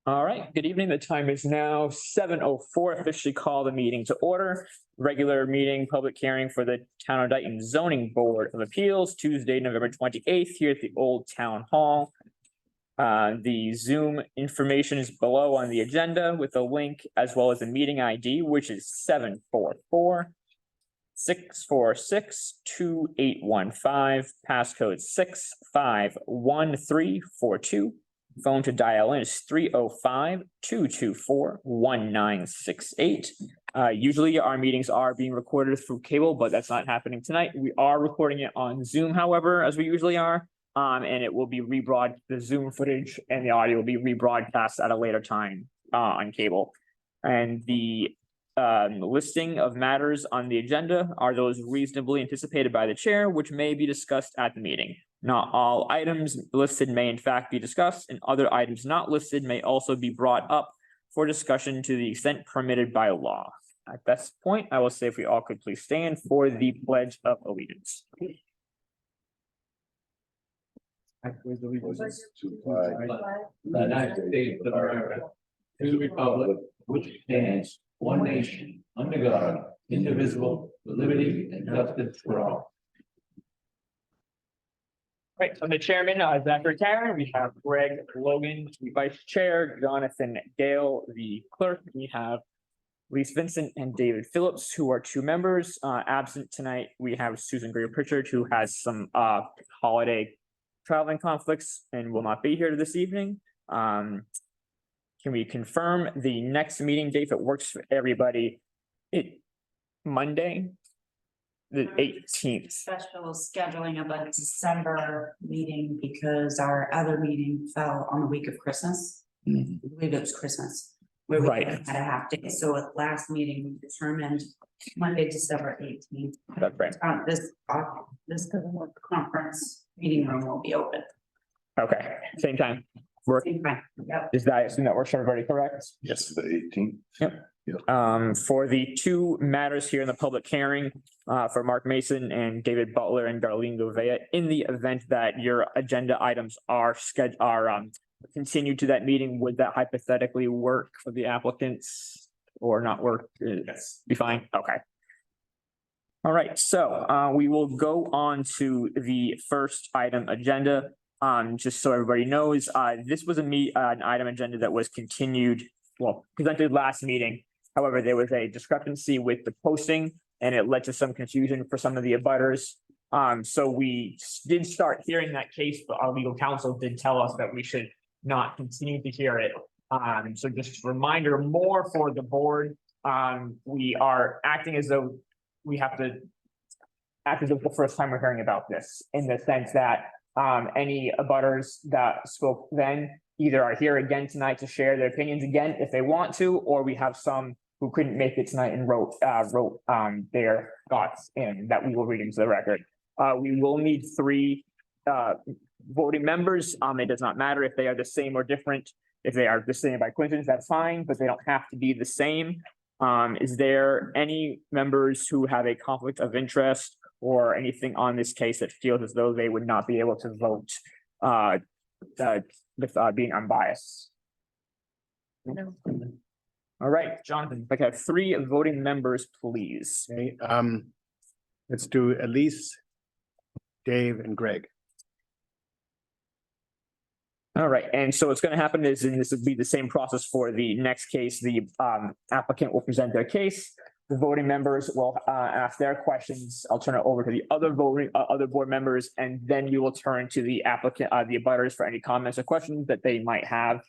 All right, good evening. The time is now 7:04. Officially call the meeting to order. Regular meeting, public hearing for the Town of Dayton Zoning Board of Appeals, Tuesday, November 28th, here at the Old Town Hall. The Zoom information is below on the agenda with a link as well as the meeting ID, which is 744-646-2815, passcode 651342. Phone to dial in is 305-224-1968. Usually our meetings are being recorded through cable, but that's not happening tonight. We are recording it on Zoom, however, as we usually are. And it will be the Zoom footage and the audio will be rebroadcast at a later time on cable. And the listing of matters on the agenda are those reasonably anticipated by the chair, which may be discussed at the meeting. Not all items listed may in fact be discussed, and other items not listed may also be brought up for discussion to the extent permitted by law. At this point, I will say if we all could please stand for the Pledge of Allegiance. To the United States of America, to the republic which stands one nation under God, indivisible, with liberty and justice for all. Right, so the chairman, Zachary Karen, we have Greg Logan, the vice chair, Jonathan Gale, the clerk. We have Lise Vincent and David Phillips, who are two members. Absent tonight, we have Susan Greer Pritchard, who has some holiday traveling conflicts and will not be here this evening. Can we confirm the next meeting date that works for everybody? Monday, the 18th. Special scheduling of a December meeting because our other meeting fell on the week of Christmas. I believe it was Christmas. Where we had a half day. So at last meeting, we determined Monday, December 18th. That's right. This conference meeting room will be open. Okay, same time. Work. Same time. Yep. Is that, assume that works for everybody, correct? Yes, the 18th. Yep. For the two matters here in the public hearing, for Mark Mason and David Butler and Darlene Gouveia, in the event that your agenda items are continued to that meeting, would that hypothetically work for the applicants or not work? Yes. Be fine? Okay. All right, so we will go on to the first item agenda. Just so everybody knows, this was an item agenda that was presented last meeting. However, there was a discrepancy with the posting and it led to some confusion for some of the abutters. So we did start hearing that case, but our legal counsel did tell us that we should not continue to hear it. So just a reminder more for the board. We are acting as though we have to act as if the first time we're hearing about this, in the sense that any abutters that spoke then either are here again tonight to share their opinions again if they want to, or we have some who couldn't make it tonight and wrote their thoughts in that we will read into the record. We will need 3 voting members. It does not matter if they are the same or different. If they are the same by coincidence, that's fine, but they don't have to be the same. Is there any members who have a conflict of interest or anything on this case that feels as though they would not be able to vote with being unbiased? No. All right, Jonathan, if I could have 3 voting members, please. Okay, let's do Elise, Dave, and Greg. All right, and so what's going to happen is, and this would be the same process for the next case, the applicant will present their case. The voting members will ask their questions. I'll turn it over to the other board members, and then you will turn to the applicant, the abutters, for any comments or questions that they might have.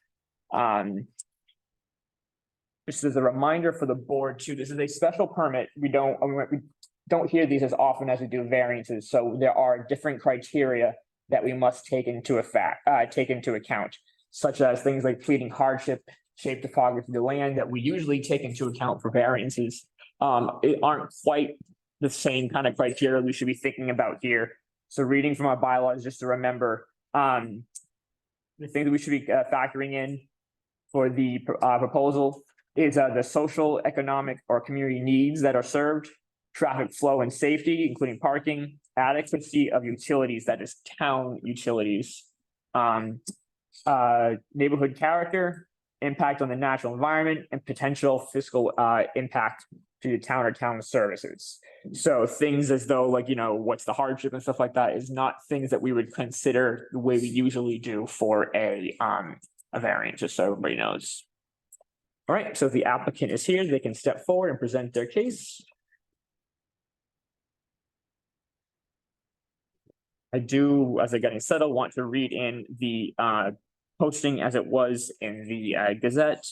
Just as a reminder for the board too, this is a special permit. We don't hear these as often as we do variances, so there are different criteria that we must take into account, such as things like pleading hardship, shape, topography of the land that we usually take into account for variances. It aren't quite the same kind of criteria we should be thinking about here. So reading from our bylaws, just to remember, the thing that we should be factoring in for the proposal is the social, economic, or community needs that are served, traffic flow and safety, including parking, adequacy of utilities, that is town utilities, neighborhood character, impact on the natural environment, and potential fiscal impact to the town or town services. So things as though like, what's the hardship and stuff like that is not things that we would consider the way we usually do for a variance, just so everybody knows. All right, so if the applicant is here, they can step forward and present their case. I do, as they're getting settled, want to read in the posting as it was in the Gazette.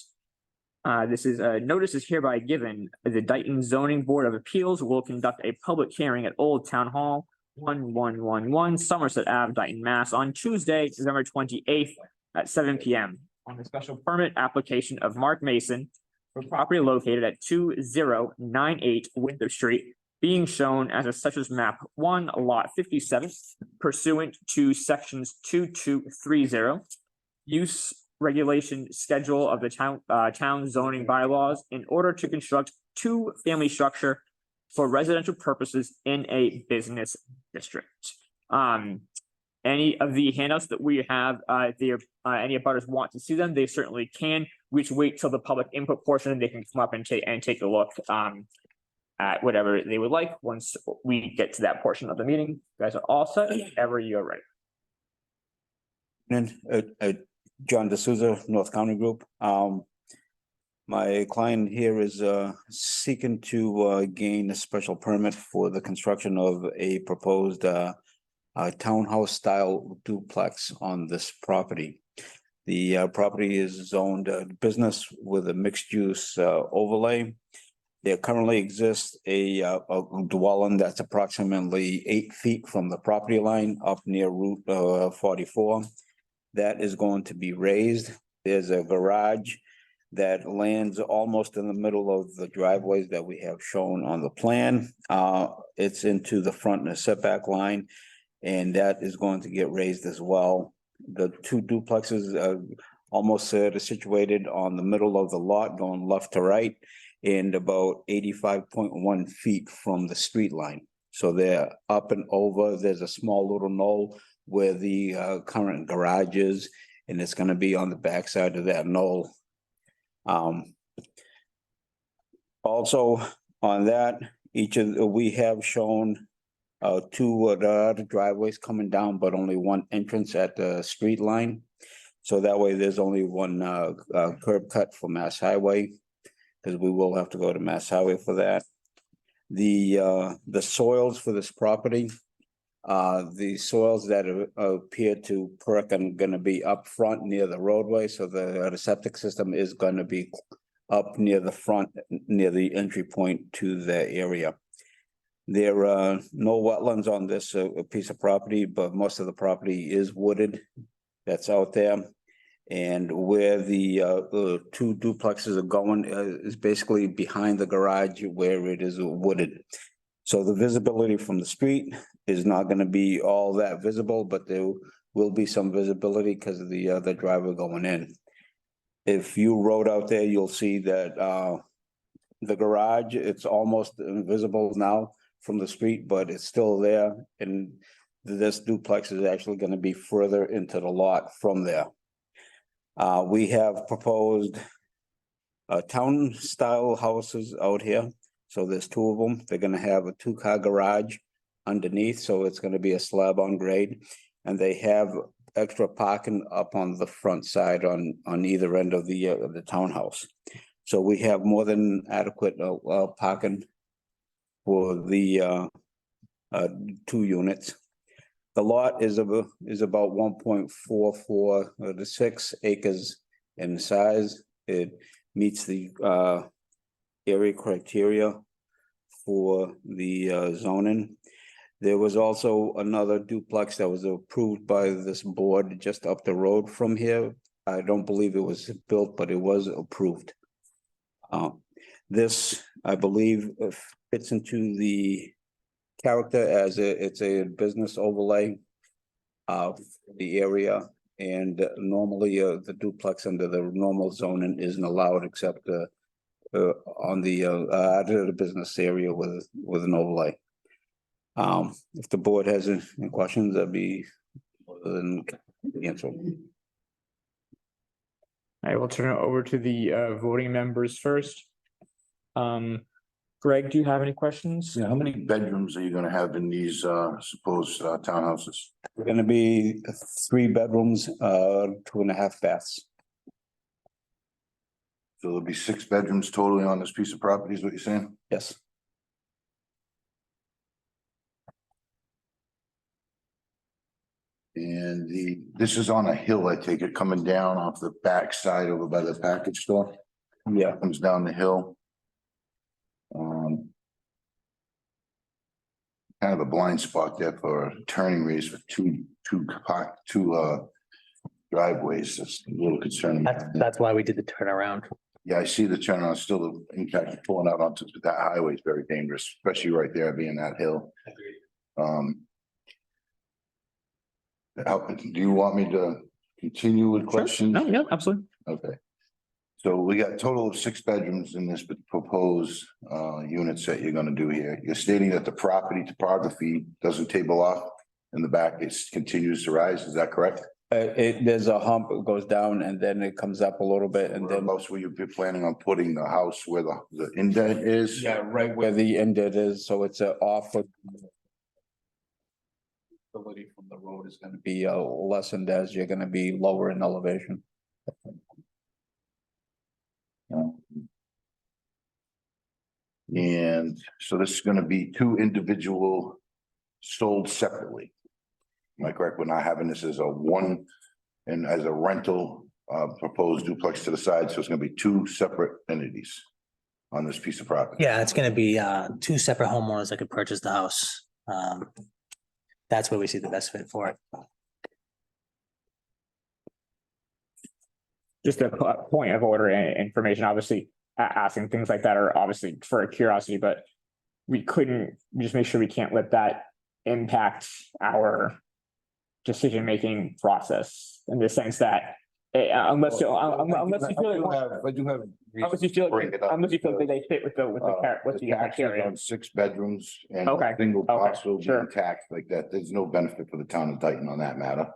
This is notice is hereby given. The Dayton Zoning Board of Appeals will conduct a public hearing at Old Town Hall, 1111 Somerset Ave, Dayton, Mass. On Tuesday, November 28th at 7 p.m. on the special permit application of Mark Mason for property located at 2098 Winthrop Street, being shown as a Assessor's Map 1, Lot 57, pursuant to sections 2230, use regulation schedule of the town zoning bylaws in order to construct two-family structure for residential purposes in a business district. Any of the handouts that we have, any abutters want to see them, they certainly can. We should wait till the public input portion, and they can come up and take a look at whatever they would like once we get to that portion of the meeting. You guys are all set, whenever you're ready. And John D'Souza, North County Group. My client here is seeking to gain a special permit for the construction of a proposed townhouse style duplex on this property. The property is zoned business with a mixed use overlay. There currently exists a dwelling that's approximately 8 feet from the property line up near Route 44. That is going to be raised. There's a garage that lands almost in the middle of the driveways that we have shown on the plan. It's into the front and the setback line, and that is going to get raised as well. The two duplexes are almost situated on the middle of the lot, going left to right, and about 85.1 feet from the street line. So they're up and over. There's a small little knoll where the current garage is, and it's going to be on the backside of that knoll. Also on that, we have shown two driveways coming down, but only one entrance at the street line. So that way there's only one curb cut for Mass Highway, because we will have to go to Mass Highway for that. The soils for this property, the soils that appear to perk are going to be up front near the roadway. So the septic system is going to be up near the front, near the entry point to the area. There are no wetlands on this piece of property, but most of the property is wooded that's out there. And where the two duplexes are going is basically behind the garage where it is wooded. So the visibility from the street is not going to be all that visible, but there will be some visibility because of the driveway going in. If you rode out there, you'll see that the garage, it's almost invisible now from the street, but it's still there. And this duplex is actually going to be further into the lot from there. We have proposed town style houses out here. So there's two of them. They're going to have a 2-car garage underneath. So it's going to be a slab on grade, and they have extra parking up on the front side on either end of the townhouse. So we have more than adequate parking for the 2 units. The lot is about 1.44 to 6 acres in size. It meets the area criteria for the zoning. There was also another duplex that was approved by this board just up the road from here. I don't believe it was built, but it was approved. This, I believe, fits into the character as it's a business overlay of the area, and normally the duplex under the normal zoning isn't allowed except on the business area with an overlay. If the board has any questions, that'd be more than answer. I will turn it over to the voting members first. Greg, do you have any questions? Yeah, how many bedrooms are you gonna have in these supposed townhouses? We're gonna be 3 bedrooms, 2.5 baths. So there'll be 6 bedrooms totally on this piece of property, is what you're saying? Yes. And this is on a hill, I take it, coming down off the back side over by the package store, Yeah. comes down the hill. Kind of a blind spot there for turning radius for two driveways. That's a little concerning. That's why we did the turnaround. Yeah, I see the turnaround, still the impact of pulling out onto that highway is very dangerous, especially right there being that hill. Do you want me to continue with questions? No, yeah, absolutely. Okay. So we got a total of 6 bedrooms in this proposed units that you're gonna do here. You're stating that the property topography doesn't table off in the back, it continues to rise, is that correct? There's a hump, it goes down and then it comes up a little bit and then. Most where you'd be planning on putting the house where the indent is? Yeah, right where the indent is, so it's a off. Ability from the road is gonna be lessened as you're gonna be lower in elevation. And so this is gonna be 2 individual sold separately. Am I correct? We're not having this as a one and as a rental proposed duplex to the side, so it's gonna be 2 separate entities on this piece of property. Yeah, it's gonna be two separate homeowners that could purchase the house. That's where we see the best fit for it. Just a point of order and information, obviously, asking things like that are obviously for curiosity, but we couldn't just make sure we can't let that impact our decision-making process in the sense that unless you feel like I do have. unless you feel like they fit with the criteria. On 6 bedrooms and Okay, a single okay, parcel sure. being taxed like that, there's no benefit for the town of Dayton on that matter.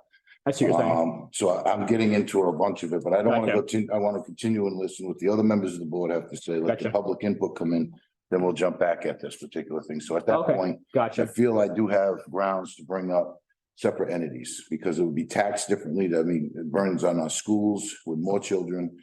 I see what you're saying. So I'm getting into a bunch of it, but I don't want to Gotcha. go to, I want to continue and listen what the other members of the board have to say, let the Gotcha. public input come in. Then we'll jump back at this particular thing. So at that Okay. point, I Gotcha. feel I do have grounds to bring up separate entities because it would be taxed differently. I mean, it burns on our schools with more children.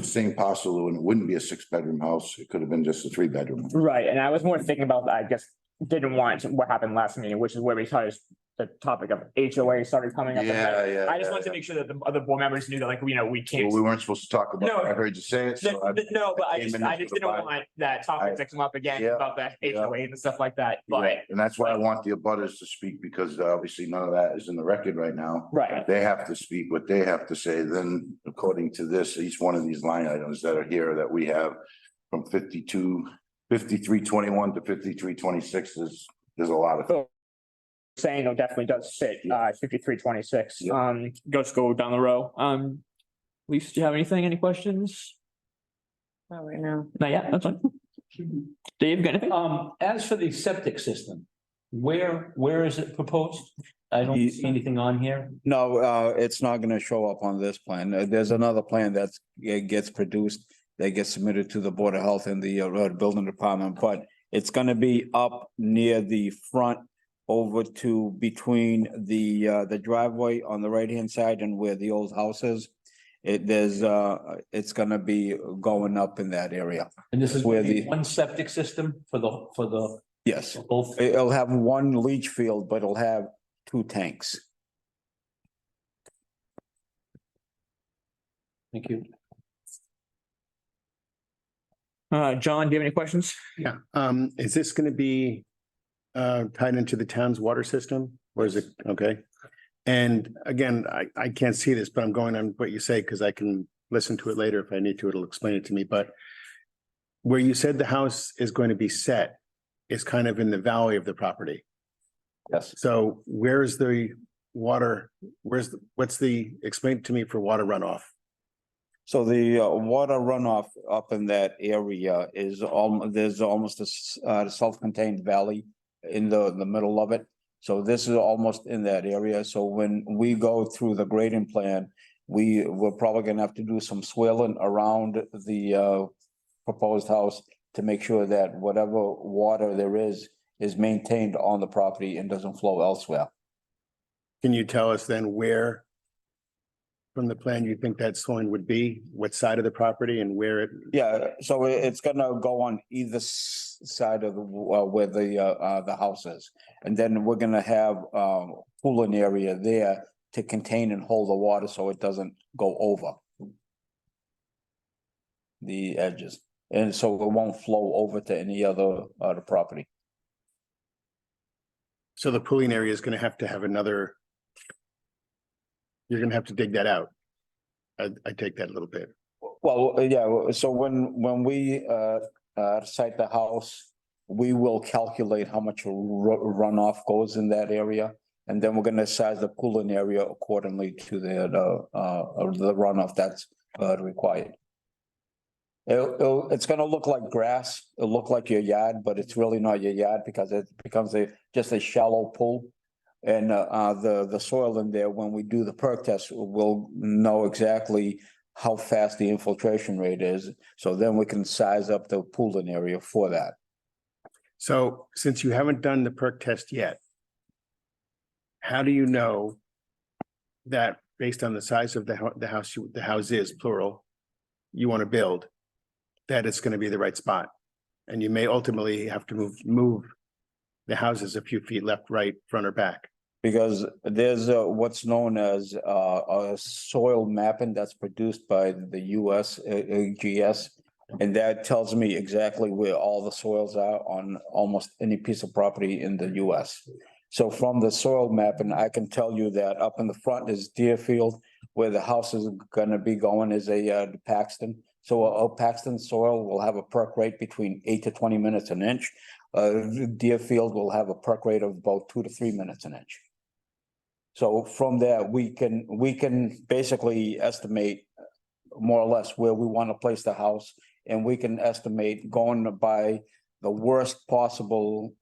Same parcel, and it wouldn't be a 6-bedroom house. It could have been just a 3-bedroom. Right, and I was more thinking about, I guess, didn't want what happened last meeting, which is where we started, the topic of HOA started coming up. Yeah. I just wanted to make sure that the other board members knew that, like, we can't. Well, we weren't supposed to talk about No. it. I heard you say it. So I- No, but I came in just with didn't the vibe. want that topic to come up again Yeah, about the yeah. HOA and stuff like that, but, And that's why I want the abutters to speak because obviously none of that is in the record right now. right, They have to speak what they have to say. Then according to this, each one of these line items that are here that we have from 5321 to 5326 there's a lot of. saying it definitely does fit, 5326, Yeah. let's go down the row, Lisa, do you have anything, any questions? Not right now. Not yet, that's fine. Dave, got anything? As for the septic system, where is it proposed? I don't see anything on here. No, it's not gonna show up on this plan. There's another plan that's, it gets produced, that gets submitted to the Board of Health and the Building Department, but it's gonna be up near the front over to between the driveway on the right-hand side and where the old house is. It's gonna be going up in that area. And this is Where where the the- one septic system for the Yes, both. it'll have one leach field, but it'll have 2 tanks. Thank you. John, do you have any questions? Yeah, is this gonna be tied into the town's water system, or is it, okay? And again, I can't see this, but I'm going on what you say, because I can listen to it later if I need to, it'll explain it to me, but where you said the house is going to be set is kind of in the valley of the property. Yes. So where is the water, explain it to me for water runoff? So the water runoff up in that area is there's almost a self-contained valley in the middle of it. So this is almost in that area. So when we go through the grading plan we're probably gonna have to do some swelling around the proposed house to make sure that whatever water there is maintained on the property and doesn't flow elsewhere. Can you tell us then where from the plan you think that soil would be, what side of the property and where it, Yeah, so it's gonna go on either side of the, where the house is. And then we're gonna have, pooling area there to contain and hold the water so it doesn't go over the edges. And so it won't flow over to any other, property. so the pooling area is gonna have another. You're gonna have to dig that out. I take that a little bit. Well, yeah, so when we site the house, we will calculate how much runoff goes in that area. And then we're gonna size the pooling area accordingly to the runoff that's required. It's gonna look like grass, it'll look like your yard, but it's really not your yard because it becomes just a shallow pool. And the soil in there, when we do the perk test, we'll know exactly how fast the infiltration rate is. So then we can size up the pooling area for that. So since you haven't done the perk test yet, how do you know that based on the size of the house is plural, you want to build, that it's going to be the right spot? And you may ultimately have to move the houses a few feet left, right, front or back. Because there's what's known as a soil mapping that's produced by the USGS. And that tells me exactly where all the soils are on almost any piece of property in the US. So from the soil mapping, I can tell you that up in the front is Deerfield, where the house is gonna be going is a Paxton. So a Paxton soil will have a perk rate between 8 to 20 minutes an inch. Deerfield will have a perk rate of about 2 to 3 minutes an inch. So from there, we can basically estimate more or less where we want to place the house. And we can estimate going by the worst possible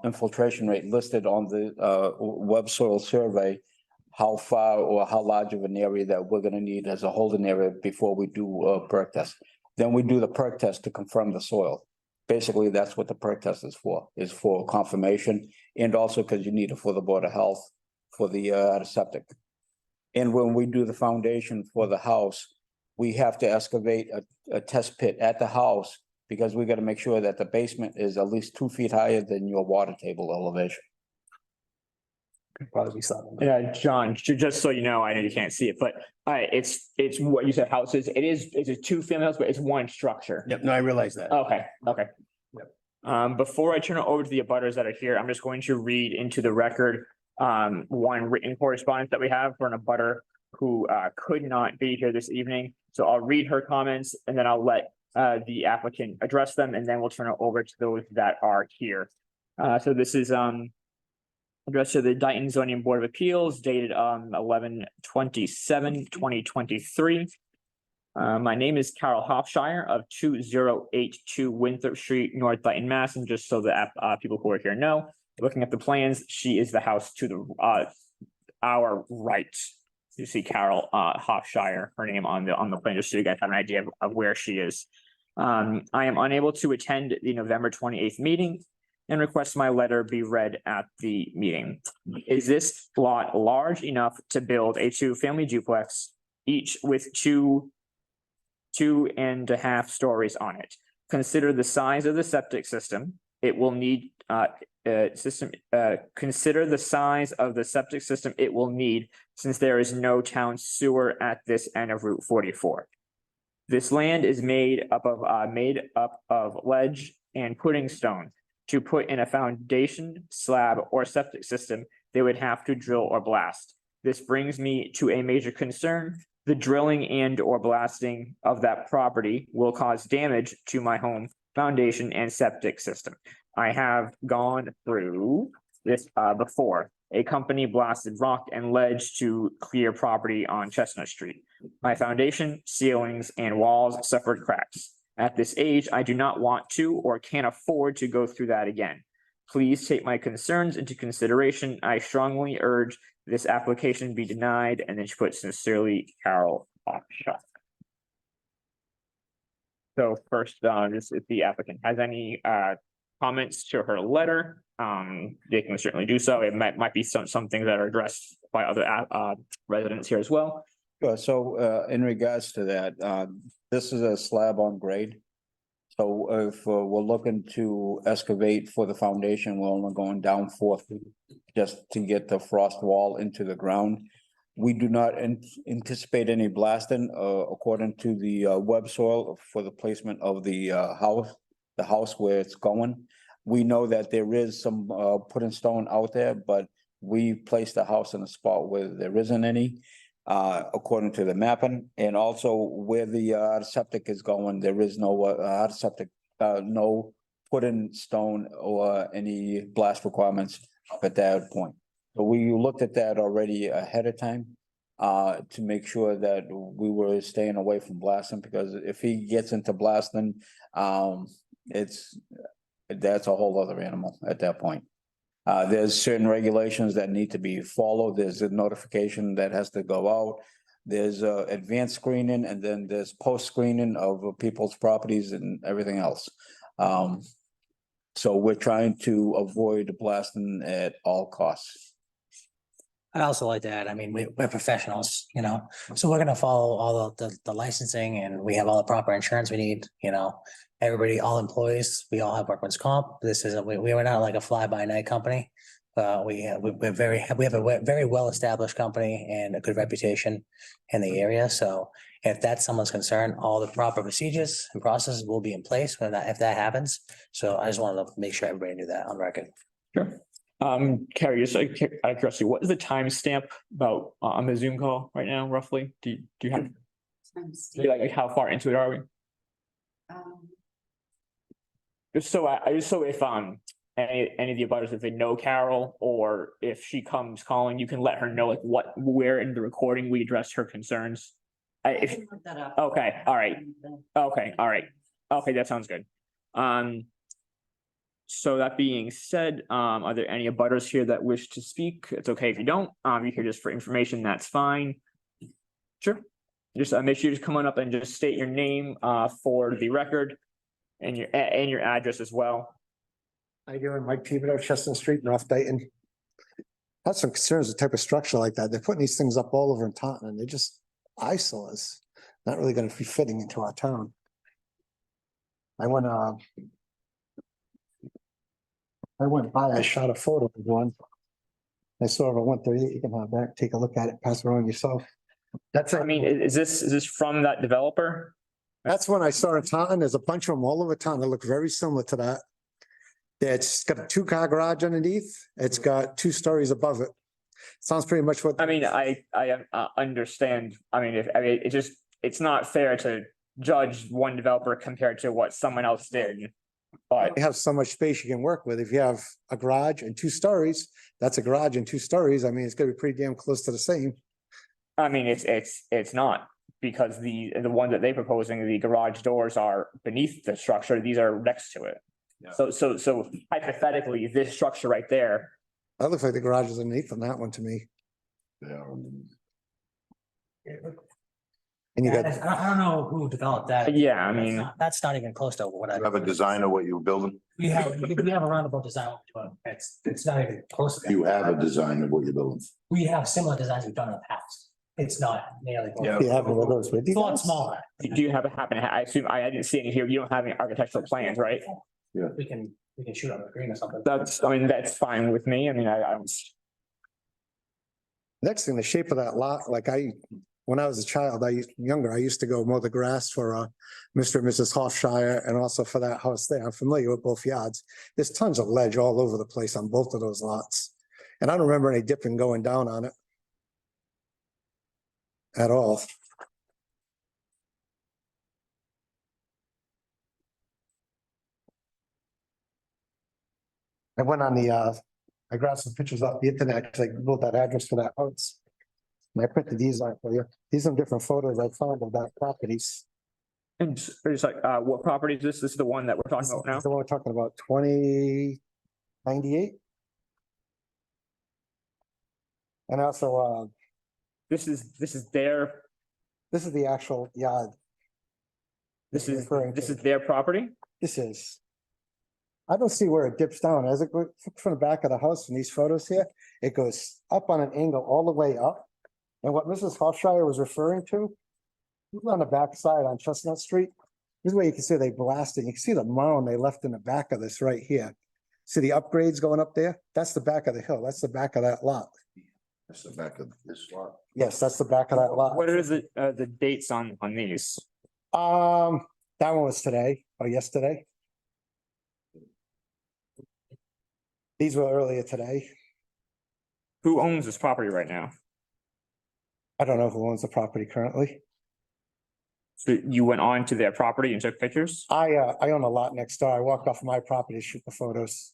infiltration rate listed on the web soil survey, how far or how large of an area that we're gonna need as a holding area before we do a perk test. Then we do the perk test to confirm the soil. Basically, that's what the perk test is for confirmation, and also because you need it for the Board of Health for the septic. And when we do the foundation for the house, we have to excavate a test pit at the house because we got to make sure that the basement is at least 2 feet higher than your water table elevation. Probably be something. Yeah, John, just so you know, I know you can't see it, but it's what you said houses. It's a 2-family house, but it's one structure. Yep, no, I realize that. Okay. Before I turn it over to the abutters that are here, I'm just going to read into the record one written correspondence that we have for an abutter who could not be here this evening. So I'll read her comments and then I'll let the applicant address them, and then we'll turn it over to those that are here. So this is addressed to the Dayton Zoning Board of Appeals dated 11/27/2023. My name is Carol Hofshire of 2082 Winthrop Street, North Dayton, Mass. And just so that people who are here know, looking at the plans, she is the house to the our right. You see Carol Hofshire, her name on the plan, just so you guys have an idea of where she is. I am unable to attend the November 28th meeting and request my letter be read at the meeting. Is this lot large enough to build a 2-family duplex, each with 2.5 stories on it? Consider the size of the septic system. It will need consider the size of the septic system it will need, since there is no town sewer at this end of Route 44. This land is made up of ledge and pudding stone. To put in a foundation, slab, or septic system, they would have to drill or blast. This brings me to a major concern. The drilling and or blasting of that property will cause damage to my home, foundation, and septic system. I have gone through this before. A company blasted rock and ledge to clear property on Chestnut Street. My foundation, ceilings, and walls suffered cracks. At this age, I do not want to or can't afford to go through that again. Please take my concerns into consideration. I strongly urge this application be denied. And then she put sincerely, Carol Hawkshaw. So first, just if the applicant has any comments to her letter, they can certainly do so. It might be some things that are addressed by other residents here as well. Sure. So in regards to that, this is a slab on grade. So if we're looking to excavate for the foundation, we're only going down 4 feet just to get the frost wall into the ground. We do not anticipate any blasting according to the web soil for the placement of the house where it's going. We know that there is some put in stone out there, but we placed the house in a spot where there isn't any. According to the mapping, and also where the septic is going, there is no septic, no put in stone or any blast requirements up at that point. So we looked at that already ahead of time to make sure that we were staying away from blasting, because if he gets into blasting, that's a whole other animal at that point. There's certain regulations that need to be followed. There's a notification that has to go out. There's advanced screening, and then there's post screening of people's properties and everything else. So we're trying to avoid blasting at all costs. I'd also like to add, I mean, we're professionals, you know, so we're gonna follow all the licensing, and we have all the proper insurance we need, you know. Everybody, all employees, we all have workman's comp. This isn't, we are not like a fly-by-night company. We have a very well-established company and a good reputation in the area. So if that's someone's concern, all the proper procedures and processes will be in place when if that happens. So I just wanted to make sure everybody knew that on record. Sure. Carrie, just out of curiosity, what is the timestamp about on the Zoom call right now, roughly? Do you have, like how far into it are we? Just so if any of the abutters, if they know Carol, or if she comes calling, you can let her know like where in the recording we addressed her concerns. Okay, all right. Okay, that sounds good. So that being said, are there any abutters here that wish to speak? It's okay if you don't. You're here just for information, that's fine. Sure. Just make sure you just come on up and just state your name for the record and your address as well. How you doing? Mike Thibodeau, Chestnut Street, North Dayton. I had some concerns with the type of structure like that. They're putting these things up all over in Taunton, and they're just eyesores. Not really gonna be fitting into our town. I went by, I shot a photo of one. I saw it on 138. You can have that, take a look at it, pass it around yourself. I mean, is this from that developer? That's when I saw in Taunton. There's a bunch of them all over town that look very similar to that. It's got a 2-car garage underneath. It's got 2 stories above it. Sounds pretty much what. I mean, I understand. I mean, it's not fair to judge one developer compared to what someone else did. But You have so much space you can work with. If you have a garage and 2 stories, that's a garage and 2 stories. I mean, it's gonna be pretty damn close to the same. I mean, it's not, because the one that they're proposing, the garage doors are beneath the structure. These are next to it. Yeah. So hypothetically, this structure right there, That looks like the garage is underneath on that one to me. And you got, I don't know who developed that. yeah, I mean, That's not even close to what I. You have a design of what you're building? We have a roundabout design. It's not even close to that. You have a design of what you're building? We have similar designs we've done in the past. It's not nearly. Yeah. you have one of those with you. It's a lot guys? smaller. do you have I assume, I didn't see any here. You don't have any architectural plans, right? We can shoot on the green or something. That's that's fine with me. I mean, I don't. Next thing, the shape of that lot, like when I was a child, I used to go mow the grass for Mr. and Mrs. Hofshire, and also for that house there. I'm familiar with both yards. There's tons of ledge all over the place on both of those lots. And I don't remember any dipping going down on it at all. I went on I grabbed some pictures off the internet because I Googled that address for that house. And I printed these out for you. These are different photos I found of that properties. And just like, what property is this? This is the one that we're talking about now? So we're talking about 20, 98. And also, This is their, this is the actual yard. Referring this to. is their property? This is. I don't see where it dips down. As it goes from the back of the house in these photos here, it goes up on an angle all the way up. And what Mrs. Hofshire was referring to, on the back side on Chestnut Street, this is where you can see they blasted. You can see the mound they left in the back of this right here. See the upgrades going up there? That's the back of the hill. That's the back of that lot. That's the back of this lot. Yes, that's the back of that lot. What are the dates on these? That one was today or yesterday. These were earlier today. Who owns this property right now? I don't know who owns the property currently. So you went on to their property and took pictures? I own a lot next door. I walked off my property to shoot the photos.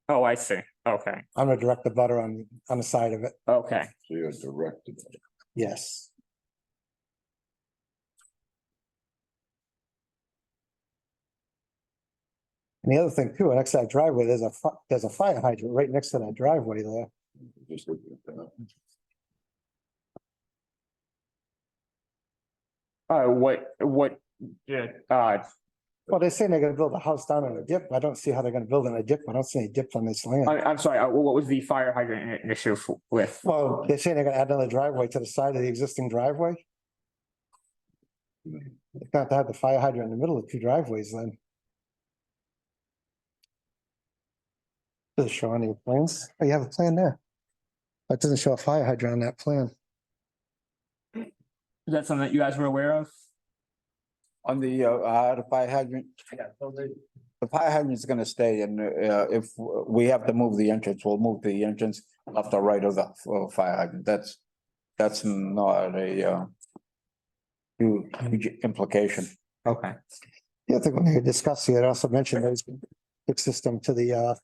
Oh, I see. Okay, I'm a direct butter on the side of it. okay. So you're directed. Yes. And the other thing too, next to that driveway, there's a fire hydrant right next to that driveway there. Just looking at that. Yeah, Well, they're saying they're gonna build a house down in a dip. I don't see how they're gonna build in a dip. I don't see any dips on this land. I'm sorry, what was the fire hydrant issue with? Well, they're saying they're gonna add another driveway to the side of the existing driveway. They've got to have the fire hydrant in the middle of two driveways then. Does it show any plans? Oh, you have a plan there. That doesn't show a fire hydrant on that plan. Is that something that you guys were aware of? On the fire hydrant. The fire hydrant is gonna stay and if we have to move the entrance, we'll move the entrance left or right of the fire hydrant. That's not a huge implication. Okay. The other thing when you discuss here, it also mentioned there's a big system to the,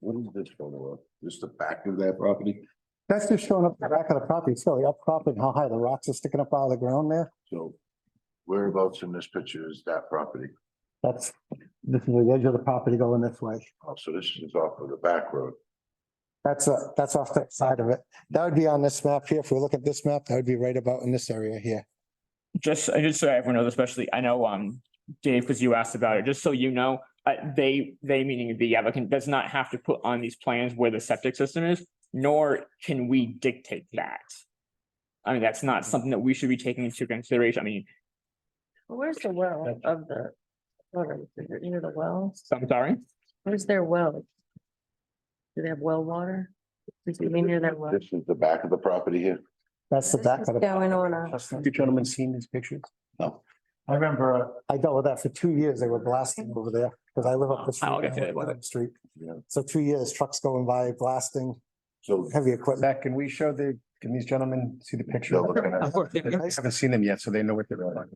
What is this photo of? Just the back of that property? that's just showing up the back of the property, so the up property, how high the rocks are sticking up out of the ground there. So whereabouts in this picture is that property? This is the edge of the property going this way. Oh, so this is off of the back road. That's off that side of it. That would be on this map here. If we look at this map, that would be right about in this area here. Just so everyone knows, especially, I know, Dave, because you asked about it, just so you know, they meaning the applicant does not have to put on these plans where the septic system is, nor can we dictate that. I mean, that's not something that we should be taking into consideration. I mean, Where's the well of the water? Is it near the wells? I'm sorry. Where's their well? Do they have well water? Is it near their well? This is the back of the property here? That's the back of the. Going on a. Have you gentlemen seen these pictures? No. I remember, I dealt with that for 2 years. They were blasting over there because I live up the street. I'll get to I that. live up the Street. Yeah. So 2 years, trucks going by blasting So heavy equipment. Zach, can we show can these gentlemen see the picture? they're looking at. I haven't seen them yet, so they know what they're like.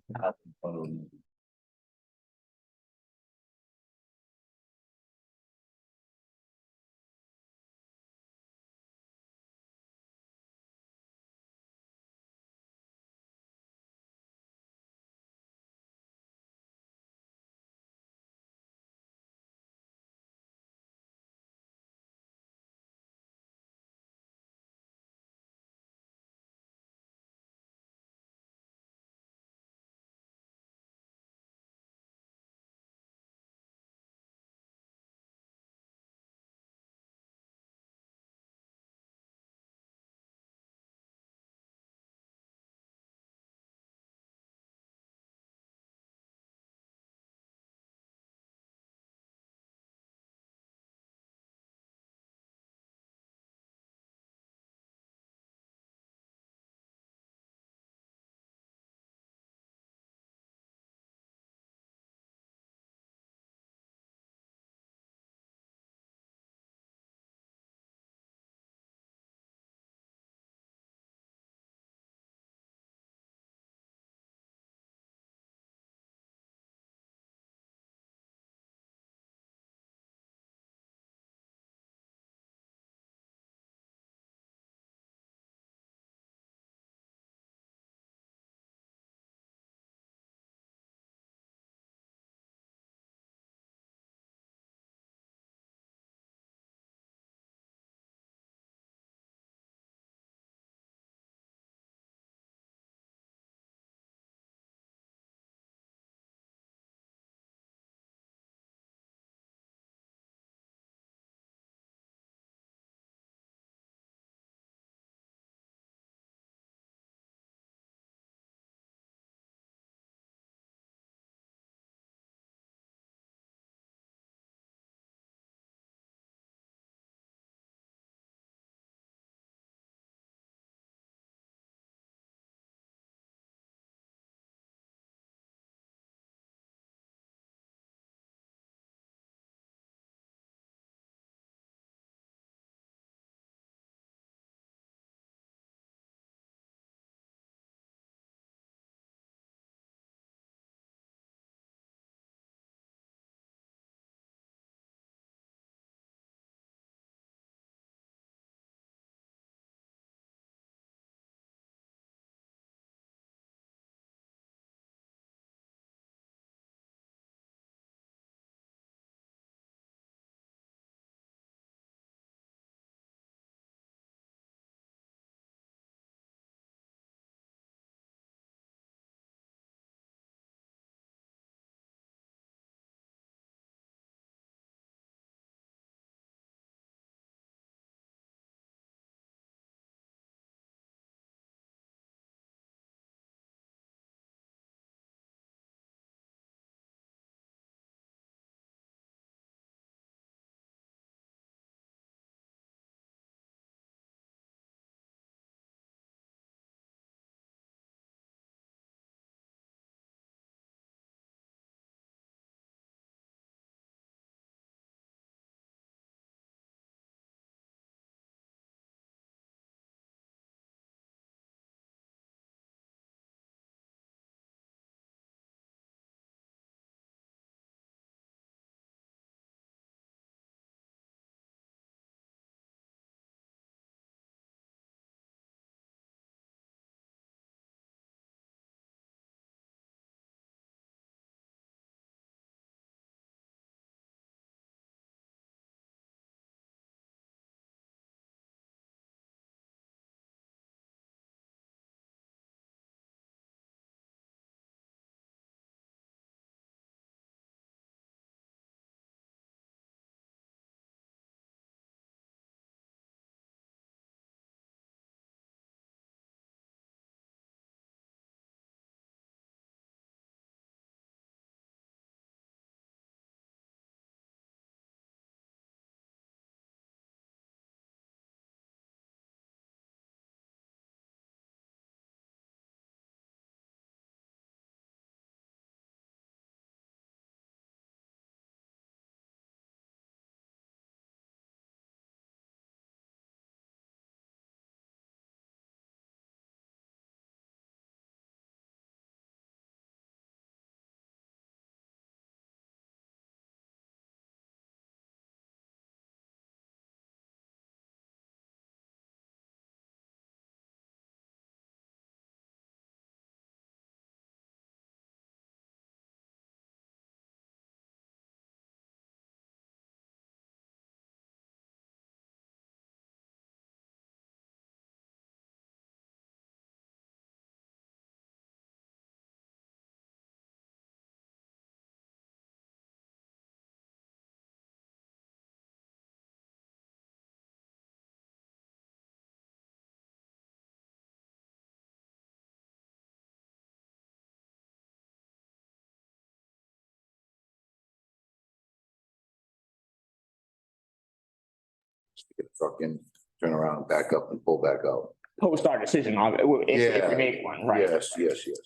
Get the truck in, turn around, back up and pull back out. Post our decision on it, if we make one, right? Yes, yes, yes.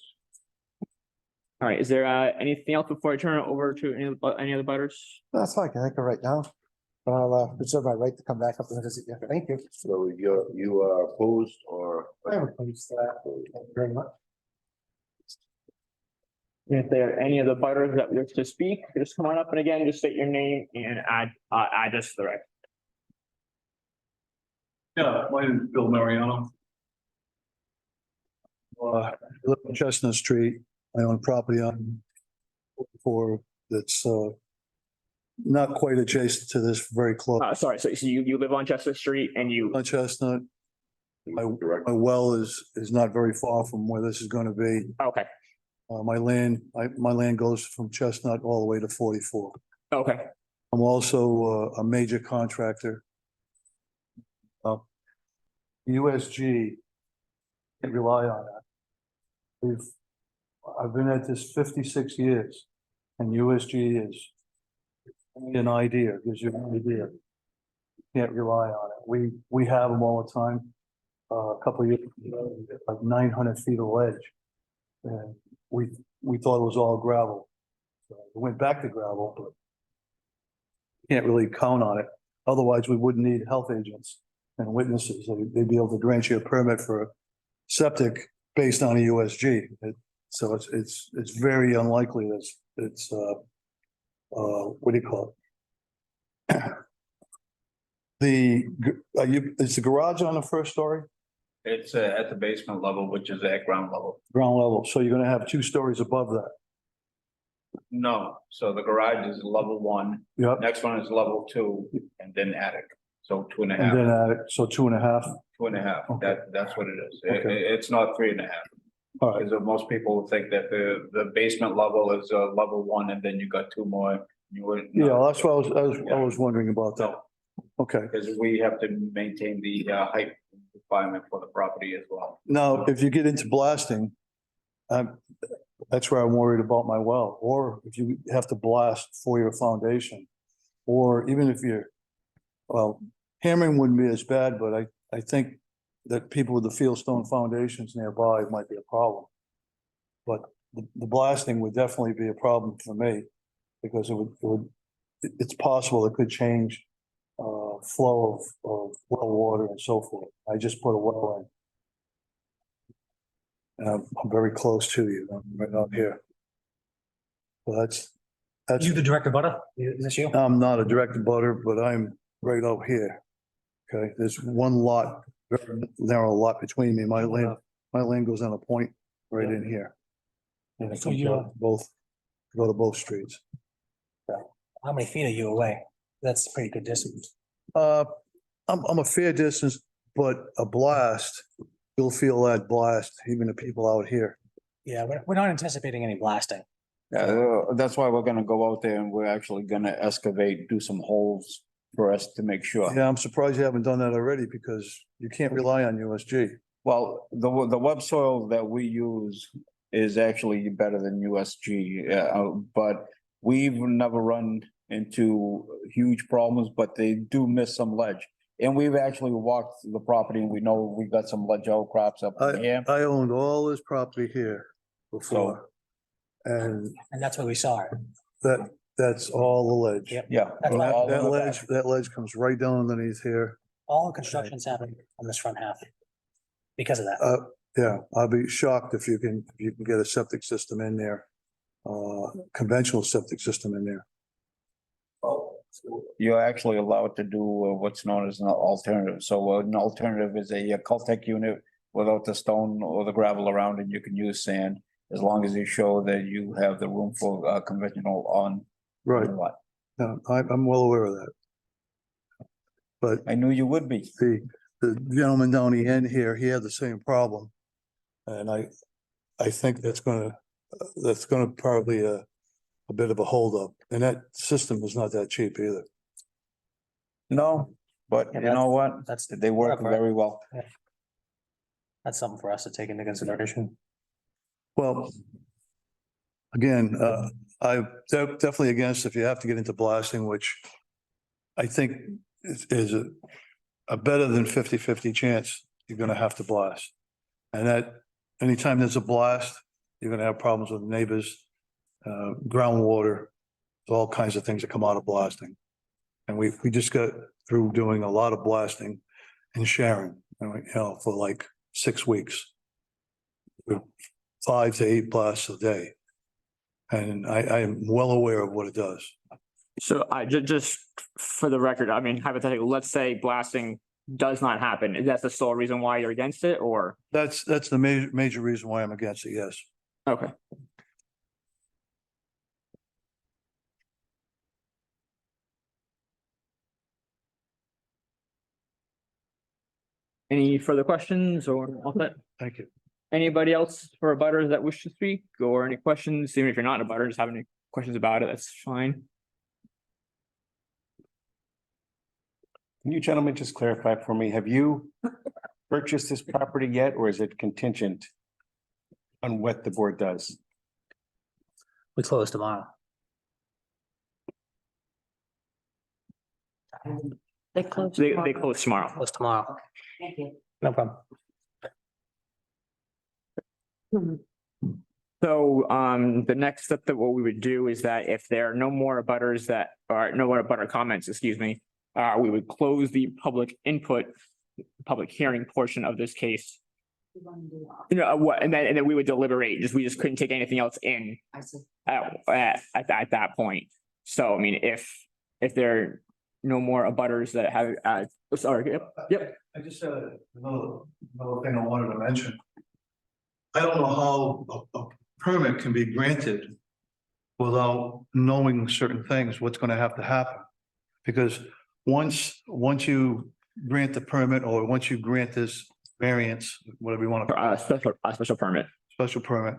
All right, is there anything else before I turn it over to any other butters? That's fine, I think right now. But I'll reserve my right to come back up and visit you. Thank you. So you are opposed or? I am opposed to that. Thank you very much. If there are any of the butters that wish to speak, just come on up and again, just state your name and address the record. Yeah, my name is Bill Mariano. I live on Chestnut Street. I own property on that's not quite adjacent to this, very close. Sorry, so you live on Chestnut Street and you, On Chestnut, my well is not very far from where this is gonna be. okay, My land goes from Chestnut all the way to 44. okay, I'm also a major contractor. USG, can't rely on that. I've been at this 56 years and USG is an idea, gives you an idea. Can't rely on it. We have them all the time. A couple of years ago, like 900 feet of ledge. And we thought it was all gravel. So we went back to gravel, but can't really count on it. Otherwise, we wouldn't need health agents and witnesses. They'd be able to grant you a permit for septic based on a USG. So it's very unlikely that it's what do you call it? Is the garage on the first story? It's at the basement level, which is at ground level. Ground level, so you're gonna have 2 stories above that. No, so the garage is level 1, Yep, next one is level 2, and then attic. So 2.5, and then, so 2.5, 2.5, Okay. that's what it is. Okay. It's not 3.5. all right, Because most people think that the basement level is level 1 and then you got 2 more. You wouldn't. yeah, that's what I was wondering about that. Okay, Because we have to maintain the height requirement for the property as well. now, if you get into blasting, that's where I'm worried about my well, or if you have to blast for your foundation. Or even if you're, well, hammering wouldn't be as bad, but I think that people with the fieldstone foundations nearby might be a problem. But the blasting would definitely be a problem for me, because it's possible it could change flow of well water and so forth. I just put a well in. And I'm very close to you, I'm right up here. So that's, You the director butter? Is this you? I'm not a direct butter, but I'm right up here. Okay, there's one lot, very narrow lot between me. My land goes on a point right in here. And it So comes you- out go to both streets. How many feet are you away? That's a pretty good distance. I'm a fair distance, but a blast, you'll feel that blast, even the people out here. Yeah, we're not anticipating any blasting. Yeah, that's why we're gonna go out there and we're actually gonna excavate, do some holes for us to make sure. Yeah, I'm surprised you haven't done that already, because you can't rely on USG. Well, the web soil that we use is actually better than USG, but we've never run into huge problems, but they do miss some ledge. And we've actually walked the property and we know we got some ledge outcrops up in here. I owned all this property here before. And And that's where we saw it. that's all the ledge. Yep. Yeah. That's why all in the back. That ledge comes right down underneath here. all construction's happening on this front half. Because of that. Yeah, I'll be shocked if you can get a septic system in there. Conventional septic system in there. You're actually allowed to do what's known as an alternative. So an alternative is a Caltech unit without the stone or the gravel around it. You can use sand as long as you show that you have the room for conventional on. Right, the lot. no, I'm well aware of that. But I knew you would be. the gentleman down the end here, he had the same problem. And I think that's gonna probably a bit of a holdup, and that system is not that cheap either. No, but Yeah, you know what? That's, They work very well. that's something for us to take into consideration. Well, again, I'm definitely against if you have to get into blasting, which I think is a better than 50-50 chance you're gonna have to blast. And that, anytime there's a blast, you're gonna have problems with neighbors, groundwater, all kinds of things that come out of blasting. And we just got through doing a lot of blasting in Sharon, for like 6 weeks. With 5 to 8 blasts a day. And I am well aware of what it does. So I just for the record, I mean, hypothetically, let's say blasting does not happen. Is that the sole reason why you're against it, or? That's the major reason why I'm against it, yes. Okay. Any further questions or all that? Thank you. Anybody else for a butter that wish to speak or any questions? Even if you're not a butter, just have any questions about it, that's fine. Can you gentlemen just clarify for me, have you purchased this property yet, or is it contingent on what the board does? We close tomorrow. They close. They tomorrow. close tomorrow. Close tomorrow. Thank you. No problem. So the next step that what we would do is that if there are no more abutters that are no more abutter comments, excuse me, we would close the public input, public hearing portion of this case. You wanna do that? You know, what, and then we would deliberate, we just couldn't take anything else in I see. at that point. So I mean, if there are no more abutters that have, sorry, yep. I just said another thing I wanted to mention. I don't know how a permit can be granted without knowing certain things, what's gonna have to happen. Because once you grant the permit, or once you grant this variance, whatever you want to. Special permit. Special permit.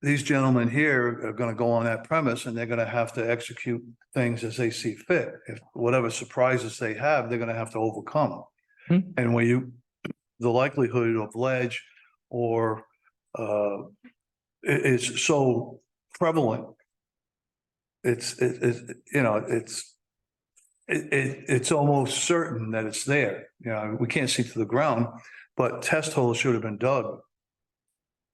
These gentlemen here are gonna go on that premise and they're gonna have to execute things as they see fit. If whatever surprises they have, they're gonna have to overcome. Hmm. And the likelihood of ledge or is so prevalent. It's almost certain that it's there. You know, we can't see to the ground, but test holes should have been dug.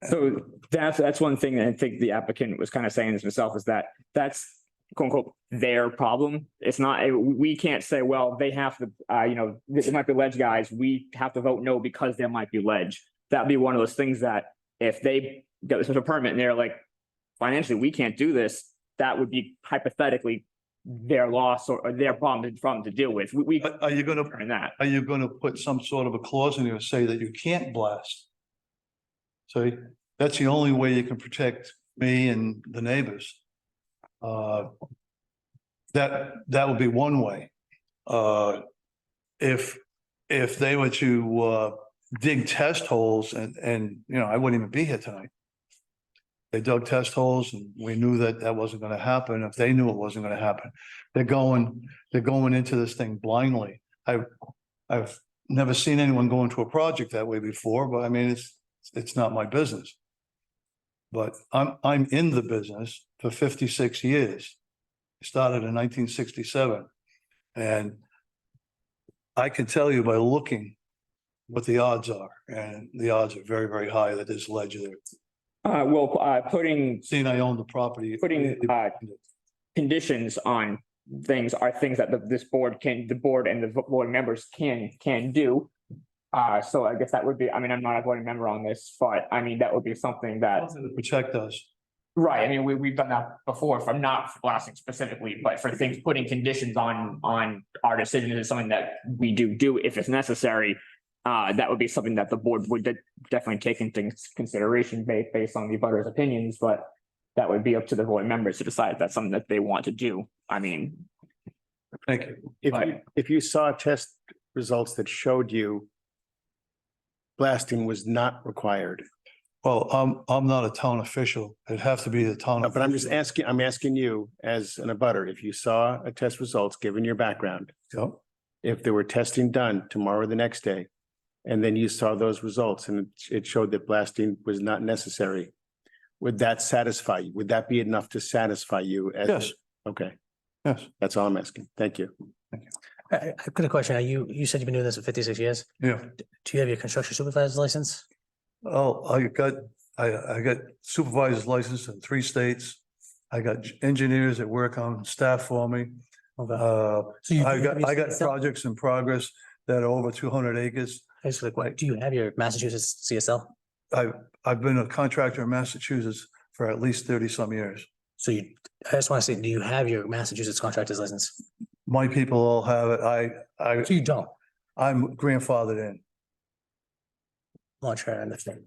So that's one thing that I think the applicant was kind of saying this himself, is that that's quote unquote their problem. It's not, we can't say, well, they have to, there might be ledge guys, we have to vote no because there might be ledge. That'd be one of those things that if they get a special permit and they're like, financially, we can't do this, that would be hypothetically their loss or their problem to deal with. We Are you gonna earn that. Are you gonna put some sort of a clause in there to say that you can't blast? So that's the only way you can protect me and the neighbors. That would be one way. If they were to dig test holes and I wouldn't even be here tonight. They dug test holes and we knew that wasn't gonna happen. If they knew it wasn't gonna happen, they're going into this thing blindly. I've never seen anyone go into a project that way before, but I mean, it's not my business. But I'm in the business for 56 years. I started in 1967. And I can tell you by looking what the odds are, and the odds are very, very high that there's ledge there. Putting Seeing I own the property. conditions on things are things that the board and the board members can do. So I guess that would be, I mean, I'm not a voting member on this, but I mean, that would be something that, To protect us. right, I mean, we've done that before, from not blasting specifically, but for things, putting conditions on our decisions is something that we do if it's necessary. That would be something that the board would definitely take into consideration based on the abutters' opinions, but that would be up to the board members to decide if that's something that they want to do. I mean. Thank you. If you saw test results that showed you blasting was not required, Well, I'm not a town official. It'd have to be the town. but I'm just asking, I'm asking you as an abutter, if you saw a test results, given your background, Yep. if there were testing done tomorrow or the next day, and then you saw those results and it showed that blasting was not necessary, would that satisfy you? Would that be enough to satisfy you? Yes. Okay, Yes. that's all I'm asking. Thank you. I've got a question. You said you've been doing this for 56 years. Yeah. Do you have your construction supervisor's license? Oh, I got supervisor's license in 3 states. I got engineers that work on staff for me. So you I do got, have your I got CSL? projects in progress that are over 200 acres. Basically, what, do you have your Massachusetts CSL? I've been a contractor in Massachusetts for at least 30 some years. So I just want to say, do you have your Massachusetts contractor's license? My people all have it. So you don't? I'm grandfathered in. I'm not sure I understand.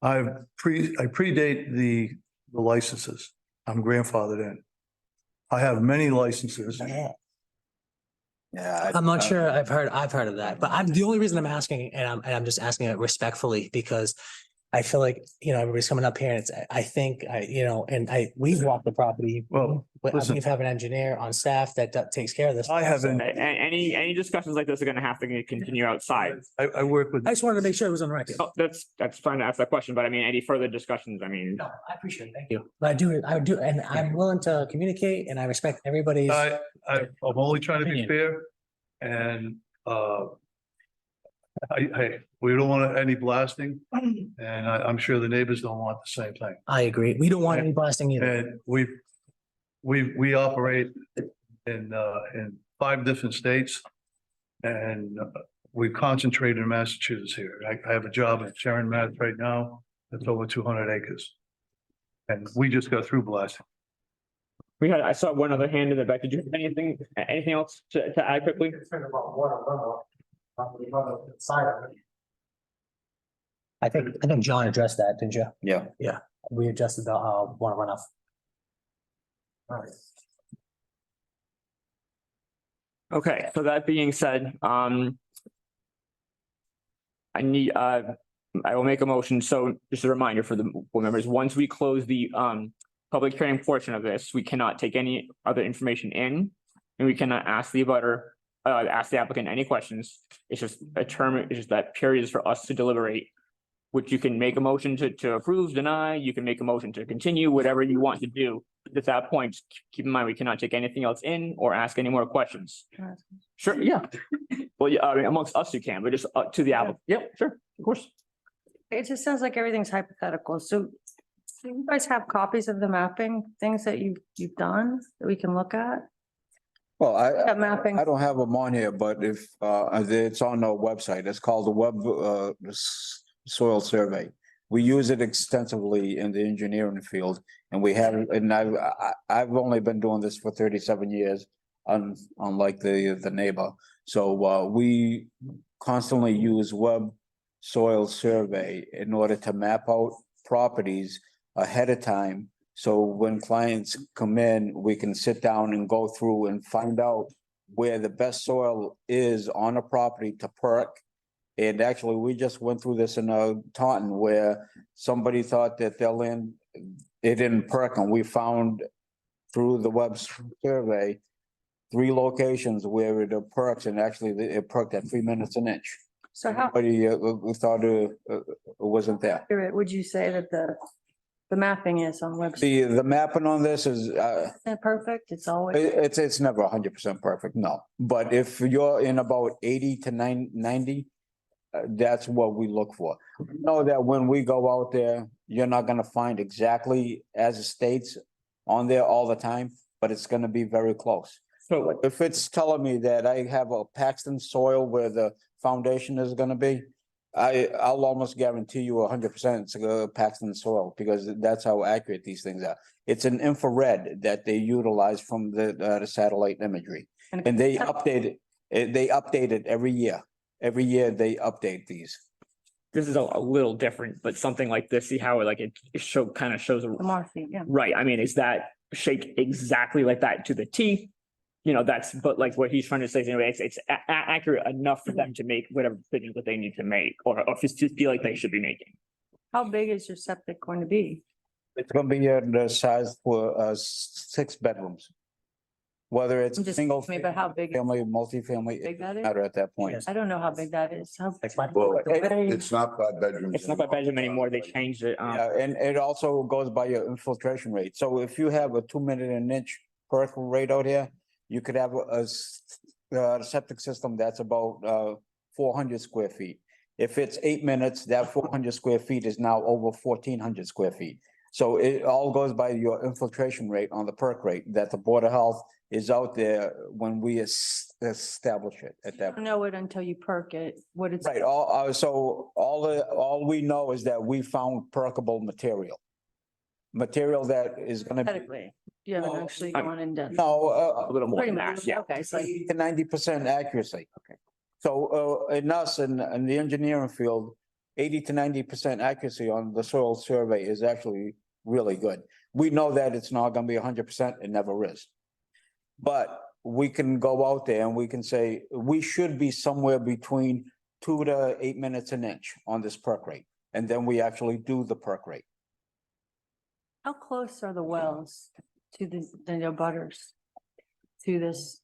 I predate the licenses. I'm grandfathered in. I have many licenses. Yeah. I'm not sure. I've heard of that, but the only reason I'm asking, and I'm just asking it respectfully, because I feel like, everybody's coming up here and we've walked the property. Well, But listen. we have an engineer on staff that takes care of this. I haven't, Any discussions like this are gonna have to continue outside. I work with, I just wanted to make sure it was on record. Oh, that's fine to ask that question, but I mean, any further discussions, I mean. No, I appreciate it. Thank you. But I do, and I'm willing to communicate and I respect everybody's. I'm only trying to be Opinion. fair and, we don't want any blasting and I'm sure the neighbors don't want the same thing. I agree. We don't want any blasting either. And we operate in 5 different states. And we concentrate in Massachusetts here. I have a job in Sharon, Mass right now. That's over 200 acres. And we just got through blasting. I saw one other hand in the back. Did you have anything else to add quickly? I think John addressed that, didn't you? Yeah. Yeah, we adjusted the water runoff. All right. Okay, so that being said, I will make a motion. So just a reminder for the board members, once we close the public hearing portion of this, we cannot take any other information in. And we cannot ask the applicant any questions. It's just that period is for us to deliberate. Which you can make a motion to approve, deny, you can make a motion to continue, whatever you want to do. At that point, keep in mind, we cannot take anything else in or ask any more questions. Sure, yeah. Well, yeah, I mean, amongst us you can, but just to the applicant. Yep, sure, of course. It just sounds like everything's hypothetical. So do you guys have copies of the mapping, things that you've done that we can look at? Well, That mapping, I don't have them on here, but if it's on our website, it's called the soil survey. We use it extensively in the engineering field and I've only been doing this for 37 years, unlike the neighbor. So we constantly use web soil survey in order to map out properties ahead of time. So when clients come in, we can sit down and go through and find out where the best soil is on a property to perk. And actually, we just went through this in Taunton where somebody thought that their land, it didn't perk, and we found through the web survey 3 locations where it perks, and actually it perked at 3 minutes an inch. so how But we thought it wasn't there. accurate would you say that the mapping is on website? The mapping on this is Isn't it perfect? It's always, it's never 100% perfect, no. But if you're in about 80 to 90. That's what we look for. Know that when we go out there, you're not gonna find exactly as it states on there all the time, but it's gonna be very close. So If it's telling me that I have a Paxton soil where the foundation is gonna be, I'll almost guarantee you 100% it's a Paxton soil because that's how accurate these things are. It's an infrared that they utilize from the satellite imagery, and they update it every year. Every year they update these. this is a little different, but something like this, see how it kind of shows. the Marcy, yeah. Right, I mean, is that shaped exactly like that to the T? But like what he's trying to say is, anyway, it's accurate enough for them to make whatever decisions that they need to make, or just to feel like they should be making. How big is your septic going to be? It's gonna be the size for 6 bedrooms. Whether it's Just single me, but how big, family, multifamily, big that is? matter at that point. Yes. I don't know how big that is. How, Well, It- it's not 5 bedrooms. It's not by bedroom anymore, they changed it. Yeah, and it also goes by your infiltration rate. So if you have a 2 minute an inch perk rate out here, you could have septic system, that's about 400 square feet. If it's 8 minutes, that 400 square feet is now over 1,400 square feet. So it all goes by your infiltration rate on the perk rate that the Board of Health is out there when we establish it at that. Don't know it until you perk it, what it's. Right, all we know is that we found perkable material. Material that is gonna be, Hypothetically, you haven't Well, actually I'm- gone in depth. no, A little more Pretty than much, that, yeah. okay, so 80 to 90% accuracy. Okay. So in us, in the engineering field, 80 to 90% accuracy on the soil survey is actually really good. We know that it's not gonna be 100%, it never is. But we can go out there and we can say, we should be somewhere between 2 to 8 minutes an inch on this perk rate. And then we actually do the perk rate. how close are the wells to the butters? To this,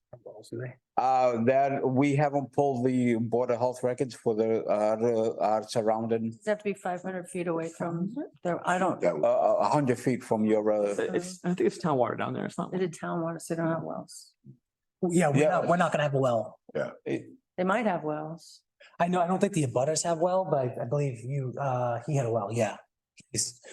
That we haven't pulled the Board of Health records for our surrounding, does it have to be 500 feet away from there? I don't, That, 100 feet from your, I think it's town water down there. It's not. they did town water, so they don't have wells. Yeah, Yeah. we're not gonna have a well. They might have wells. I know, I don't think the abutters have well, but I believe he had a well, yeah.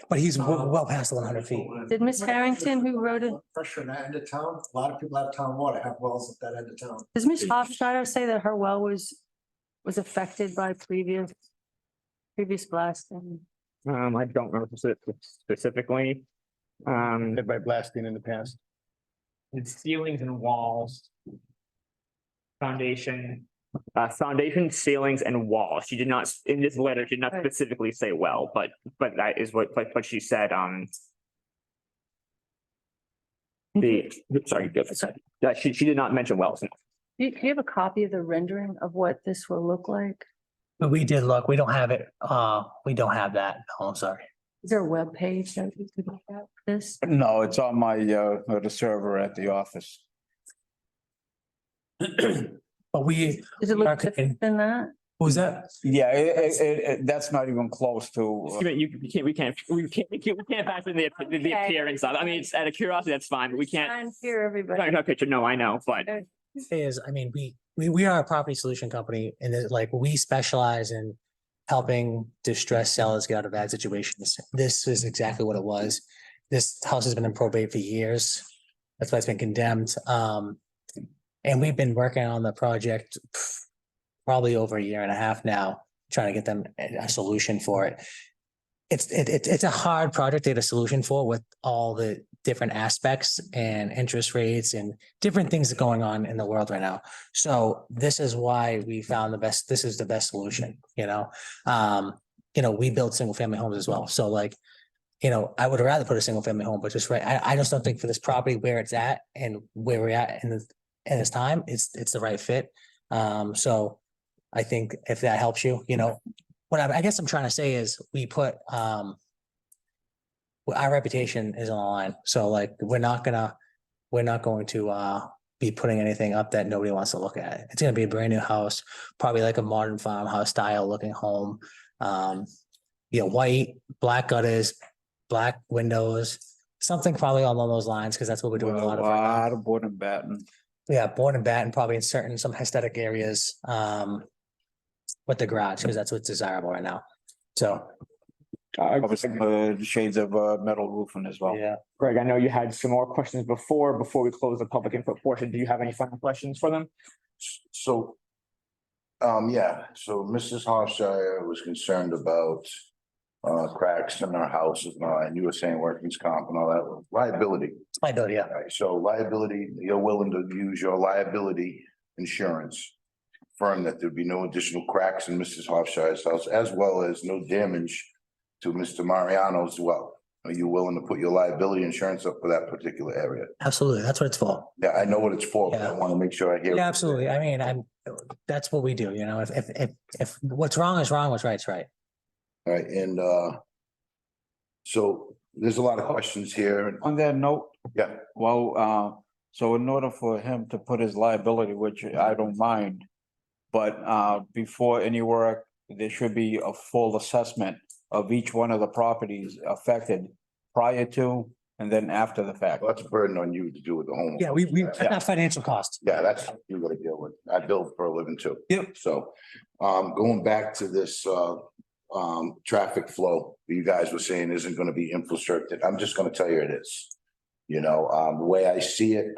But he's well past the 100 feet. Did Miss Harrington, who wrote it, Pressure in that end of town, a lot of people have town water, have wells at that end of town. does Miss Hofstadter say that her well was affected by previous blasting? I don't remember specifically. By blasting in the past. It's ceilings and walls. Foundation, ceilings and walls. She did not, in this letter, she did not Right. specifically say well, but that is what she said, sorry, go for a second. She did not mention wells. Do you have a copy of the rendering of what this will look like? But we did look, we don't have it, we don't have that. Oh, I'm sorry. Is there a web page that we could look at this? no, it's on my, the server at the office. But we, Does it we are look different than that? what was that? Yeah, that's not even close to, We can't factor in the Okay. appearance of, I mean, it's out of curiosity, that's fine, but we can't. Try and hear everybody. No picture, no, I know, but Is, I mean, we are a property solution company and it's like we specialize in helping distressed sellers get out of bad situations. This is exactly what it was. This house has been in probate for years. That's why it's been condemned. And we've been working on the project probably over a year and a half now, trying to get them a solution for it. It's a hard project to get a solution for with all the different aspects and interest rates and different things going on in the world right now. So this is why we found this is the best solution, you know? We build single family homes as well. So like, I would rather put a single family home, but just right, I just don't think for this property where it's at and where we're at in this time, it's the right fit. So I think if that helps you, what I guess I'm trying to say is we put, our reputation is on the line. So like, we're not going to, be putting anything up that nobody wants to look at. It's gonna be a brand new house, probably like a modern farmhouse style looking home. White, black gutters, black windows, something probably along those lines, because that's what we're doing a lot of. right now. board and batten. Yeah, board and batten, probably in some aesthetic areas, with the garage, because that's what's desirable right now. So, Obviously, shades of metal roofing as well. yeah. Greg, I know you had some more questions before we close the public input portion. Do you have any final questions for them? so. So Mrs. Hofshire was concerned about cracks in our house and you were saying workman's comp and all that liability. It's liability, yeah. Right, so liability, you're willing to use your liability insurance. Confirm that there'd be no additional cracks in Mrs. Hofshire's house, as well as no damage to Mr. Mariano as well. Are you willing to put your liability insurance up for that particular area? Absolutely. That's what it's for. Yeah, I know what it's for, but I Yeah. want to make sure I hear. Yeah, absolutely. I mean, that's what we do, if what's wrong is wrong, what's right is right. All right, and so there's a lot of questions here. On that note, Yeah, well, so in order for him to put his liability, which I don't mind, but before any work, there should be a full assessment of each one of the properties affected prior to And then after the fact. Well, that's a burden on you to do with the home. Yeah, that's not financial cost. Yeah, that's, you gotta deal with. I build for a living too. Yep. So, going back to this, traffic flow, you guys were saying isn't gonna be infiltrated. I'm just gonna tell you it is. You know, the way I see it,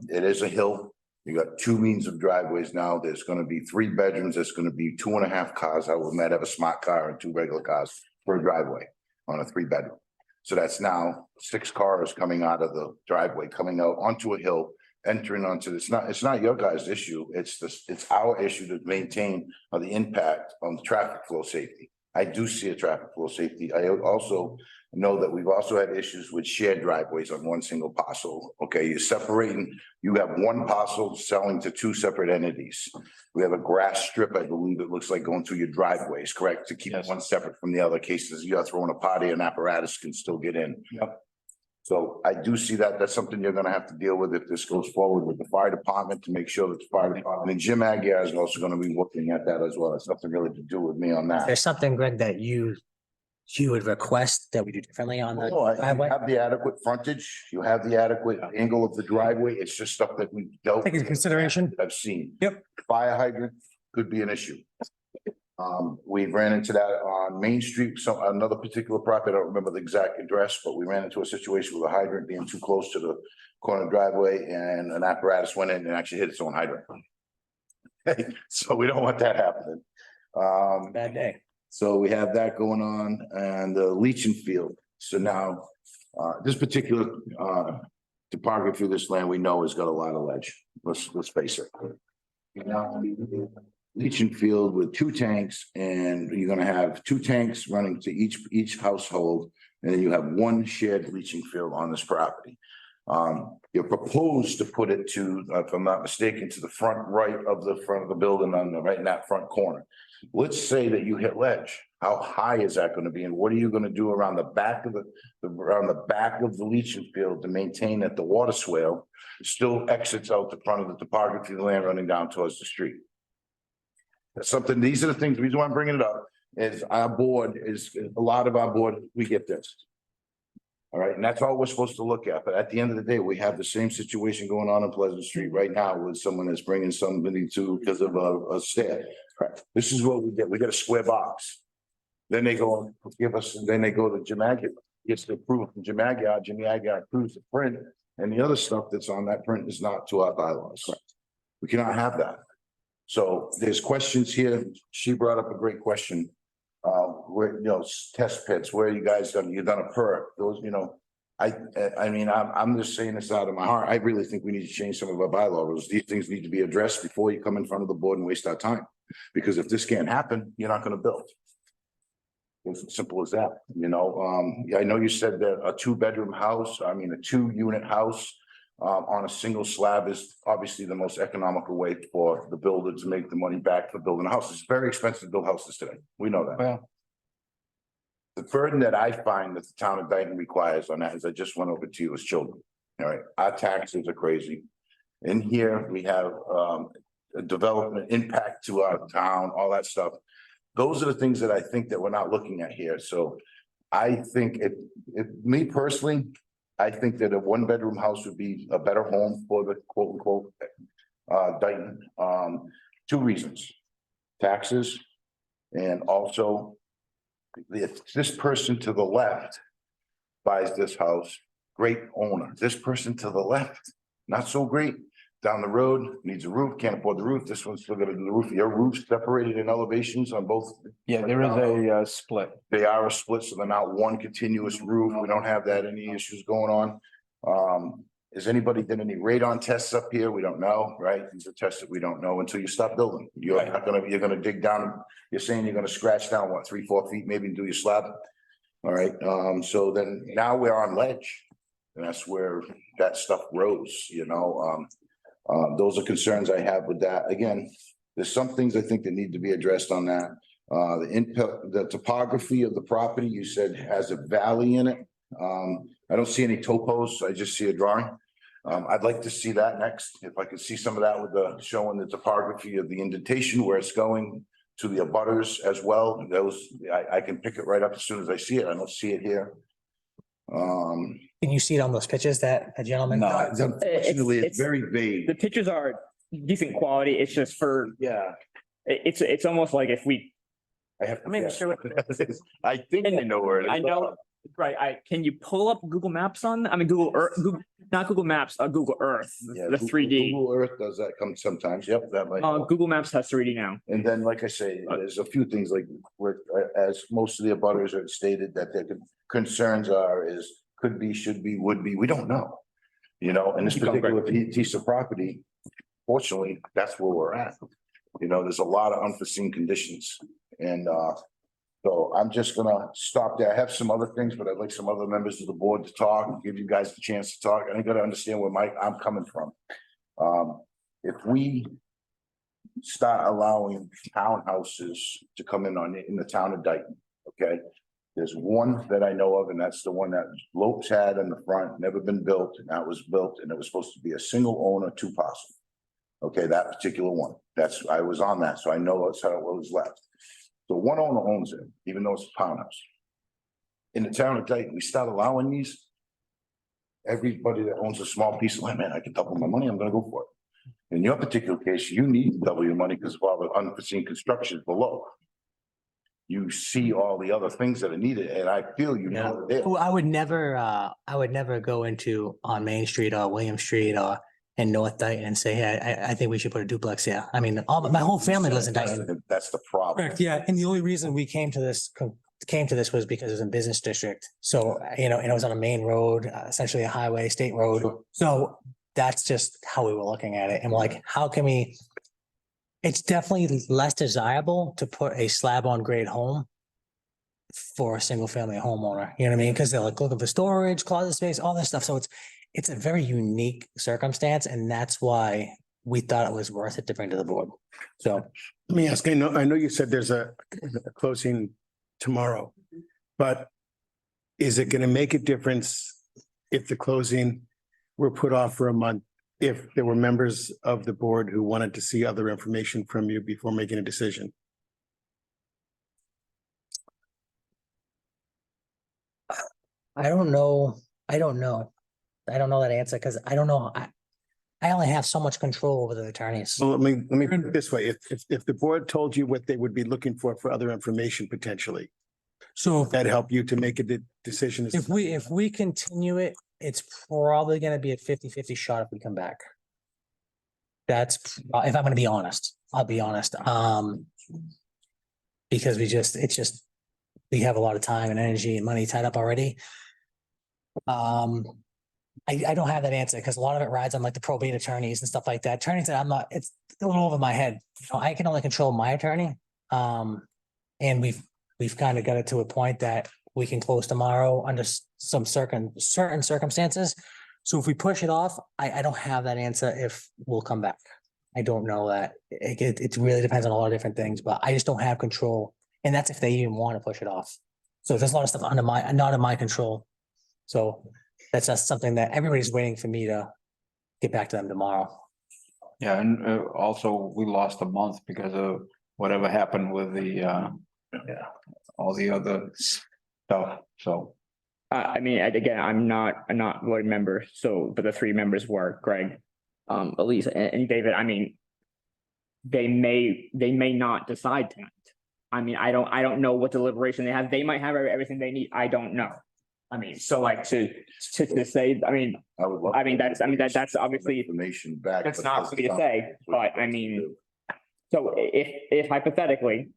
it is a hill. You got two means of driveways now. There's gonna be 3 bedrooms. There's gonna be 2.5 cars. I might have a smart car and 2 regular cars for a driveway on a 3-bedroom. So that's now 6 cars coming out of the driveway, coming out onto a hill, entering onto this. It's not your guys' issue. It's our issue to maintain the impact on the traffic flow safety. I do see a traffic flow safety. I also know that we've also had issues with shared driveways on one single parcel. Okay, you're separating, you have one parcel selling to 2 separate entities. We have a grass strip, I believe it looks like going through your driveways, correct? To keep one separate from the other cases. You are throwing a party and apparatus can still get in. Yep. So I do see that. That's something you're gonna have to deal with if this goes forward with the fire department to make sure that the fire department and Jim Aguirre is also gonna be looking at that as well. It's nothing really to do with me on that. There's something, Greg, that you would request that we do differently on the No, I driveway? have the adequate frontage, you have the adequate angle of the driveway, it's just stuff that we dealt. Take into consideration. I've seen. Yep. Fire hydrant could be an issue. We ran into that on Main Street, so another particular property, I don't remember the exact address, but we ran into a situation with a hydrant being too close to the corner driveway and an apparatus went in and actually hit its own hydrant. So we don't want that happening. Bad day. So we have that going on and the leaching field. So now, this particular, topography of this land we know has got a lot of ledge. Let's face it. Leaching field with 2 tanks and you're gonna have 2 tanks running to each household. And then you have 1 shared leaching field on this property. You're proposed to put it to, if I'm not mistaken, to the front right of the building right in that front corner. Let's say that you hit ledge. How high is that gonna be? And what are you gonna do around the back of around the back of the leaching field to maintain that the water swale still exits out the front of the topography of the land running down towards the street? That's something, these are the things, the reason why I'm bringing it up is our board is, a lot of our board, we get this. All right, and that's all we're supposed to look at, but at the end of the day, we have the same situation going on in Pleasant Street right now with someone that's bringing somebody to because of a stair. This is what we get, we get a square box. Then they go, give us, and then they go to Jim Aguirre, gets the approval from Jim Aguirre, Jimmy Aguirre approves the print, and the other stuff that's on that print is not to our bylaws. We cannot have that. So there's questions here. She brought up a great question. Where, test pits, where you guys done, you've done a perk, those, I mean, I'm just saying this out of my heart. I really think we need to change some of our bylaws. These things need to be addressed before you come in front of the board and waste our time. Because if this can't happen, you're not gonna build. It's simple as that, I know you said that a 2-bedroom house, I mean, a 2-unit house. On a single slab is obviously the most economical way for the builder to make the money back for building a house. It's very expensive to build houses today. We know that. Well, The burden that I find that the town of Dayton requires on that is I just went over to you as children. All right, our taxes are crazy. In here, we have a development impact to our town, all that stuff. Those are the things that I think that we're not looking at here. So I think me personally, I think that a 1-bedroom house would be a better home for the quote unquote Dayton. 2 reasons, taxes and also if this person to the left buys this house, great owner. This person to the left, not so great. Down the road, needs a roof, can't afford the roof. This one's still gonna do the roof. Your roof's separated in elevations on both. yeah, there is a split. They are a split, so they're not one continuous roof. We don't have that, any issues going on. Has anybody done any radon tests up here? We don't know, right? These are tests that we don't know until you stop building. You're gonna dig down, you're saying you're gonna scratch down, what, 3-4 feet, maybe and do your slab? All right, so then now we're on ledge. And that's where that stuff grows, those are concerns I have with that. Again, there's some things I think that need to be addressed on that. The input, the topography of the property, you said has a valley in it. I don't see any topos. I just see a drawing. I'd like to see that next. If I could see some of that with the showing the topography of the indentation, where it's going to the abutters as well. Those, I can pick it right up as soon as I see it. I don't see it here. Can you see it on those pictures that a gentleman? no, unfortunately, it's- it's very vague. The pictures are decent quality. It's just for, Yeah. it's almost like if we, I have. I mean, guess. sure. I think I know where it is. I know, right, can you pull up Google Maps Google Earth, Google, not Google Maps, Google Earth, Yeah, the Google- 3D. Google Earth does that come sometimes. Yep, that might. Google Maps has 3D now. And then, like I say, there's a few things like where, as most of the abutters have stated that their concerns are is could be, should be, would be, we don't know. You know, in this Keep going, particular piece of property, fortunately, that's where we're at. You know, there's a lot of unforeseen conditions and, so I'm just gonna stop there. I have some other things, but I'd like some other members of the board to talk and give you guys the chance to talk. And I gotta understand where I'm coming from. If we start allowing townhouses to come in the town of Dayton, okay? There's one that I know of, and that's the one that Lopes had in the front, never been built, and that was built, and it was supposed to be a single owner, 2 parcel. Okay, that particular one. I was on that, so I know that's how it was left. So one owner owns it, even though it's a townhouse. In the town of Dayton, we start allowing these. Everybody that owns a small piece of land, man, I can double my money, I'm gonna go for it. In your particular case, you need to double your money because of all the unforeseen construction below. You see all the other things that are needed, and I feel you know they're there. Well, I would never go into on Main Street or William Street or in North Dayton and say, hey, I think we should put a duplex here. I mean, my whole family lives in Dayton. That's the problem. Correct, yeah, and the only reason we came to this was because it was a business district. So, you know, and it was on a main road, essentially a highway, state road. Sure. So that's just how we were looking at it. And we're like, how can we? It's definitely less desirable to put a slab on grade home for a single family homeowner, you know what I mean? Because they're like looking for storage, closet space, all this stuff. So it's a very unique circumstance, and that's why we thought it was worth it to bring to the board. So Let me ask, I know you said there's a closing tomorrow, but is it gonna make a difference if the closing were put off for a month? If there were members of the board who wanted to see other information from you before making a decision? I don't know. I don't know that answer because I don't know. I only have so much control over the attorneys. So let me put it this way, if the board told you what they would be looking for other information potentially, So that help you to make a decision? as- if we continue it, it's probably gonna be a 50-50 shot if we come back. That's, if I'm gonna be honest, I'll be honest. Because we have a lot of time and energy and money tied up already. I don't have that answer because a lot of it rides on like the probate attorneys and stuff like that. Attorneys that it's a little over my head. You know, I can only control my attorney. And we've kind of got it to a point that we can close tomorrow under some certain circumstances. So if we push it off, I don't have that answer if we'll come back. I don't know that. It really depends on a lot of different things, but I just don't have control. And that's if they even want to push it off. So there's a lot of stuff not in my control. So that's just something that everybody's waiting for me to get back to them tomorrow. Yeah, and also we lost a month because of whatever happened with the all the other stuff, so. I mean, again, I'm not a board member, so, but the 3 members were Greg, Elise and David. I mean, they may not decide tonight. I mean, I don't know what deliberation they have. They might have everything they need. I don't know. I mean, so like to say, I mean, I would love. that's obviously, Information back. that's not for me to say, but I mean. So if hypothetically,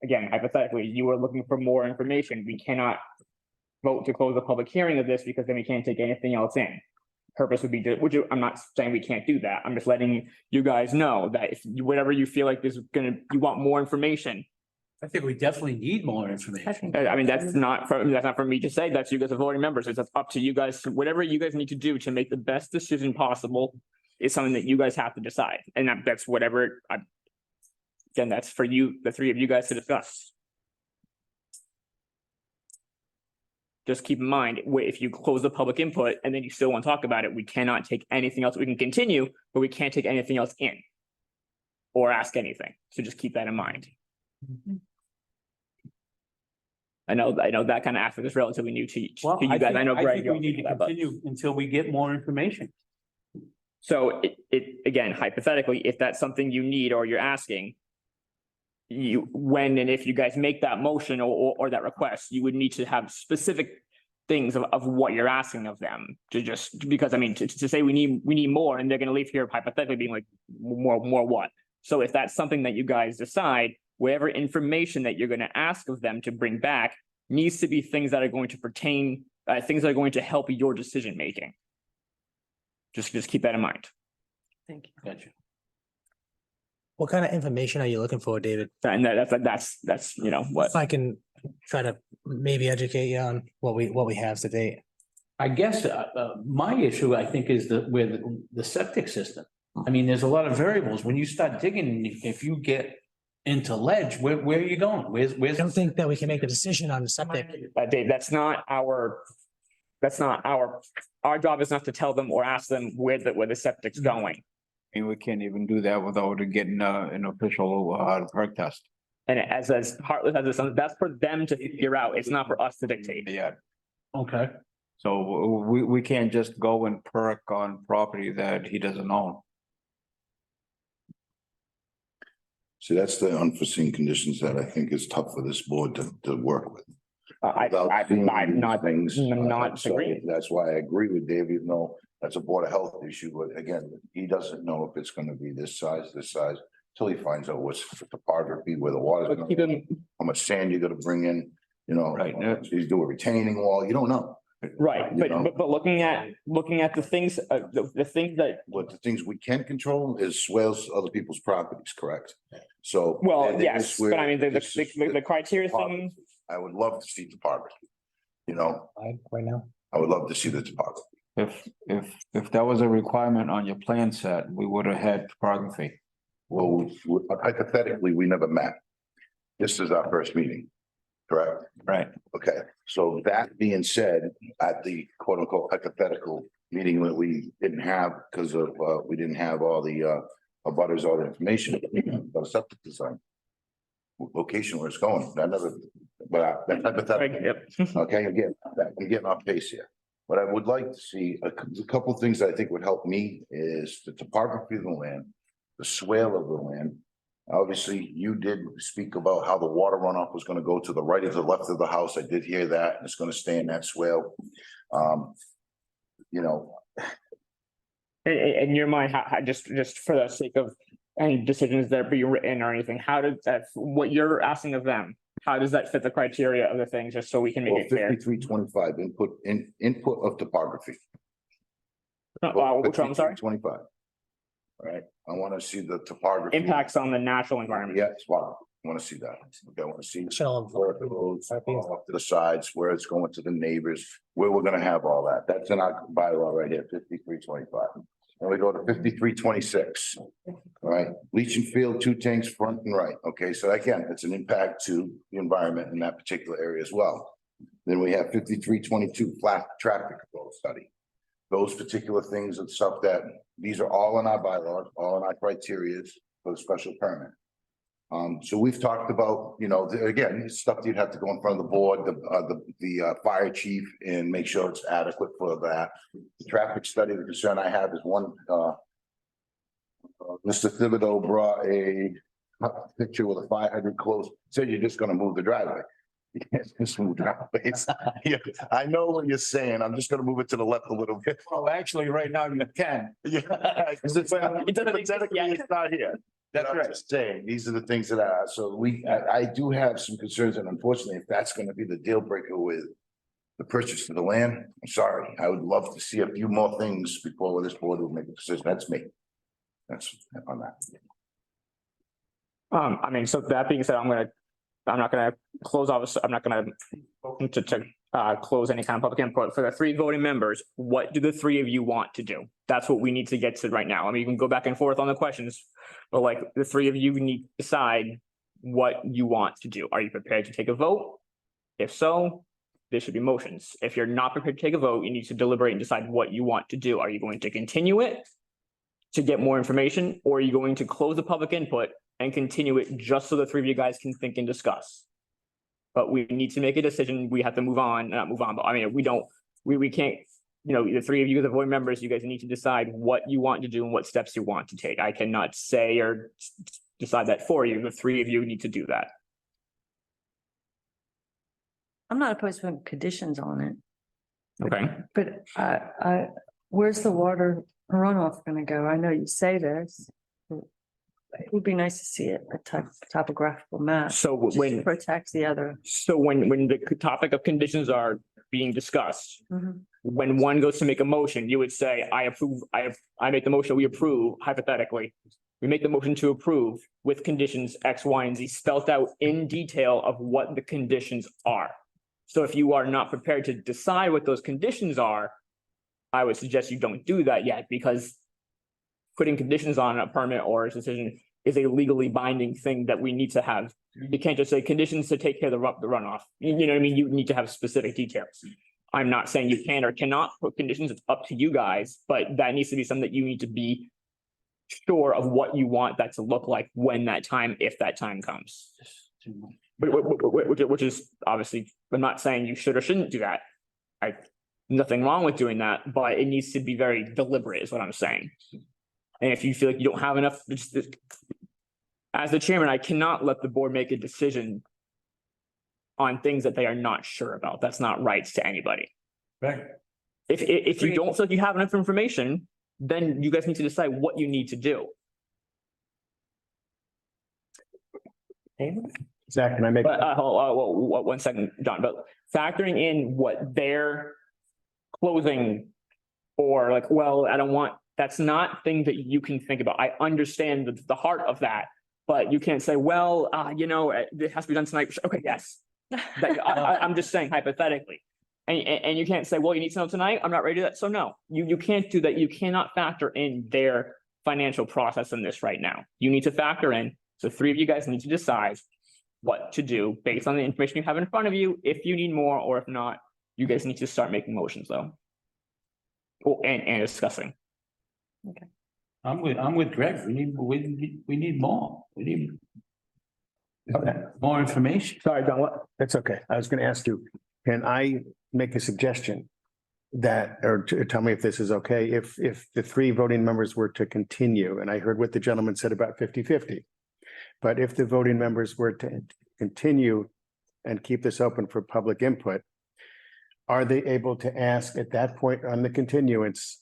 you were looking for more information, we cannot vote to close the public hearing of this because then we can't take anything else in. Purpose would be to, I'm not saying we can't do that. I'm just letting you guys know that if whatever you feel like you want more information. I think we definitely need more information. I mean, that's not for me to say. That's you guys as voting members. It's up to you guys. Whatever you guys need to do to make the best decision possible is something that you guys have to decide. And that's whatever again, that's for you, the 3 of you guys to discuss. Just keep in mind, if you close the public input and then you still want to talk about it, we cannot take anything else. We can continue, but we can't take anything else in or ask anything. So just keep that in mind. I know that kind of aspect is relatively new to Well, you guys. I know I Greg. think you we need to that, but- continue until we get more information. So again, hypothetically, if that's something you need or you're asking. When and if you guys make that motion or that request, you would need to have specific things of what you're asking of them to just, because I mean, to say we need more and they're gonna leave here hypothetically being like, more what? So if that's something that you guys decide, whatever information that you're gonna ask of them to bring back needs to be things that are going to pertain, things that are going to help your decision making. Just keep that in mind. Thank you. Gotcha. What kind of information are you looking for, David? And that's, you know, what. If I can try to maybe educate you on what we have to date. I guess, my issue, I think, is with the septic system. I mean, there's a lot of variables. When you start digging, if you get into ledge, where are you going? I don't think that we can make a decision on septic. Dave, that's not our job is not to tell them or ask them where the septic's going. And we can't even do that without getting an official perk test. And as heartless as it sounds, that's for them to figure out. It's not for us to dictate. Yeah, Okay. so we can't just go and perk on property that he doesn't own. See, that's the unforeseen conditions that I think is tough for this board to work with. Without seeing I'm not, things, I'm not so agreeing. that's why I agree with Dave, even though that's a board of health issue, but again, he doesn't know if it's gonna be this size, till he finds out what's the topography, where the water's But gonna, keep them, how much sand you're gonna bring in, you know. Right. He's doing a retaining wall, you don't know. right, You know? but looking at the things, the things that, What the things we can control is swales other people's properties, correct? So. well, there is yes, but I mean, the criteria thing. I would love to see topography. You know, Right now. I would love to see the topography. If that was a requirement on your plan set, we would have had topography. Well, hypothetically, we never met. This is our first meeting, correct? Right. Okay, so that being said, at the quote unquote hypothetical meeting that we didn't have because of, we didn't have all the, abutters, all the information about septic design. Location where it's going, I never, but that hypothetical. Yep. Okay, again, I'm getting off pace here. What I would like to see, a couple of things that I think would help me is the topography of the land, the swale of the land. Obviously, you did speak about how the water runoff was gonna go to the right or the left of the house. I did hear that, and it's gonna stay in that swale. You know, In your mind, how just for the sake of any decisions that be written or anything, how does that, what you're asking of them, how does that fit the criteria of the things, just so we can make well, it clear? 5325 input of topography. Which one, I'm sorry? 25. All right, I wanna see the topography. Impacts on the natural environment. Yes, wow, I wanna see that. Okay, I wanna see. Shall- Where it goes, off to the sides, where it's going to the neighbors, where we're gonna have all that. That's in our bylaw right here, 5325. Then we go to 5326. All right, leaching field, 2 tanks, front and right. Okay, so again, it's an impact to the environment in that particular area as well. Then we have 5322 flat traffic flow study. Those particular things and stuff that, these are all in our bylaws, all in our criterias for the special permit. So we've talked about, you know, again, it's stuff you'd have to go in front of the board, the fire chief and make sure it's adequate for that. The traffic study, the concern I have is one, Mr. Thibodeau brought a picture with a 500 close, said you're just gonna move the driveway. You can't just move driveways. Yeah, I know what you're saying. I'm just gonna move it to the left a little bit. Well, actually, right now you can. Yeah. Because it's not here. That's I'm right. just saying, these are the things that are, so I do have some concerns, and unfortunately, if that's gonna be the deal breaker with the purchase of the land, I'm sorry, I would love to see a few more things before this board would make a decision. That's me. That's on that. I mean, so that being said, I'm not gonna close off, I'm not gonna close any kind of public input. For the 3 voting members, what do the 3 of you want to do? That's what we need to get to right now. I mean, you can go back and forth on the questions, but like the 3 of you need to decide what you want to do. Are you prepared to take a vote? If so, there should be motions. If you're not prepared to take a vote, you need to deliberate and decide what you want to do. Are you going to continue it to get more information, or are you going to close the public input and continue it just so the 3 of you guys can think and discuss? but we need to make a decision. We have to move on, not move on, but I mean, we can't, you know, the three of you, the board members, you guys need to decide what you want to do and what steps you want to take. I cannot say or decide that for you. The three of you need to do that. I'm not opposed to putting conditions on it, Okay, but where's the water runoff gonna go? I know you say this. It would be nice to see it, a topographical map. so just to when, Protects the other. so when the topic of conditions are being discussed, Mhm. when one goes to make a motion, you would say, I approve, I make the motion, we approve, hypothetically. We make the motion to approve with conditions X, Y, and Z spelled out in detail of what the conditions are. So if you are not prepared to decide what those conditions are, I would suggest you don't do that yet, because putting conditions on a permit or a decision is a legally binding thing that we need to have. You can't just say conditions to take care of the runoff. You know what I mean? You need to have specific details. I'm not saying you can or cannot put conditions. It's up to you guys, but that needs to be something that you need to be sure of what you want that to look like when that time, if that time comes. Which is obviously, I'm not saying you should or shouldn't do that. Nothing wrong with doing that, but it needs to be very deliberate is what I'm saying. And if you feel like you don't have enough, as the chairman, I cannot let the board make a decision on things that they are not sure about. That's not rights to anybody. Right. If you don't feel like you have enough information, then you guys need to decide what you need to do. Zach, can I make? But one second, John, but factoring in what their closing or like, well, I don't want, that's not things that you can think about. I understand the heart of that, but you can't say, well, you know, it has to be done tonight. Okay, yes. I'm just saying hypothetically. And you can't say, well, you need to know tonight. I'm not ready to do that. So no, you can't do that. You cannot factor in their financial process in this right now. You need to factor in. So three of you guys need to decide what to do based on the information you have in front of you. If you need more, or if not, you guys need to start making motions though. Oh, and discussing. I'm with Greg. We need more. We need more information. Sorry, Don, what? That's okay. I was gonna ask you, can I make a suggestion that, or tell me if this is okay, if the three voting members were to continue, and I heard what the gentleman said about 50-50. But if the voting members were to continue and keep this open for public input, are they able to ask at that point on the continuance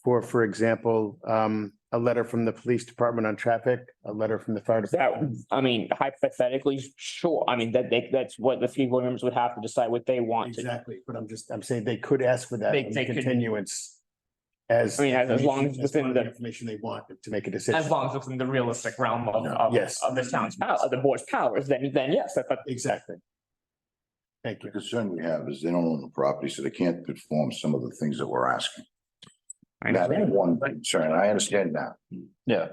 for example, a letter from the police department on traffic, a letter from the fire department? That, I mean, hypothetically, sure. I mean, that's what the three board members would have to decide what they want to. Exactly, but I'm saying they could ask for that They could. continuance as. I mean, as long as part within of the- information they want to make a decision. As long as it's in the realistic realm of Yes. of the town's power, of the board's powers, then yes, but Exactly. Thank The you. concern we have is they don't own the property, so they can't perform some of the things that we're asking. I That's understand. one concern. I understand that. Yeah.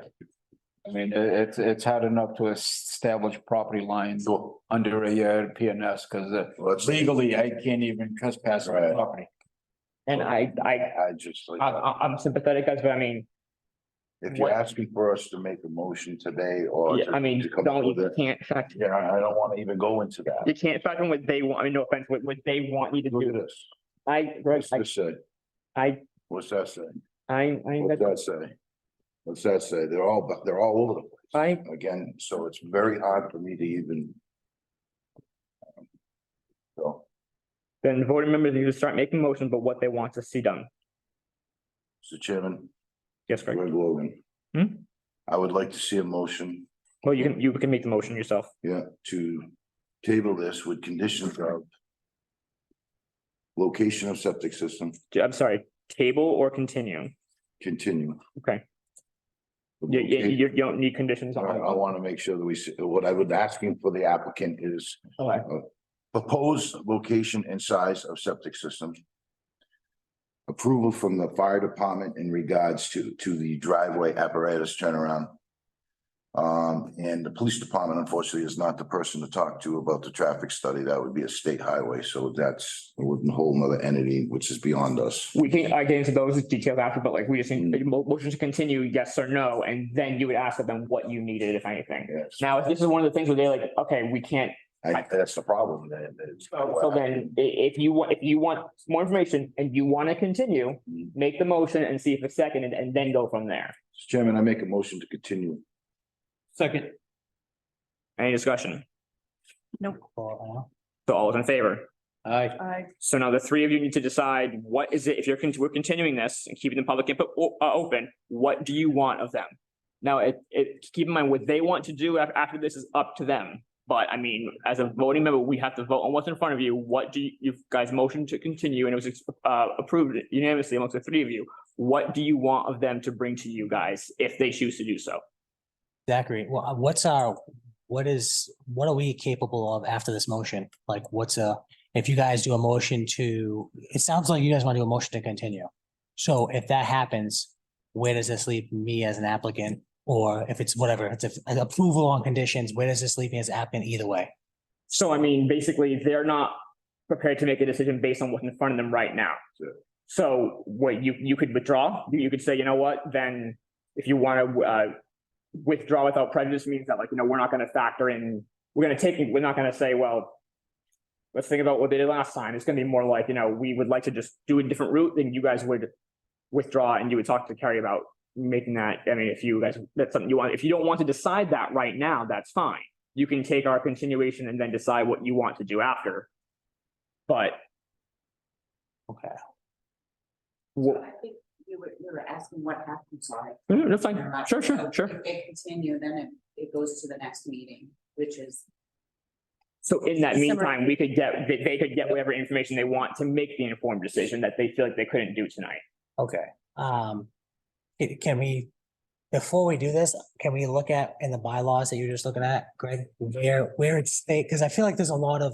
I mean, it's hard enough to establish property lines So, under a PNS because let's, legally I can't even trespass on Right. property. And I just, I'm sympathetic, guys, but I mean, if you're asking for us to make a motion today or. yeah, I mean, to come up with you it, can't factor, Yeah, I don't want to even go into that. you can't factor in what they want, I mean, no offense, what they want you to Look at do. this. Greg, What's this say? I, What's that say? I, What's that say? What's that say? They're all over the place. Again, so it's very hard for me to even. So, then the voting members need to start making motions, but what they want to see done. Mr. Chairman, Yes, Greg. Greg Logan. Hmm? I would like to see a motion, Well, you can make the motion yourself. yeah, to table this with conditions of. Location of septic system, I'm sorry, table or continue? continue. Okay. You don't need conditions I on. want to make sure that what I was asking for the applicant is Okay. proposed location and size of septic system. Approval from the fire department in regards to the driveway apparatus turnaround. And the police department unfortunately is not the person to talk to about the traffic study. That would be a state highway, so that's a whole nother entity, which is beyond us. I get into those details after, but like we just need a motion to continue, yes or no, and then you would ask of them what you needed, if anything. Yes. Now, if this is one of the things where they're like, okay, we can't That's the problem, that it's. So then, if you want more information and you want to continue, make the motion and see if it's seconded and then go from there. Mr. Chairman, I make a motion to continue. Second. Any discussion? Nope. So all those in favor? Aye. So now the three of you need to decide what is it, if we're continuing this and keeping the public input open, what do you want of them? Now, keep in mind, what they want to do after this is up to them. But I mean, as a voting member, we have to vote on what's in front of you. What do you guys motion to continue, and it was approved unanimously amongst the three of you. What do you want of them to bring to you guys if they choose to do so? Zachary, well, what are we capable of after this motion? Like, if you guys do a motion to, it sounds like you guys want to do a motion to continue. So if that happens, where does this leave me as an applicant? Or if it's whatever, it's an approval on conditions, where does this leave me as applicant either way? So I mean, basically, they're not prepared to make a decision based on what's in front of them right now. Sure. So what you could withdraw, you could say, you know what, then if you want to withdraw without prejudice means that, like, you know, we're not going to factor in, we're not going to say, well, let's think about what they did last time. It's going to be more like, you know, we would like to just do a different route, then you guys would withdraw and you would talk to Kerry about making that. I mean, if you guys, that's something you want, if you don't want to decide that right now, that's fine. You can take our continuation and then decide what you want to do after. But. Okay. I think you were asking what happens, sorry. No, that's fine. Sure. If they continue, then it goes to the next meeting, which is. So in that December. meantime, they could get whatever information they want to make the informed decision that they feel like they couldn't do tonight. Okay, can we, before we do this, can we look at in the bylaws that you're just looking at, Greg, where it's state, because I feel like there's a lot of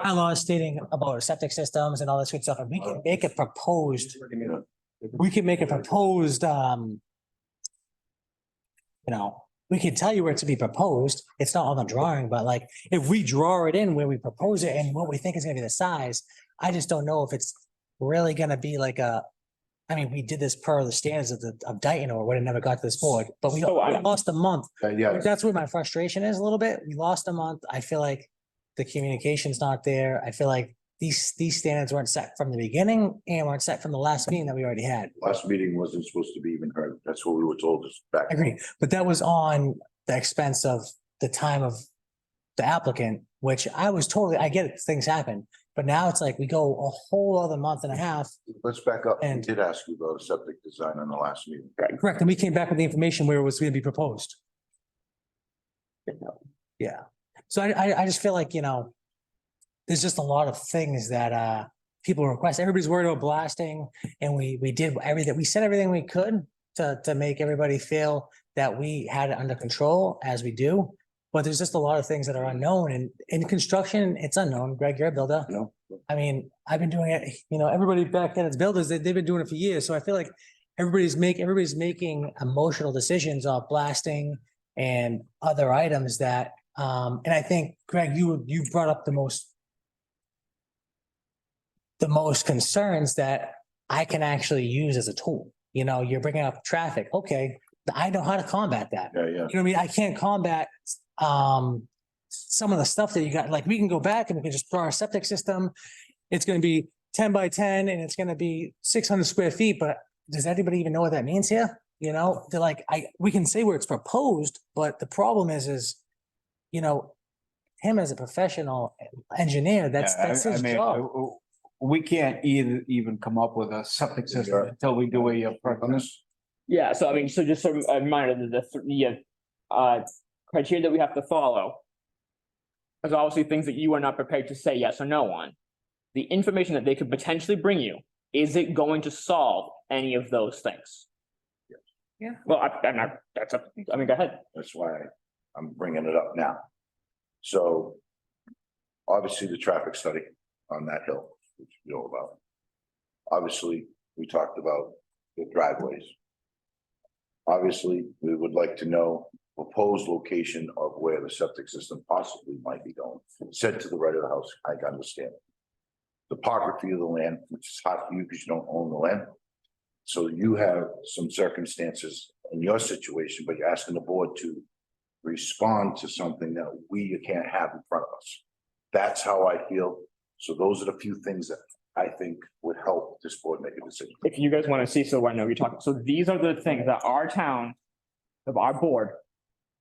bylaws stating about septic systems and all this good stuff, and we can make it proposed. We can make it proposed, we can tell you where it's to be proposed. It's not on the drawing, but like, if we draw it in where we propose it and what we think is gonna be the size, I just don't know if it's really gonna be like we did this per the standards of Dayton, or would have never got to this board, but we lost a month. Yeah, That's where my frustration is a little bit. We lost a month. I feel like the communication's not there. I feel like these standards weren't set from the beginning and weren't set from the last meeting that we already had. last meeting wasn't supposed to be even heard. That's what we were told us back. I agree, but that was on the expense of the time of the applicant, which I get it, things happen. But now it's like we go a whole other month and a half. Let's back up. We And- did ask you about a septic design on the last meeting. Correct, and we came back with the information where it was gonna be proposed. Yeah, so I just feel like, there's just a lot of things that people request. Everybody's worried about blasting, and we did everything, we said everything we could to make everybody feel that we had it under control, as we do. But there's just a lot of things that are unknown, and in construction, it's unknown. Greg, you're a builder. No. I mean, I've been doing it, everybody back then as builders, they've been doing it for years. So I feel like everybody's making emotional decisions on blasting and other items that, and I think, Greg, you brought up the most concerns that I can actually use as a tool. You're bringing up traffic. Okay, I know how to combat that. Yeah. You know what I mean? I can't combat some of the stuff that you got, like, we can go back and we can just throw our septic system. It's gonna be 10 by 10 and it's gonna be 600 square feet, but does anybody even know what that means here? They're like, we can say where it's proposed, but the problem is, him as a professional engineer, that's his job. We can't even come up with a septic system until we do a On this, Yeah, so I mean, so just a reminder, the criteria that we have to follow is obviously things that you are not prepared to say yes or no on. The information that they could potentially bring you, is it going to solve any of those things? Yes. Yeah. Well, go ahead. that's why I'm bringing it up now. So obviously the traffic study on that hill, which you know about. Obviously, we talked about the driveways. Obviously, we would like to know proposed location of where the septic system possibly might be going. Said to the right of the house, I can understand. The topography of the land, which is hard for you because you don't own the land. So you have some circumstances in your situation, but you're asking the board to respond to something that we can't have in front of us. That's how I feel. So those are the few things that I think would help this board make a decision. If you guys want to see, so I know you're talking, so these are the things that our town, of our board.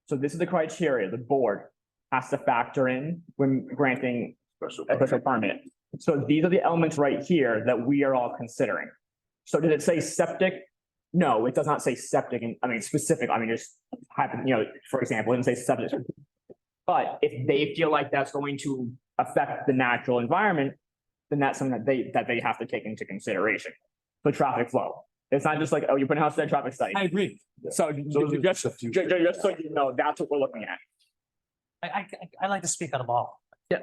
So this is the criteria the board has to factor in when granting Special a special permit. So these are the elements right here that we are all considering. So did it say septic? No, it does not say septic, and I mean specific, I mean, just happen, you know, for example, it didn't say septic. But if they feel like that's going to affect the natural environment, then that's something that they have to take into consideration. The traffic flow. It's not just like, oh, you put a house there, traffic study. I agree. So Those are just, just a few just so you know, that's what we're looking at. I like to speak on the ball. Yeah.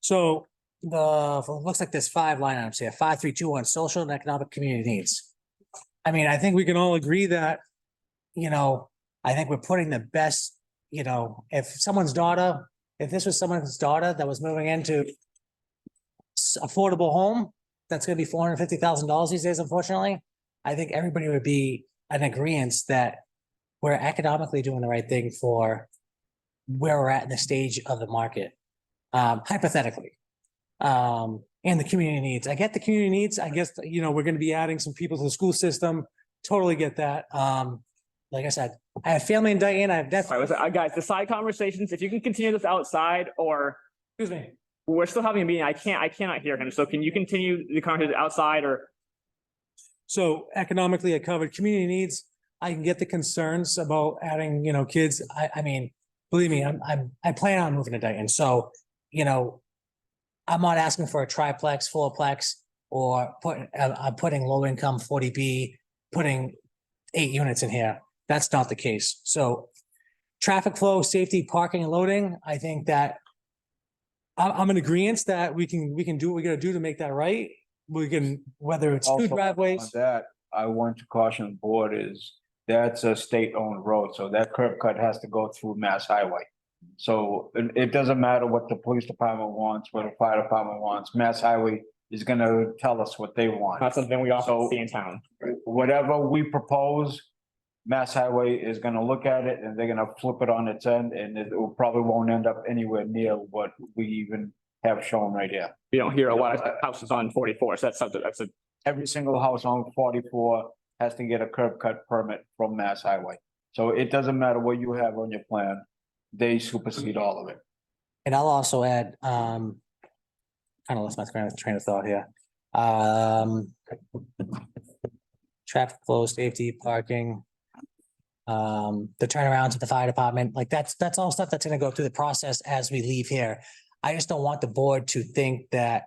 So looks like there's 5 line items here, 5, 3, 2, 1, social and economic community needs. I mean, I think we can all agree that, you know, I think we're putting the best, you know, if this was someone's daughter that was moving into affordable home, that's gonna be $450,000 these days, unfortunately. I think everybody would be in agreement that we're economically doing the right thing for where we're at in the stage of the market. Hypothetically. And the community needs. I get the community needs. I guess, you know, we're gonna be adding some people to the school system. Totally get that. Like I said, I have family in Dayton. I have All right, listen, guys, the side conversations, if you can continue this outside or, excuse me. we're still having a meeting. I cannot hear him. So can you continue the conversation outside or? So economically, I covered community needs. I can get the concerns about adding, you know, kids. I mean, believe me, I plan on moving to Dayton. So, you know, I'm not asking for a triplex, fourplex, or I'm putting low income 40B, putting 8 units in here. That's not the case. So traffic flow, safety, parking and loading, I think that I'm in agreement that we can do what we gotta do to make that right. We can, whether it's 2 Also, driveways. on that, I want to caution the board is that's a state-owned road, so that curb cut has to go through Mass Highway. So it doesn't matter what the police department wants, what the fire department wants, Mass Highway is gonna tell us what they want. That's something we often So- see in town. Whatever we propose, Mass Highway is gonna look at it and they're gonna flip it on its end, and it probably won't end up anywhere near what we even have shown right here. We don't hear a lot of houses on 44, so that's something, that's a, Every single house on 44 has to get a curb cut permit from Mass Highway. So it doesn't matter what you have on your plan, they supersede all of it. And I'll also add, kind of lost my train of thought here. Traffic flow, safety, parking. The turnaround to the fire department, like that's all stuff that's gonna go through the process as we leave here. I just don't want the board to think that,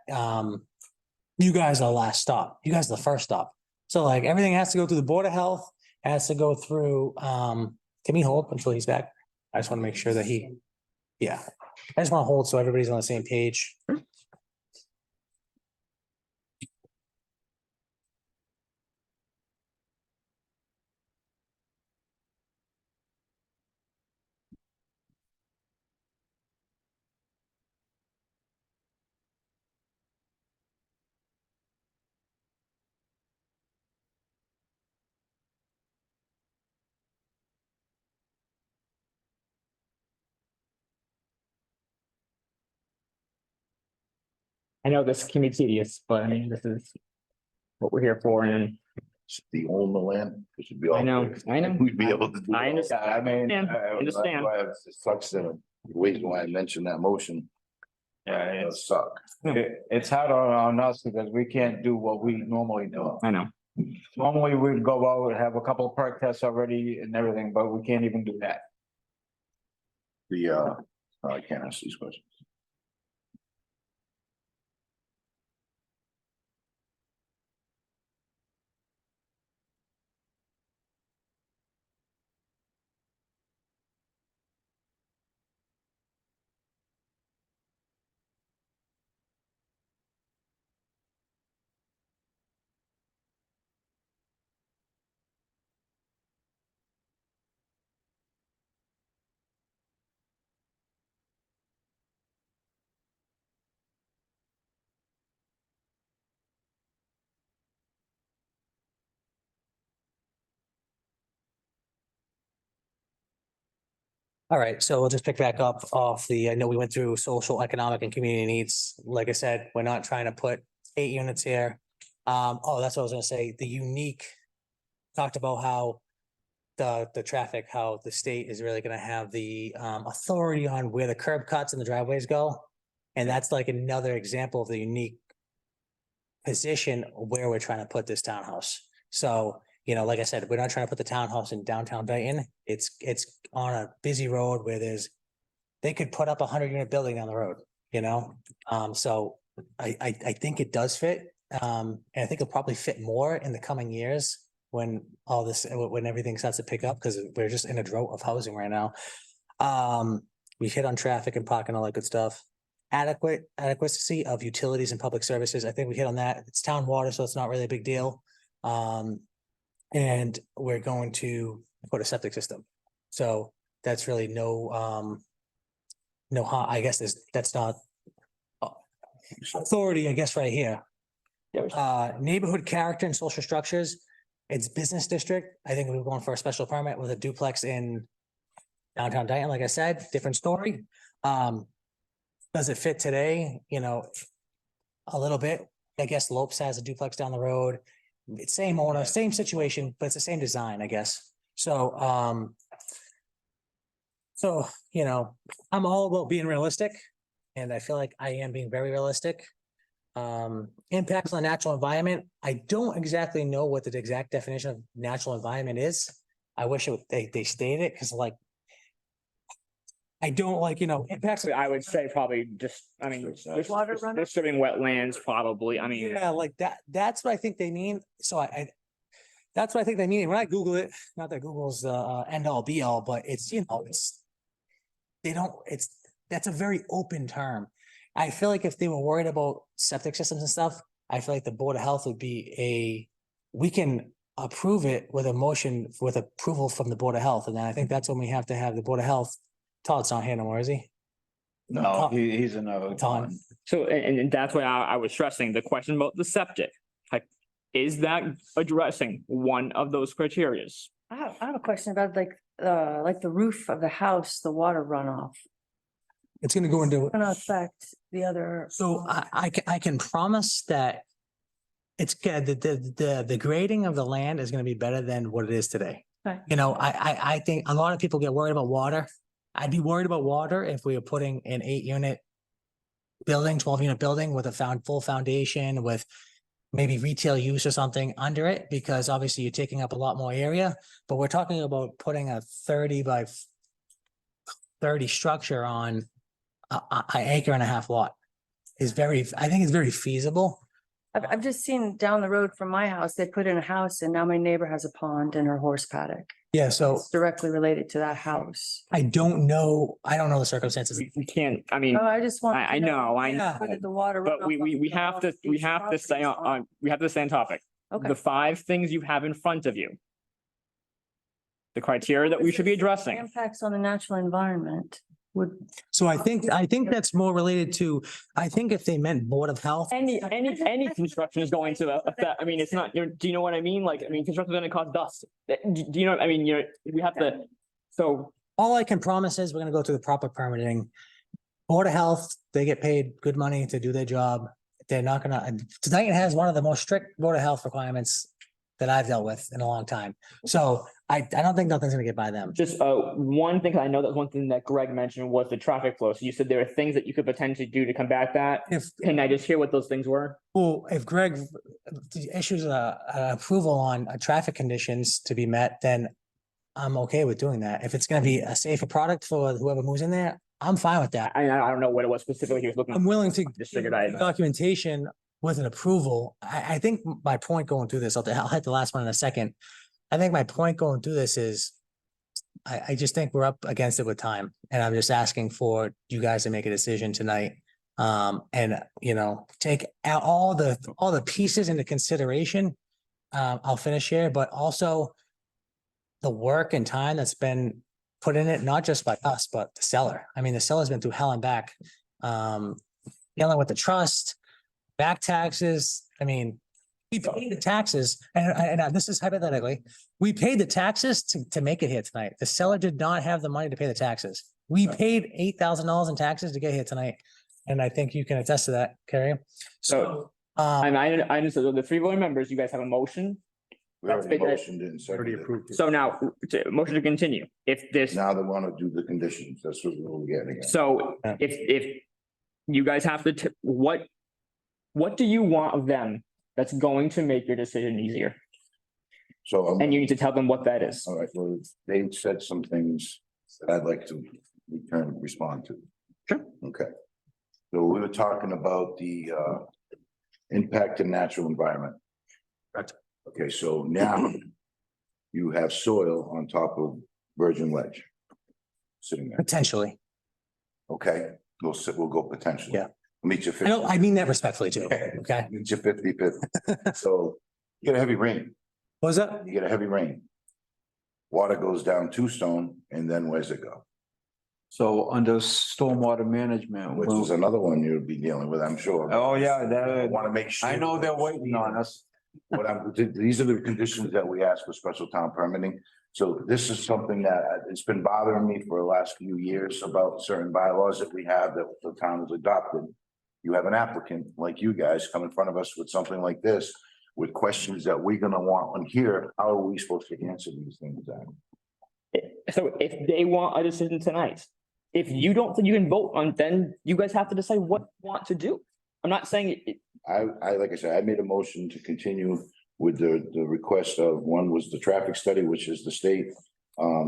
you guys are the last stop. You guys are the first stop. So like everything has to go through the Board of Health, has to go through, can we hold until he's back? I just want to make sure that yeah. I just want to hold so everybody's on the same page. I know this can be tedious, but I mean, this is what we're here for and They own the land, it should be all. I know. We'd be able to do. I it all. understand. I mean. Understand. It sucks the reason why I mentioned that motion, Yeah, it it's, suck. it's hard on us because we can't do what we normally do. I know. Normally, we'd go out and have a couple of perk tests already and everything, but we can't even do that. I can't ask these questions. All right, so we'll just pick back up off I know we went through social, economic and community needs. Like I said, we're not trying to put 8 units here. That's what I was gonna say, the unique, talked about how the traffic, how the state is really gonna have the authority on where the curb cuts and the driveways go. And that's like another example of the unique position where we're trying to put this townhouse. So, like I said, we're not trying to put the townhouse in downtown Dayton. It's on a busy road where they could put up 100-unit building down the road, So I think it does fit. And I think it'll probably fit more in the coming years when when everything starts to pick up, because we're just in a drought of housing right now. We hit on traffic and parking, all that good stuff. Adequacy of utilities and public services. I think we hit on that. It's town water, so it's not really a big deal. And we're going to put a septic system. So that's really I guess that's not authority, I guess, right here. Neighborhood character and social structures. It's business district. I think we're going for a special permit with a duplex in downtown Dayton. Like I said, different story. Does it fit today? A little bit. I guess Lopes has a duplex down the road. It's same owner, same situation, but it's the same design, I guess. So, I'm all about being realistic, and I feel like I am being very realistic. Impacts on the natural environment. I don't exactly know what the exact definition of natural environment is. I wish they stated it, because I don't impacts. I would say probably Water runoff? disturbing wetlands, probably. Yeah, like that. That's what I think they mean. So that's what I think they mean. When I Google it, not that Google's the end all be all, but that's a very open term. I feel like if they were worried about septic systems and stuff, I feel like the Board of Health would be we can approve it with a motion with approval from the Board of Health. And then I think that's when we have to have the Board of Health. Todd's not here no more, is he? No, he's another. Todd. So, and that's why I was stressing the question about the septic. Like, is that addressing one of those criterias? I have a question about the roof of the house, the water runoff. It's gonna go into. Gonna affect the other. So I can promise that it's good. The grading of the land is gonna be better than what it is today. Okay. I think a lot of people get worried about water. I'd be worried about water if we were putting an 8-unit building, 12-unit building with a full foundation with maybe retail use or something under it, because obviously you're taking up a lot more area. But we're talking about putting a 30 by 30 structure on an acre and a half lot. I think it's very feasible. I've just seen down the road from my house, they put in a house and now my neighbor has a pond in her horse paddock. Yeah, so It's directly related to that house. I don't know the circumstances. We can't, I just want. I know, Where did the water? but we have to stay on, we have to stay on topic. Okay. The 5 things you have in front of you. The criteria that we should be addressing. Impacts on the natural environment would. So I think that's more related to, I think if they meant Board of Health. Any construction is going to affect, it's not, do you know what I mean? Construction is gonna cause dust. Do you know, we have to, so. All I can promise is we're gonna go through the proper permitting. Board of Health, they get paid good money to do their job. They're not gonna, Dayton has one of the most strict Board of Health requirements that I've dealt with in a long time. So I don't think nothing's gonna get by them. Just one thing, 'cause I know that one thing that Greg mentioned was the traffic flow. So you said there are things that you could potentially do to combat that. Can I just hear what those things were? Well, if Greg issues an approval on traffic conditions to be met, then I'm okay with doing that. If it's gonna be a safer product for whoever moves in there, I'm fine with that. I don't know what it was specifically he was looking. I'm willing to Just figured I. documentation with an approval. I think my point going through this, I'll hit the last one in a second. I think my point going through this is, I just think we're up against it with time, and I'm just asking for you guys to make a decision tonight. And take out all the pieces into consideration. I'll finish here, but also the work and time that's been put in it, not just by us, but the seller. The seller's been through hell and back, dealing with the trust, back taxes. We paid the taxes, and this is hypothetically, we paid the taxes to make it here tonight. The seller did not have the money to pay the taxes. We paid $8,000 in taxes to get here tonight. And I think you can attest to that, Carrie. So, And I understand the three voting members, you guys have a motion. We already That's big. motioned and Already seconded. approved. it. So now, motion to continue. If this, Now they want to do the conditions. That's what we're getting at. so if you guys have to, what do you want of them that's going to make your decision easier? So, And you need to tell them what that is. all right, well, they said some things that I'd like to respond to. Sure. Okay. So we were talking about the impact to natural environment. Correct. Okay, so now you have soil on top of virgin ledge sitting there. potentially, Okay, we'll go potentially. Yeah. Meet your I 50. don't, I mean that respectfully too, Okay. okay? Meet your 50-50. So you get a heavy rain, What was that? you get a heavy rain. Water goes down 2 stone and then where's it go? So under stormwater management, Which is another one you'll be dealing with, I'm sure. oh yeah, I that, want to make sure. I know they're waiting on us. These are the conditions that we ask for special town permitting. So this is something that it's been bothering me for the last few years about certain bylaws that we have that the town has adopted. You have an applicant like you guys come in front of us with something like this, with questions that we're gonna want on here. How are we supposed to answer these things then? So if they want a decision tonight, if you don't think you can vote on, then you guys have to decide what you want to do. I'm not saying it, Like I said, I made a motion to continue with the request of, one was the traffic study, which is the state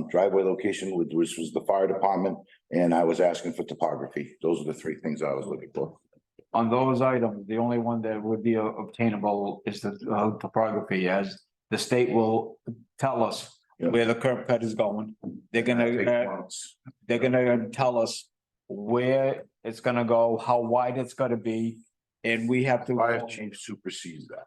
driveway location, which was the fire department, and I was asking for topography. Those are the 3 things I was looking for. On those items, the only one that would be obtainable is the topography, as the state will tell us Yeah. where the curb cut is going. They're gonna tell us where it's gonna go, how wide it's gonna be, and we have to Fire chief supersedes that.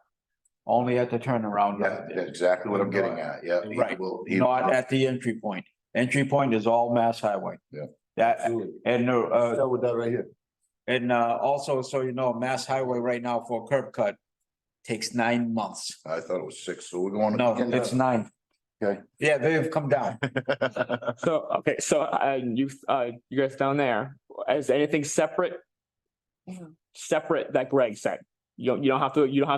only at the turnaround. Yeah, that's exactly what I'm getting at, yeah. he Right, will- not at the entry point. Entry point is all Mass Highway. Yeah. That, Absolutely. and, Start with that right here. and, also, so you know, Mass Highway right now for a curb cut takes 9 months. I thought it was 6, so we're going. No, it's 9. Okay. Yeah, they've come down. so, okay, so you guys down there, is there anything separate? Separate that Greg said? You don't have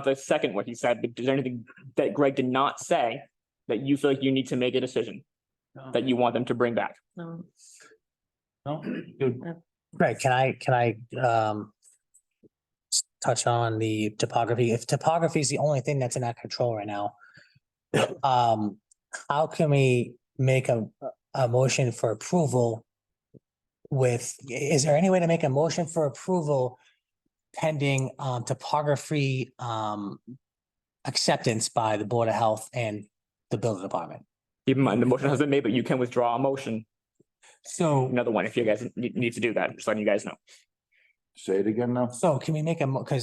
to second what he said, but is there anything that Greg did not say that you feel like you need to make a decision? That you want them to bring back? No. No? Greg, can I touch on the topography? If topography is the only thing that's in our control right now, how can we make a motion for approval is there any way to make a motion for approval pending topography acceptance by the Board of Health and the building department? Keep in mind, the motion has been made, but you can withdraw a motion, So, another one, if you guys need to do that, just letting you guys know. Say it again now. so can we make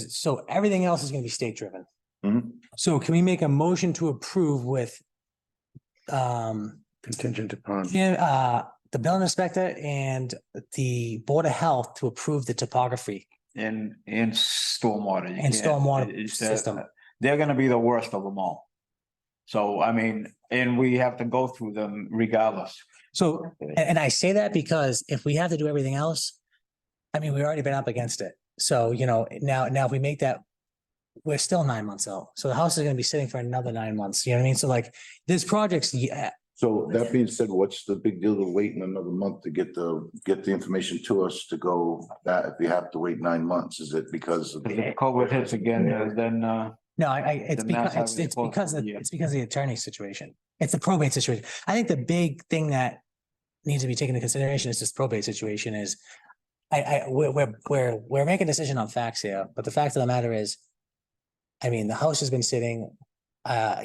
so everything else is gonna be state driven. Mhm. So can we make a motion to approve with Contingent upon. the building inspector and the Board of Health to approve the topography? And stormwater. You And can't- stormwater it's, system. They're gonna be the worst of them all. So, I mean, and we have to go through them regardless. So, and I say that because if we have to do everything else, I mean, we've already been up against it. So, now if we make that, we're still 9 months out. So the house is gonna be sitting for another 9 months. You know what I mean? So like, this project's, yeah, So that being said, what's the big deal of waiting another month to get the information to us to go that if you have to wait 9 months? Is it because of? If COVID hits again, then, no, it's The Mass because, Highway it's because, Department, yeah. it's because of the attorney situation. It's the probate situation. I think the big thing that needs to be taken into consideration is this probate situation is we're making a decision on facts here, but the fact of the matter is, I mean, the house has been sitting, a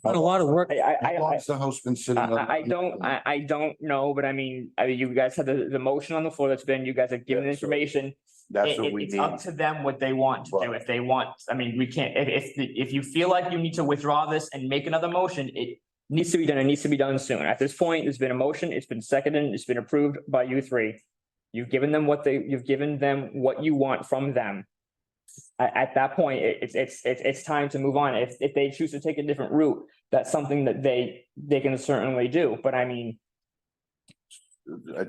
lot of work. How long's the house been sitting? I don't know, but I mean, you guys had the motion on the floor that's been, you guys have given the Yeah, so information. That's what we It's need. up to them what they want to do. Right. If they want, I mean, we can't, if you feel like you need to withdraw this and make another motion, it needs to be done. It needs to be done soon. At this point, there's been a motion, it's been seconded, it's been approved by you 3. You've given them what you want from them. At that point, it's time to move on. If they choose to take a different route, that's something that they can certainly do, but I mean, I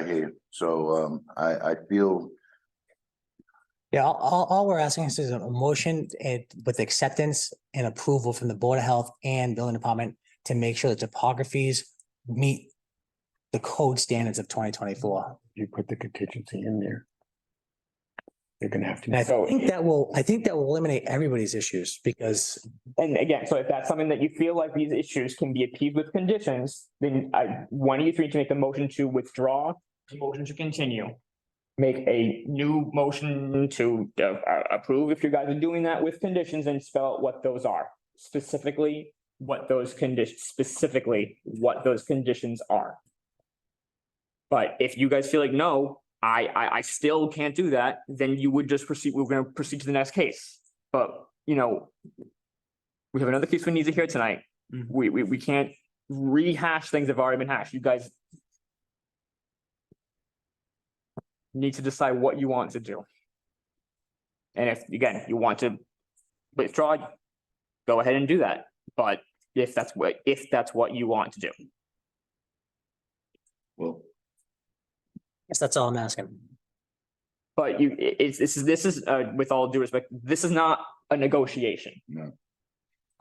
hear you. So, I feel, Yeah, all we're asking is a motion and with acceptance and approval from the Board of Health and Building Department to make sure that topographies meet the code standards of 2024. You put the contingency in there. They're gonna have And I to. So- think that will eliminate everybody's issues because and again, so if that's something that you feel like these issues can be appeased with conditions, then one of you three to make a motion to withdraw, a motion to continue. Make a new motion to approve if you guys are doing that with conditions and spell out what those are. Specifically, what those conditions are. But if you guys feel like, no, I still can't do that, then you would just proceed, we're gonna proceed to the next case. But, you know, we have another case we need to hear tonight. We can't rehash things that have already been hashed. You guys need to decide what you want to do. And if, again, you want to withdraw, go ahead and do that. But if that's what you want to do. well, yes, that's all I'm asking. But this is with all due respect, this is not a negotiation. No.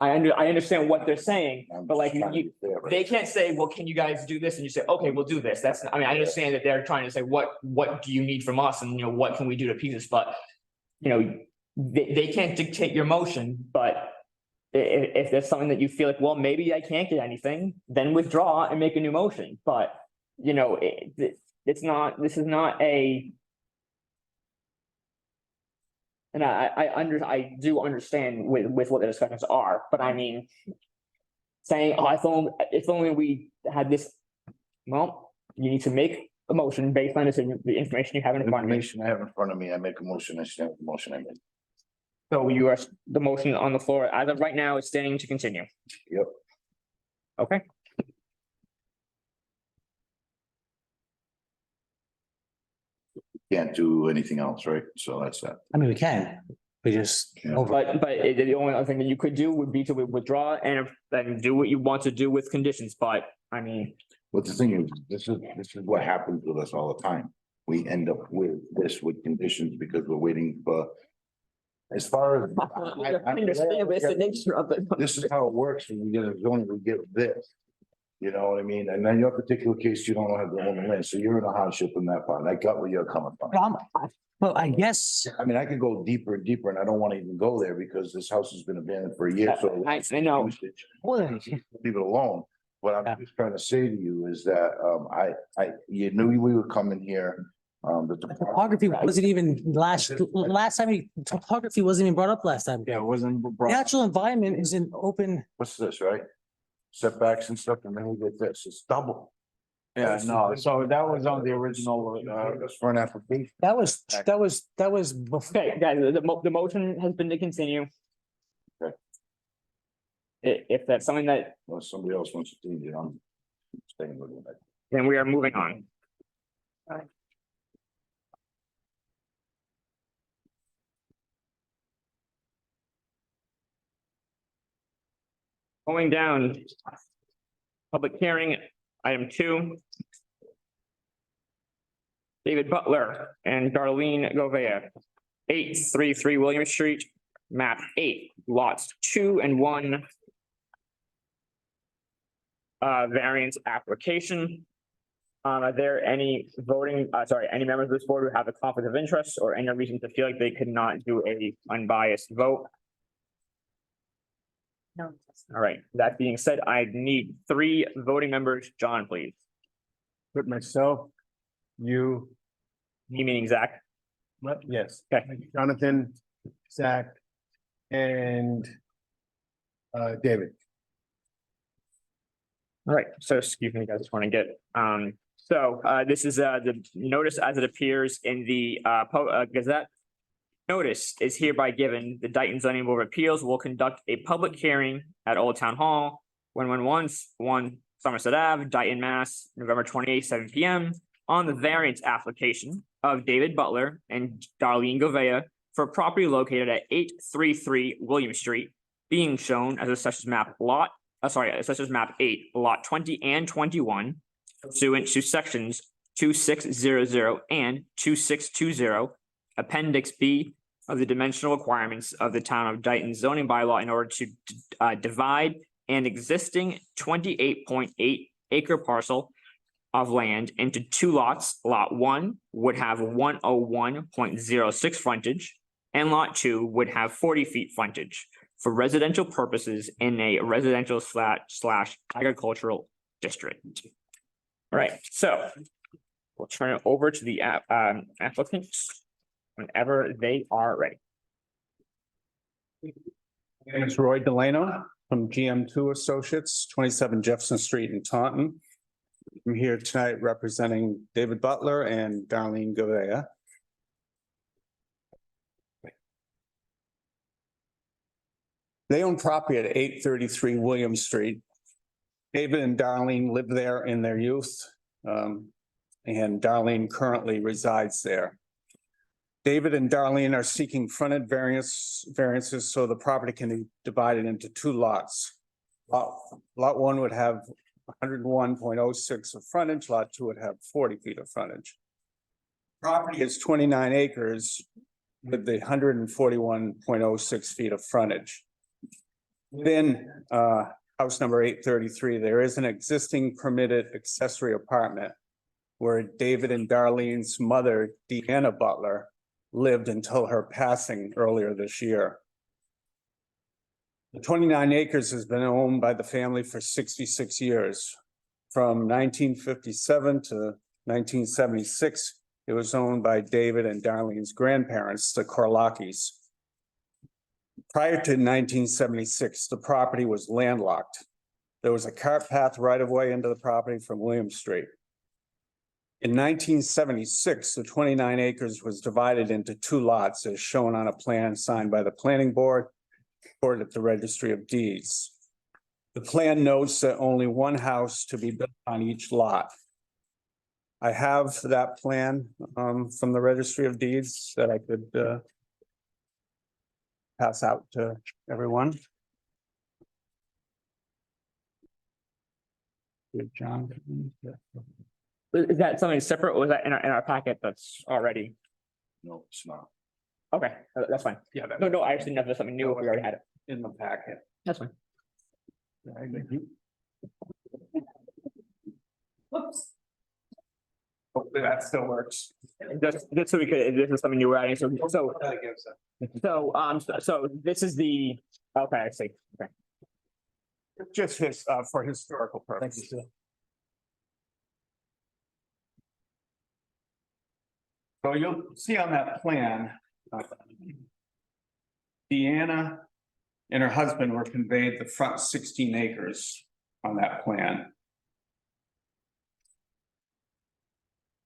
I understand what they're saying, I'm but like just trying to you, be fair, right? they can't say, well, can you guys do this? And you say, okay, we'll do this. That's, I mean, I understand that they're trying to say, what do you need from us? And, you know, what can we do to appease this? But, you know, they can't dictate your motion, but if there's something that you feel like, well, maybe I can't get anything, then withdraw and make a new motion. But, you know, this is not a. And I do understand with what the discussions are, but I mean. Saying, oh, if only we had this, well, you need to make a motion based on the information you have in front of you. Information I have in front of me, I make a motion, I stand with the motion I made. So the motion on the floor as of right now is standing to continue. Yep. Okay. Can't do anything else, right? So that's that. I mean, we can, we just. Yeah. over. But the only other thing that you could do would be to withdraw and do what you want to do with conditions, but I mean. But the thing is, this is what happens with us all the time. We end up with this with conditions because we're waiting for. As far as. I understand, but it's the nature of it. This is how it works when we get a zoning, we get this. You know what I mean? And then your particular case, you don't have the own the land, so you're in a hardship in that part. I got where you're coming from. Well, I guess, I mean, I could go deeper and deeper and I don't want to even go there because this house has been abandoned for a year, so. I know. Leave it alone. What I'm just trying to say to you is that, you knew we were coming here. The topography wasn't even topography wasn't even brought up last time. Yeah, it wasn't brought. Natural environment is an open, What's this, right? Setbacks and stuff, and then we get this, it's double. Yeah, no, so that was on the original, Just for an application. that was before. Okay, guys, the motion has been to continue. Okay. If that's something that, Unless somebody else wants to do it, I'm staying with it. then we are moving on. Going down. Public hearing, item 2. David Butler and Darlene Govea, 833 William Street, map 8, lots 2 and 1. Variance application. Are there any any members of this board who have a conflict of interest or any reason to feel like they could not do a unbiased vote? No. All right, that being said, I need 3 voting members. John, please. Put myself, you, You meaning Zach? what, yes, Okay, Jonathan, Zach, and David. all right, so excuse me, guys, just want to get, this is the notice as it appears in the Gazette. Notice is hereby given, the Dayton Zoning Board of Appeals will conduct a public hearing at Old Town Hall, 1 Somerset Ave, Dayton, Mass, November 28th, 7 p.m. on the variance application of David Butler and Darlene Govea for property located at 833 William Street, being shown as assessors map assessors map 8, lot 20 and 21, pursuant to sections 2600 and 2620, Appendix B of the dimensional requirements of the town of Dayton zoning bylaw in order to divide an existing 28.8 acre parcel of land into two lots. Lot 1 would have 101.06 frontage, and lot 2 would have 40 feet frontage for residential purposes in a residential slash agricultural district. All right, so we'll turn it over to the applicants whenever they are ready. My name is Roy Delano from GM2 Associates, 27 Jefferson Street in Taunton. I'm here tonight representing David Butler and Darlene Govea. They own property at 833 William Street. David and Darlene lived there in their youth, and Darlene currently resides there. David and Darlene are seeking frontage variances so the property can be divided into two lots. Lot 1 would have 101.06 of frontage, lot 2 would have 40 feet of frontage. Property is 29 acres with the 141.06 feet of frontage. Within house number 833, there is an existing permitted accessory apartment where David and Darlene's mother, Deanna Butler, lived until her passing earlier this year. The 29 acres has been owned by the family for 66 years. From 1957 to 1976, it was owned by David and Darlene's grandparents, the Korlakis. Prior to 1976, the property was landlocked. There was a cart path right of way into the property from William Street. In 1976, the 29 acres was divided into two lots as shown on a plan signed by the planning board, recorded at the Registry of Deeds. The plan notes that only one house to be built on each lot. I have that plan from the Registry of Deeds that I could pass out to everyone. Good, John. Is that something separate, or is that in our packet that's already? No, it's not. Okay, that's fine. Yeah, No, I actually know if there's something new, if we already had it. in the packet. That's fine. Whoops. Hopefully that still works. Just so we could, this is something new we're adding, so this is the, okay, I see, okay. Just for historical purposes. So you'll see on that plan, Deanna and her husband were conveyed the front 16 acres on that plan.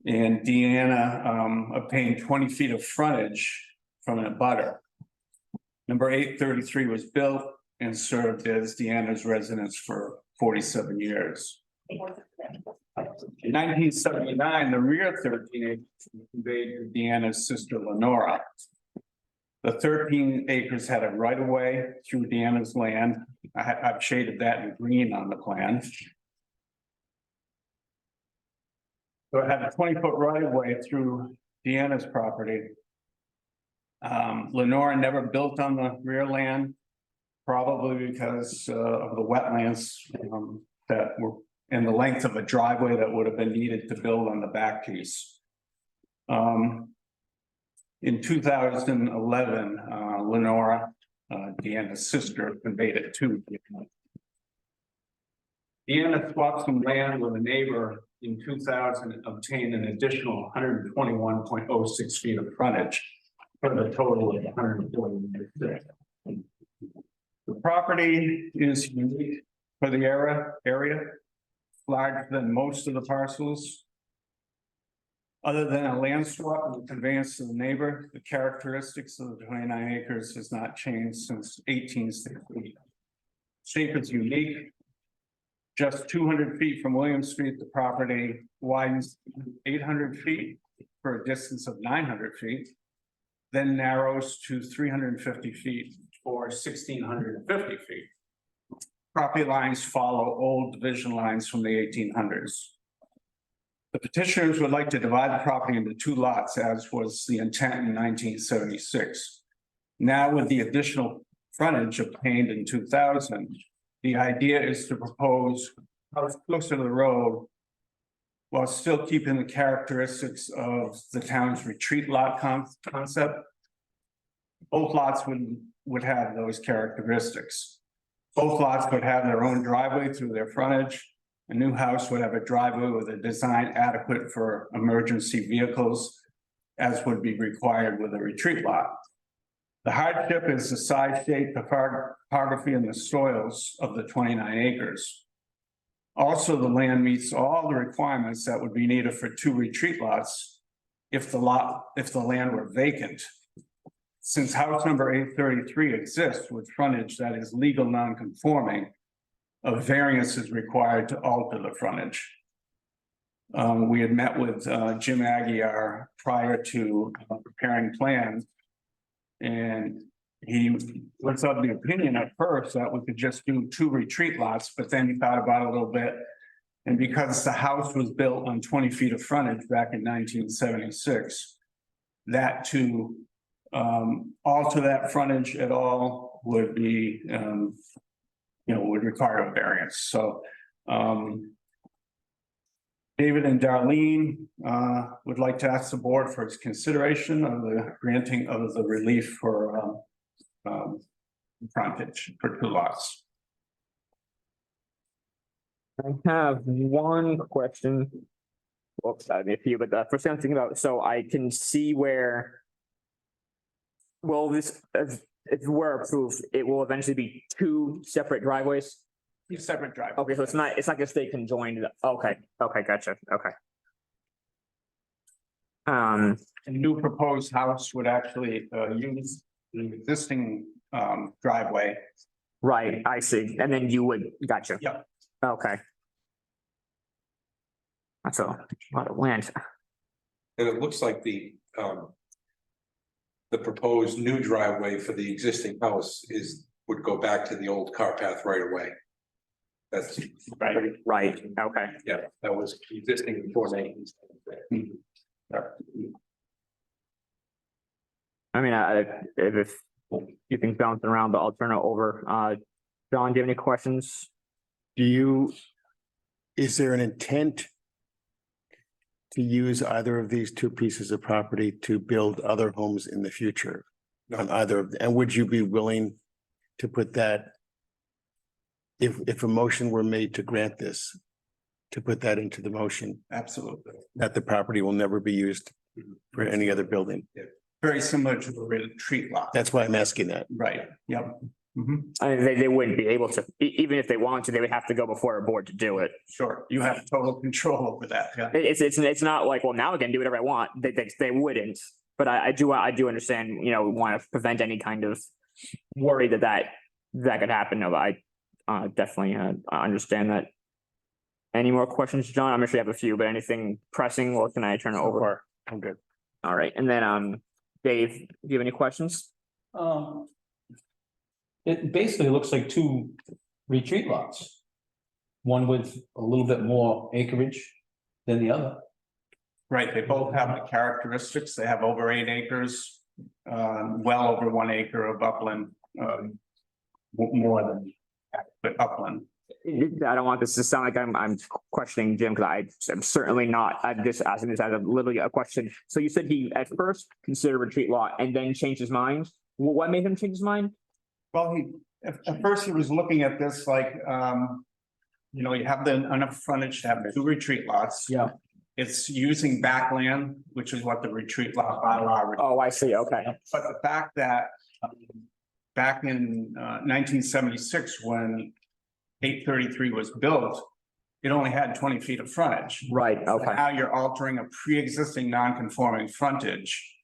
And Deanna obtained 20 feet of frontage from an abutter. Number 833 was built and served as Deanna's residence for 47 years. In 1979, the rear 13 acres were conveyed to Deanna's sister Lenora. The 13 acres had a right of way through Deanna's land. I've shaded that in green on the plan. So it had a 20-foot right of way through Deanna's property. Lenora never built on the rear land, probably because of the wetlands that were and the length of a driveway that would have been needed to build on the back piece. In 2011, Lenora, Deanna's sister, conveyed it to Deanna. Deanna swapped some land with a neighbor in 2000 and obtained an additional 121.06 feet of frontage for the total of 140. The property is unique for the area, larger than most of the parcels. Other than a land swap and the conveyance to the neighbor, the characteristics of the 29 acres has not changed since 1860. Shape is unique. Just 200 feet from William Street, the property widens 800 feet for a distance of 900 feet. then narrows to 350 feet or 1,650 feet. Property lines follow old division lines from the 1800s. The petitioners would like to divide the property into two lots, as was the intent in 1976. Now, with the additional frontage obtained in 2000, the idea is to propose a house closer to the road while still keeping the characteristics of the town's retreat lot concept. Both lots would have those characteristics. Both lots would have their own driveway through their frontage. A new house would have a driveway with a design adequate for emergency vehicles, as would be required with a retreat lot. The hardship is the size, shape, topography, and the soils of the 29 acres. Also, the land meets all the requirements that would be needed for two retreat lots if the land were vacant. Since house number 833 exists with frontage that is legal non-conforming, a variance is required to alter the frontage. We had met with Jim Aguirre prior to preparing plans. And he was of the opinion at first that we could just do two retreat lots, but then he thought about it a little bit. And because the house was built on 20 feet of frontage back in 1976, that to alter that frontage at all would be, would require a variance. So David and Darlene would like to ask the board for its consideration of the granting of the relief for frontage for two lots. I have one question. Oops, I have a few, but the first thing I'm thinking about, so I can see where. Well, this, if we're approved, it will eventually be two separate driveways. Two separate driveways. Okay, so it's not gonna stay conjoined. Okay, gotcha, okay. A new proposed house would actually use the existing driveway. Right, I see, and then you would, gotcha. Yep. Okay. That's a lot of land. And it looks like the proposed new driveway for the existing house would go back to the old car path right away. That's Right, okay. yeah, that was existing before names. I mean, if you think bouncing around, but I'll turn it over. John, do you have any questions? Is there an intent to use either of these two pieces of property to build other homes in the future? On either, and would you be willing to put that? If a motion were made to grant this, to put that into the motion, Absolutely. that the property will never be used for any other building? Very similar to the retreat lot. That's why I'm asking that. Right, yep. Mhm. I mean, they wouldn't be able to, even if they wanted to, they would have to go before a board to do it. Sure, you have total control over that, yeah. It's not like, well, now I can do whatever I want. They wouldn't. But I do understand, want to prevent any kind of worry that could happen. No, but I definitely understand that. Any more questions, John? I'm sure you have a few, but anything pressing, or can I turn it over? I'm good. All right, and then Dave, do you have any questions? It basically looks like two retreat lots. One with a little bit more acreage than the other. Right, they both have the characteristics. They have over 8 acres, well over 1 acre of upland, more than upland. I don't want this to sound like I'm questioning Jim, because I'm certainly not. I'm just asking this as literally a question. So you said he at first considered retreat lot and then changed his mind. What made him change his mind? Well, at first he was looking at this like, you have enough frontage to have 2 retreat lots. Yeah. It's using backland, which is what the retreat lot bylaw. Oh, I see. Okay. But the fact that back in 1976, when 833 was built, it only had 20 feet of frontage. Right. So Okay. now you're altering a pre-existing non-conforming frontage.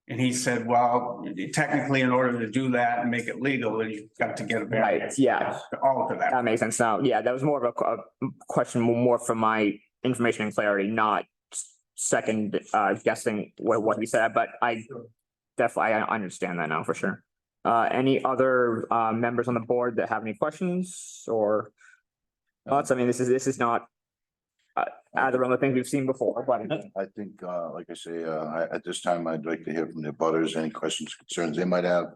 And he said, well, technically, in order to do that and make it legal, then you've got to get a Right. variance. Yeah. To alter that. That makes sense now. Yeah, that was more of a question, more from my information and clarity, not second guessing what he said, but definitely, I understand that now for sure. Any other members on the board that have any questions or thoughts? I mean, this is not out of the realm of things we've seen before, but I think, like I say, at this time, I'd like to hear from the butters, any questions, concerns they might have.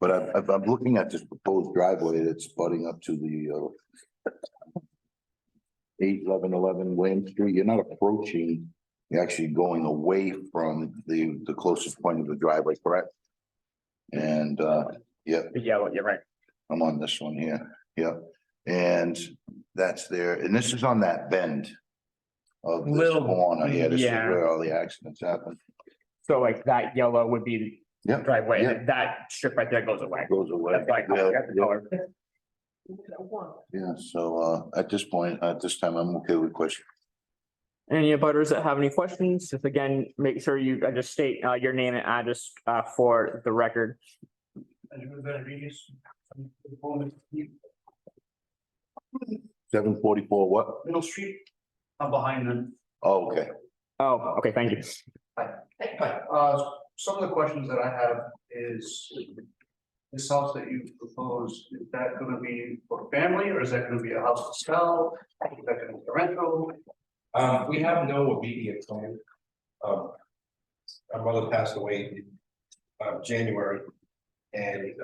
But I'm looking at this proposed driveway that's butting up to the 8-11-11 William Street. You're not approaching, you're actually going away from the closest point of the driveway, correct? And, yeah, you're right. I'm on this one here, yeah. And that's there, and this is on that bend of this Little- corner here. This is yeah. where all the accidents happen. So like that yellow would be Yeah. the driveway, Yeah. and that strip right there goes away. Goes away. That's why I Yeah, got the yeah. color. Yeah, so at this point, at this time, I'm okay with question. Any butters that have any questions, just again, make sure you just state your name and address for the record. 744 what? Middle Street, I'm behind them. Oh, okay. Oh, okay, thank you. Some of the questions that I have is this house that you propose, is that gonna be for family or is that gonna be a house to sell? Is that gonna be a rental? We have no immediate plan. Our mother passed away in January. And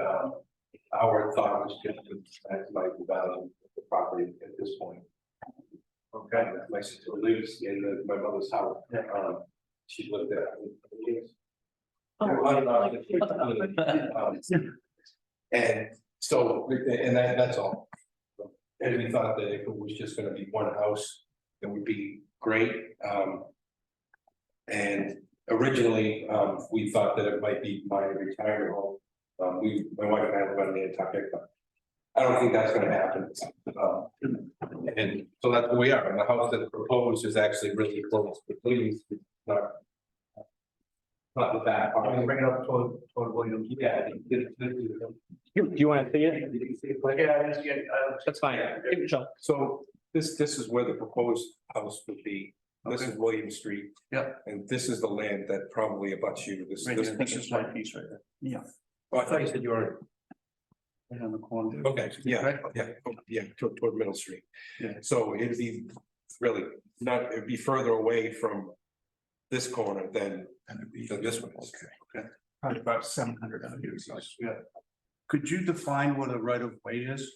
our thought was just to maximize the value of the property at this point. Okay, my sister lives in my mother's house. She lived there for years. And so, and that's all. And we thought that if it was just gonna be one house, it would be great. And originally, we thought that it might be my retirement home. My wife and I live on Nantucket, but I don't think that's gonna happen. And so that's where we are, and the house that's proposed is actually really close, but please, not the back. I'm gonna bring it up toward Williams. Yeah. Do you want to see it? That's fine. So this is where the proposed house would be. This is William Street. Yep. And this is the land that probably abuts you. This This is my piece right there. Yeah. Oh, I thought you said you were. Right on the corner. Okay, yeah, yeah, toward Middle Street. Yeah. So it'd be really not, it'd be further away from this corner than this one. Okay. Probably about 700 out here. Yeah. Could you define what a right of way is?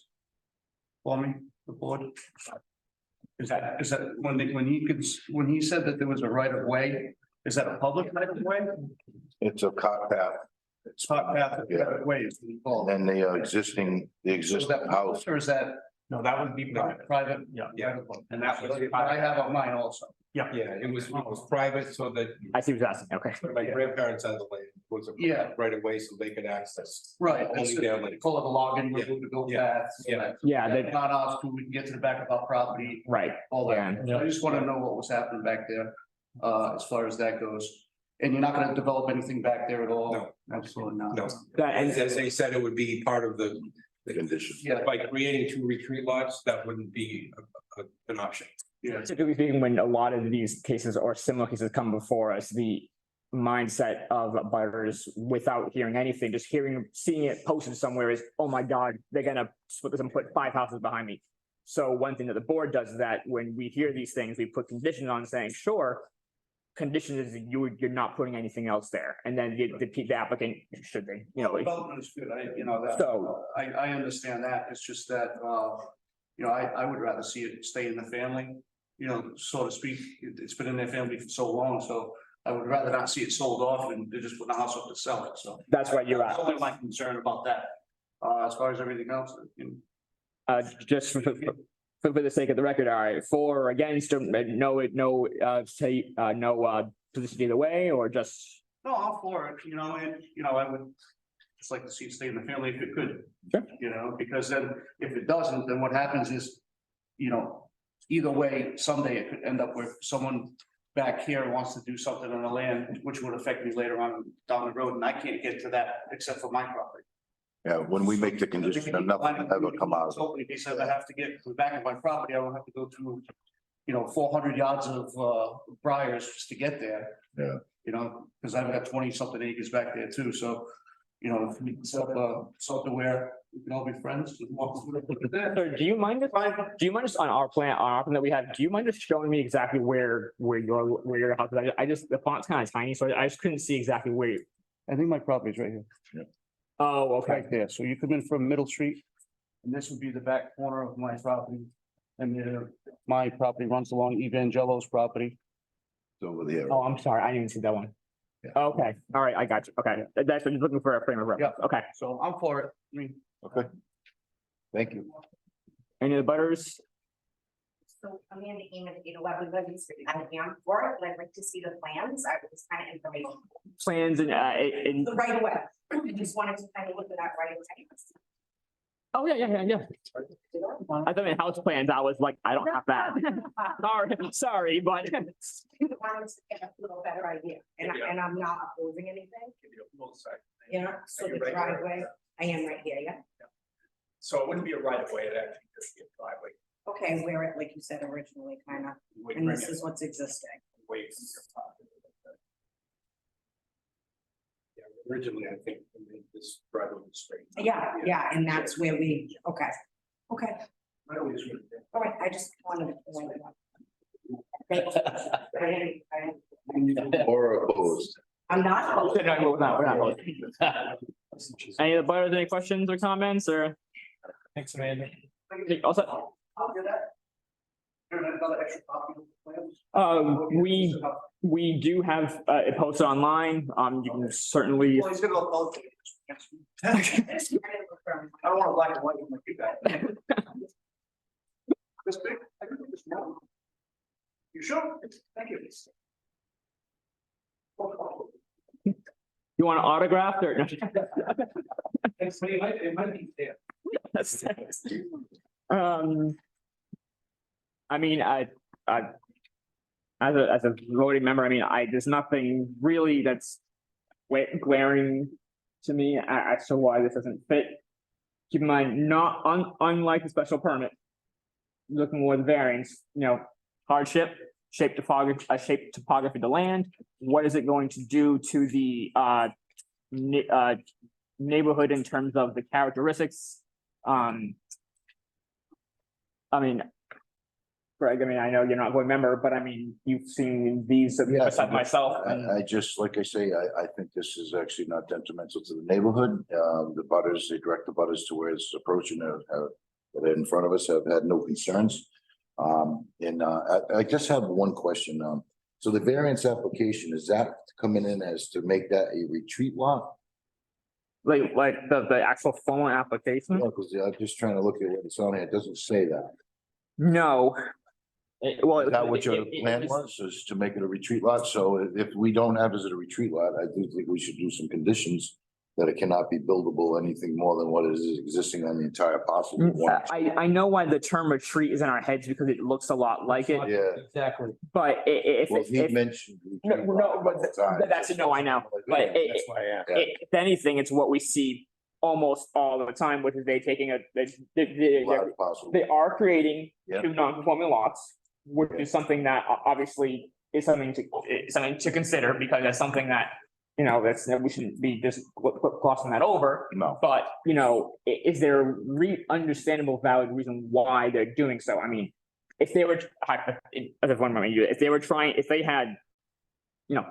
For me, the board? Is that when he said that there was a right of way, is that a public right of way? It's a cart path, It's hot path, Yeah. way is involved. and then the existing house. Or is that No, that would be private? Yeah. And that was. I have on mine also. Yeah, it was private so that I see what you're asking, okay. my grandparents had the land, was a Yeah. right of way so they could access. Right. Only their land. Call it a login, Yeah. route to go Yeah. paths. Yeah. Yeah, they- Not us, we can get to the back of our property, Right, all that. Yeah. I just want to know what was happening back there, as far as that goes. And you're not gonna develop anything back there at all? No. Absolutely not. No. that, As and they said, it would be part of the Condition. Yeah, by creating two retreat lots, that wouldn't be an option. yeah. typically speaking, when a lot of these cases or similar cases come before us, the mindset of butters without hearing anything, just seeing it posted somewhere is, oh my God, they're gonna split this and put 5 houses behind me. So one thing that the board does is that when we hear these things, we put conditions on saying, sure. Condition is you're not putting anything else there, and then the applicant, should they, Development is good, I understand that, it's just that, I would rather see it stay in the family. So to speak, it's been in their family for so long, so I would rather not see it sold off and they're just putting the house up to sell it, so. that's what you're That's at. only my concern about that, as far as everything else, Just for the sake of the record, all right, for or against, or no, position either way, or just, No, I'm for it, I would just like to see it stay in the family if it could. Sure. Because then if it doesn't, then what happens is, either way, someday it could end up where someone back here wants to do something on the land, which would affect me later on down the road, and I can't get to that except for my property. Yeah, when we make the condition, nothing ever come out. So he said I have to get to the back of my property, I don't have to go through, 400 yards of briars just to get there. Yeah. you know, because I've got 20-something acres back there too, so, you know, if we can set up something where we can all be friends. Sir, do you mind just on our plan that we have, do you mind just showing me exactly where your house is? I just, the font's kind of tiny, so I just couldn't see exactly where. I think my property's right here. Oh, okay. Right there, so you come in from Middle Street, and this would be the back corner of my property. And my property runs along Evangelo's property. It's over there. Oh, I'm sorry, I didn't even see that one. Yeah. Okay, all right, I got you. Okay, that's what you're looking for, a frame of reference. Okay, So I'm for it. I mean, Okay. Thank you. any of the butters? So Amanda Amos, 811 William Street, I am for it, but I'd like to see the plans, I was kind of information. Plans and, The right of way, I just wanted to kind of look at that right of way. oh, yeah. I thought in house plans, I was like, I don't have that. Sorry, but. I wanted to get a little better idea, and I'm not opposing anything, you know, so the driveway, I am right here, yeah. So it wouldn't be a right of way, it'd actually just be a driveway. Okay, where it, like you said originally, kind of, and this is what's existing. Away from your property. Yeah, originally, I think this driveway was straight. Yeah, and that's where we, okay. Right away is right there. All right, I just wanted to. point it out. Or opposed. I'm not. No, we're not. Any of the butters, any questions or comments or? Thanks, Amanda. Also, I'll do that. There's another extra copy of the plans. we do have it posted online. You can certainly. Well, he's gonna go both. I don't want to black and white like you guys. This big? I can do this now. You sure? Thank you. You want an autograph or? No? It might be there. That's I mean, as a voting member, I mean, there's nothing really that's glaring to me as to why this doesn't fit. Keep in mind, unlike the special permit, looking more at the variance, you know, hardship, shape topography of the land. What is it going to do to the neighborhood in terms of the characteristics? I mean, Greg, I mean, I know you're not a board member, but I mean, you've seen these besides myself. I just, like I say, I think this is actually not detrimental to the neighborhood. The butters, they direct the butters to where it's approaching, that are in front of us have had no concerns. I just have one question. So the variance application, is that coming in as to make that a retreat lot? Like the actual formal application? Because I'm just trying to look at what it's on here. It doesn't say that. No. Is that what your plan was, is to make it a retreat lot? So if we don't have it as a retreat lot, I do think we should do some conditions that it cannot be buildable anything more than what is existing on the entire parcel. I know why the term retreat is in our heads because it looks a lot like it, Yeah. Exactly. but if. Well, he mentioned. No, but that's, no, I know, but That's why I asked. if anything, it's what we see almost all the time, which is they taking Large parcel. they are creating Yeah. two non-conforming lots, which is something that obviously is something to consider because that's something that, you know, we shouldn't be just glossing that over. No. But, you know, is there a understandable valid reason why they're doing so? I mean, if they were, if they had, you know,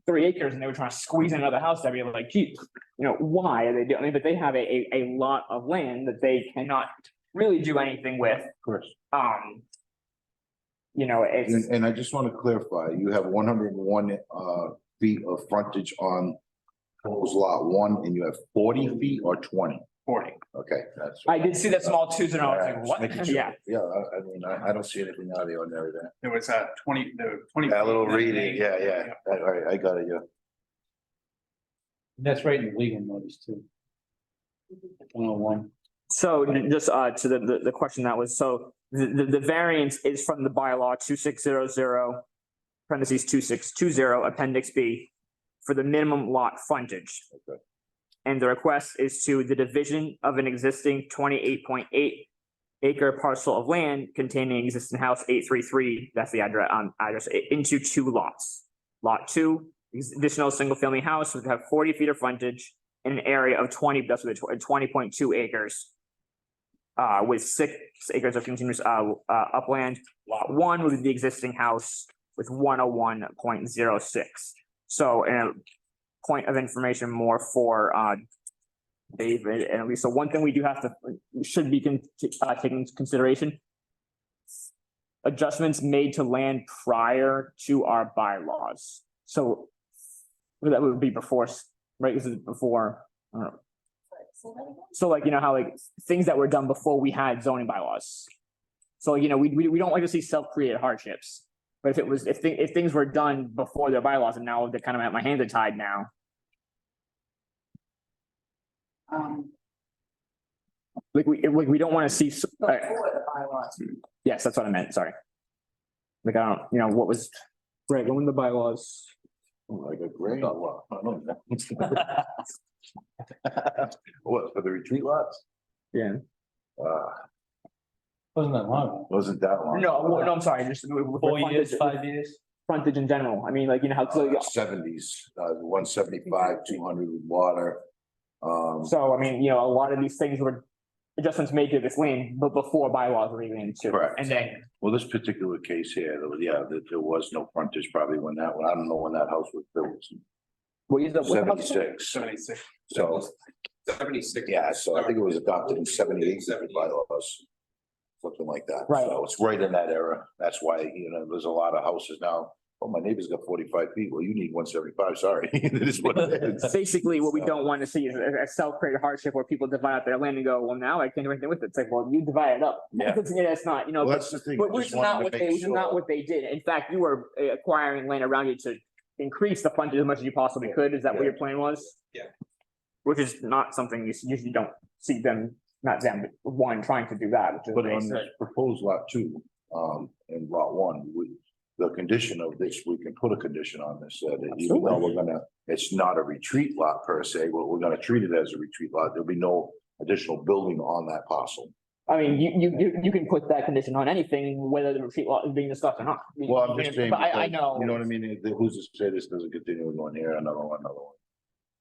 3 acres and they were trying to squeeze in another house, I'd be like, gee, you know, why are they doing? I mean, but they have a lot of land that they cannot really do anything with. Of course. You know, it's. And I just want to clarify, you have 101 feet of frontage on proposed lot 1, and you have 40 feet or 20? 40. Okay, that's. I did see that small twos and I was like, Just what? making sure. Yeah. Yeah, I mean, I don't see anything out of the ordinary there. There was 20. That little reading, yeah. All right, I got it, yeah. That's right in the legal notice too. 101. So just to the question that was, so the variance is from the bylaw 2600 parentheses 2620 appendix B for the minimum lot frontage. Okay. And the request is to the division of an existing 28.8 acre parcel of land containing existing house 833, that's the address, into 2 lots. Lot 2 additional single-family house would have 40 feet of frontage in an area of 20.2 acres. With 6 acres of continuous upland. Lot 1 would be the existing house with 101.06. So, and a point of information more for David and Lisa. One thing we do have to, should be taken into consideration. Adjustments made to land prior to our bylaws. So that would be before, right? This is before, I don't know. So like, you know, how like things that were done before we had zoning bylaws. So, you know, we don't like to see self-created hardships. But if it was, if things were done before their bylaws and now they're kind of at my hands are tied now. Like we don't want to see. Yes, that's what I meant, sorry. Like, I don't, you know, what was, Greg, when the bylaws? Like a great lot. I don't know. What, for the retreat lots? Yeah. Wasn't that long? Wasn't that long? No, I'm sorry, just. 4 years, 5 years? Frontage in general, I mean, like, you know, how, so, Seventies, 175, 200 with water. so, I mean, you know, a lot of these things were adjustments made to this land, but before bylaws were even into. Correct. And then, Well, this particular case here, there was no frontage probably when that, I don't know when that house was built. what is the? what the- 76. 76. So, 76. yeah, so I think it was adopted in 78 bylaws. Something like that. Right. So it's right in that era. That's why, you know, there's a lot of houses now. Oh, my neighbor's got 45 feet. Well, you need 175, sorry. It is what it is. Basically, what we don't want to see is a self-created hardship where people divide up their land and go, well, now I can't do anything with it. It's like, well, you divide it up. Yeah. It's not, you know. Well, but- that's the thing. But I which just is wanted not to what make they, which is not sure. what they did. In fact, you were acquiring land around you to increase the frontage as much as you possibly could. Is that what your plan was? Yeah. Which is not something you usually don't see them, not them, but one trying to do that, which is. But on nice. this proposed lot 2, and lot 1, the condition of this, we can put a condition on this, that even though we're gonna, it's not a retreat lot per se, but we're gonna treat it as a retreat lot. There'll be no additional building on that parcel. I mean, you can put that condition on anything, whether the retreat lot is being discussed or not. Well, I'm just saying. But I because, know. You know what I mean? Who's to say this doesn't continue going here, another one.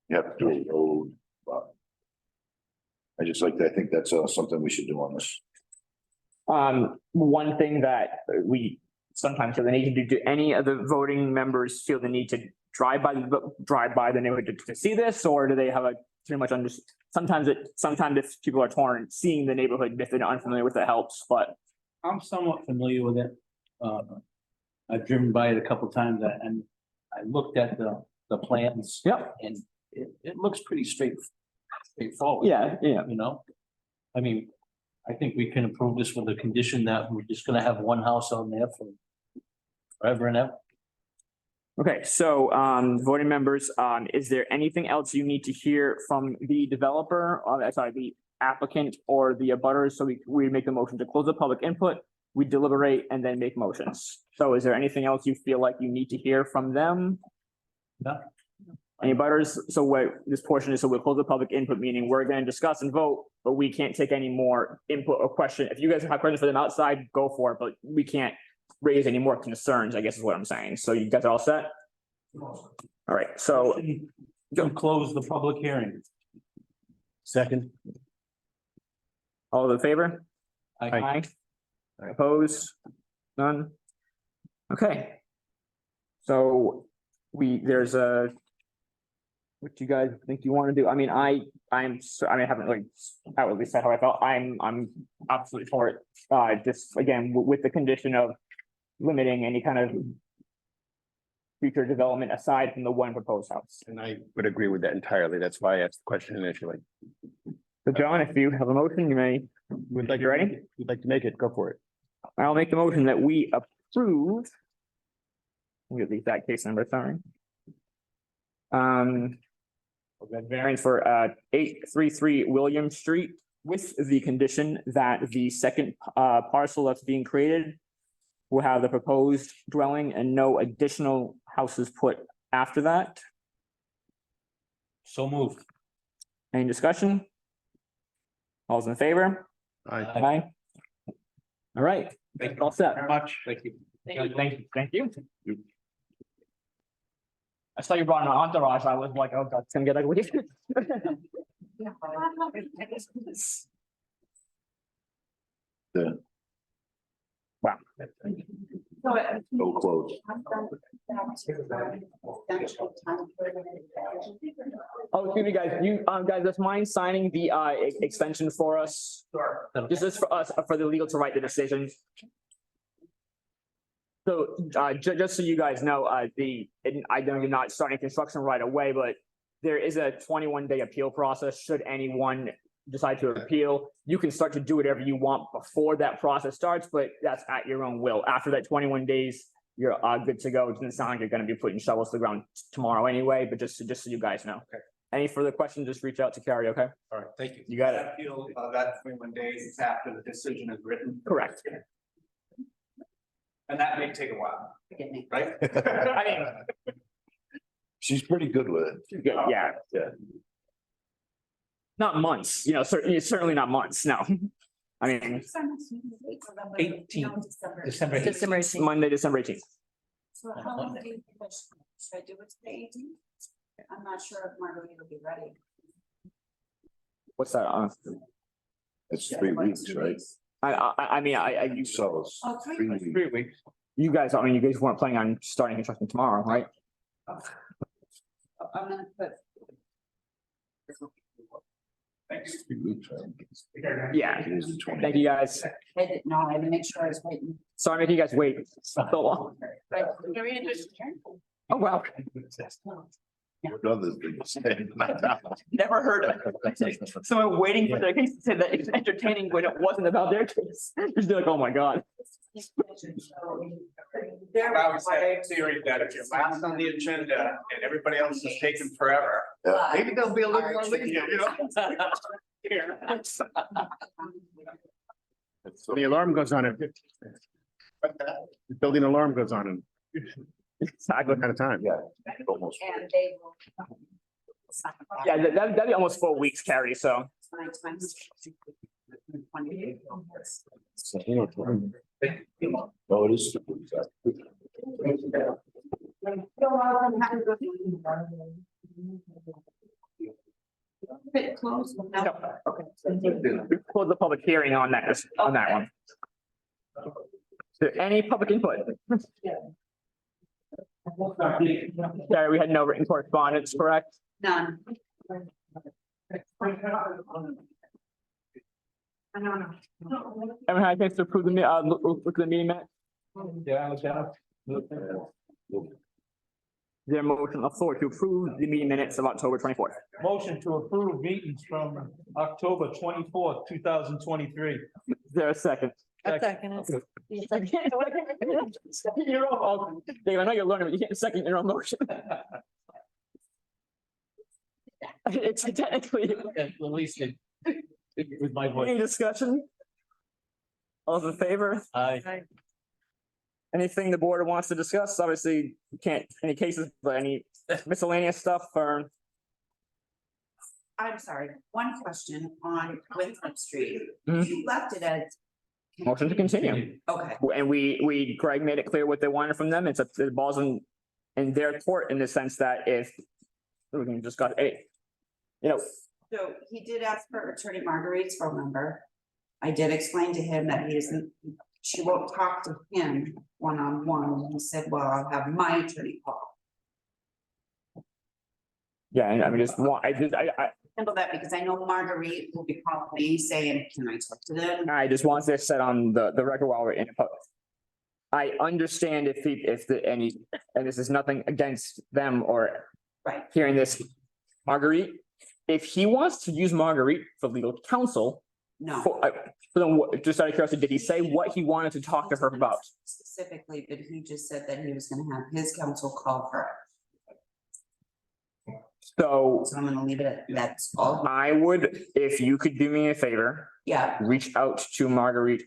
You have to do a road, but. I just like, I think that's something we should do on this. One thing that we sometimes feel the need to do any of the voting members feel the need to drive by the neighborhood to see this, or do they have a pretty much sometimes if people are torn, seeing the neighborhood, if they're not unfamiliar with it helps, but. I'm somewhat familiar with it. I've driven by it a couple times and I looked at the plans. Yep. And it looks pretty straightforward. Yeah, yeah. You know, I mean, I think we can approve this with the condition that we're just gonna have one house on there for forever and ever. Okay, so voting members, is there anything else you need to hear from the developer, sorry, the applicant or the abutters? So we make the motion to close the public input, we deliberate and then make motions. So is there anything else you feel like you need to hear from them? No. Any butters? So what this portion is, so we'll close the public input, meaning we're gonna discuss and vote, but we can't take any more input or question. If you guys have questions for them outside, go for it, but we can't raise any more concerns, I guess is what I'm saying. So you guys are all set? All right, so. To close the public hearing. Second. All in favor? Aye. Opposed? None? Okay. So there's a. What do you guys think you want to do? I mean, I haven't really outwardly said how I felt. I'm absolutely for it. Just again, with the condition of limiting any kind of future development aside from the one proposed house. And I would agree with that entirely. That's why I asked the question initially. So John, if you have a motion, you may. Would like, You ready? Would like to make it, go for it. I'll make the motion that we approve. Let me get the exact case number, sorry. That variance for 833 William Street with the condition that the second parcel that's being created will have the proposed dwelling and no additional houses put after that. So moved. Any discussion? All's in favor? Aye. All right, Thank you all set. very much. Thank you. Thank you. I saw you brought an entourage, I was like, oh god, it's gonna get ugly. Wow. So close. Oh, excuse me, guys, you, guys, just mind signing the, extension for us? Sure. This is for us, for the legal to write the decision. So, just so you guys know, I know you're not starting construction right away, but there is a 21-day appeal process. Should anyone decide to appeal, you can start to do whatever you want before that process starts, but that's at your own will. After that 21 days, you're, good to go. It doesn't sound like you're gonna be putting shovels to the ground tomorrow anyway, but just so you guys know. Okay. Any further questions, just reach out to Carrie, okay? All right, thank you. You got it. Appeal, that 21 days is after the decision is written. Correct. And that may take a while, right? I mean, She's pretty good with it. yeah. Yeah. Not months, you know, certainly not months, no. I mean, 18th. December 18th. December 18th. Monday, December 18th. So how long do you think should I do it to the 18th? I'm not sure if Marguerite will be ready. What's that? It's 3 weeks, right? I mean, you, So it's Oh, 3 3 weeks. weeks. 3 weeks. you guys, I mean, you guys weren't planning on starting construction tomorrow, right? I'm gonna put. 3 weeks, right? Yeah. It is the 20. Thank you, guys. I didn't know, I had to make sure I was waiting. Sorry making you guys wait so long. But Marguerite just turned. Oh, wow. What others do you say? Never heard of it. Someone waiting for their case to say that it's entertaining when it wasn't about their case. Just be like, oh my god. They're I would say, required. theory that if you're last on the agenda and everybody else is taking forever, Yeah. maybe there'll be a little more lenient, you know? Here. The alarm goes on at 50. The building alarm goes on in Exactly. at a time. Yeah. Almost. And they will. Yeah, that'd be almost 4 weeks, Carrie, so. Oh, it is. Bit close. Okay. Close the public hearing on that one. Is there any public input? Sorry, we had no written correspondence, correct? None. I don't know. Everyone had a chance to approve look at the meeting minutes? Yeah. Is there a motion on the floor to approve the meeting minutes of October 24th? Motion to approve meetings from October 24th, 2023. Is there a second? A second. Your own, Dave, I know you're learning, but you can't second your own motion. It's technically, At least it with my voice. any discussion? All those in favor? Aye. Anything the board wants to discuss? Obviously, you can't, any cases, but any miscellaneous stuff or? I'm sorry, one question on Winthrop Street. Mhm. You left it as. Motion to continue. Okay, And Greg made it clear what they wanted from them. It's the ball's in their court in the sense that if we can just got so he did ask for Attorney Marguerite's phone number. I did explain to him that he isn't, she won't talk to him one-on-one. He said, well, I'll have my attorney call. yeah, and I mean, just want, I Handle that because I know Marguerite will be calling me saying, can I talk to them? I just want this set on the record while we're in post. I understand and this is nothing against them or Right. hearing this, Marguerite, if he wants to use Marguerite for legal counsel, No. just out of curiosity, did he say what he wanted to talk to her about? Specifically, but he just said that he was gonna have his counsel call her. So So I'm gonna leave it at that's all. I would, if you could do me a favor, Yeah, reach out to Marguerite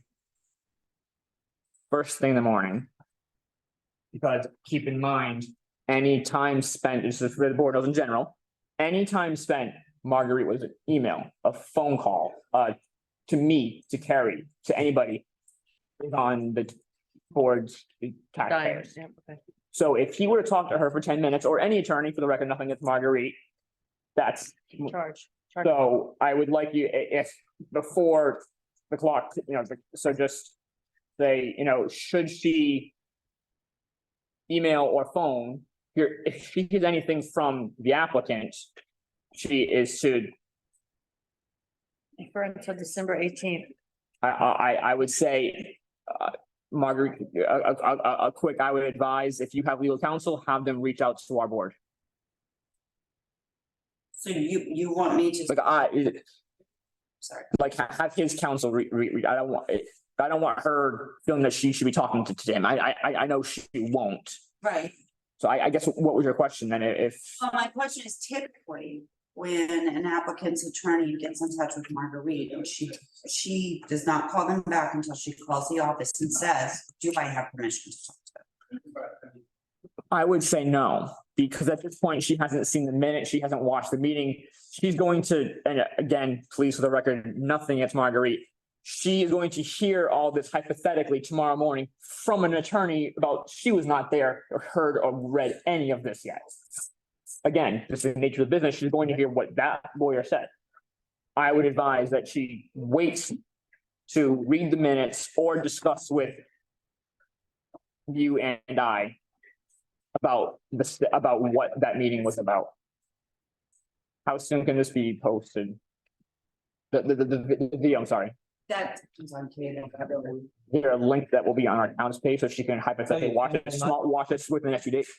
first thing in the morning. Because keep in mind, any time spent, this is for the board knows in general, any time spent, Marguerite was an email, a phone call, to me, to Carrie, to anybody is on the board's taxpayers. So if he were to talk to her for 10 minutes, or any attorney, for the record, nothing against Marguerite, that's, Charge. so I would like you, if before the clock, so just say, should she email or phone, if she hears anything from the applicant, she is to, For until December 18th. I would say, Margaret, a quick, I would advise, if you have legal counsel, have them reach out to our board. So you want me to? Sorry. Like, have his counsel I don't want her feeling that she should be talking to him. I know she won't. Right. So I guess, what was your question then, if? Well, my question is, typically, when an applicant's attorney gets in touch with Marguerite and she does not call them back until she calls the office and says, do I have permission to talk to them? I would say no, because at this point, she hasn't seen the minute, she hasn't watched the meeting. She's going to, and again, please, for the record, nothing against Marguerite. She is going to hear all this hypothetically tomorrow morning from an attorney about she was not there or heard or read any of this yet. Again, this is the nature of the business. She's going to hear what that lawyer said. I would advise that she waits to read the minutes or discuss with you and I about what that meeting was about. How soon can this be posted? The video, I'm sorry. That is on cable. Is there a link that will be on our accounts page so she can hypothetically watch it, watch this within the next few days?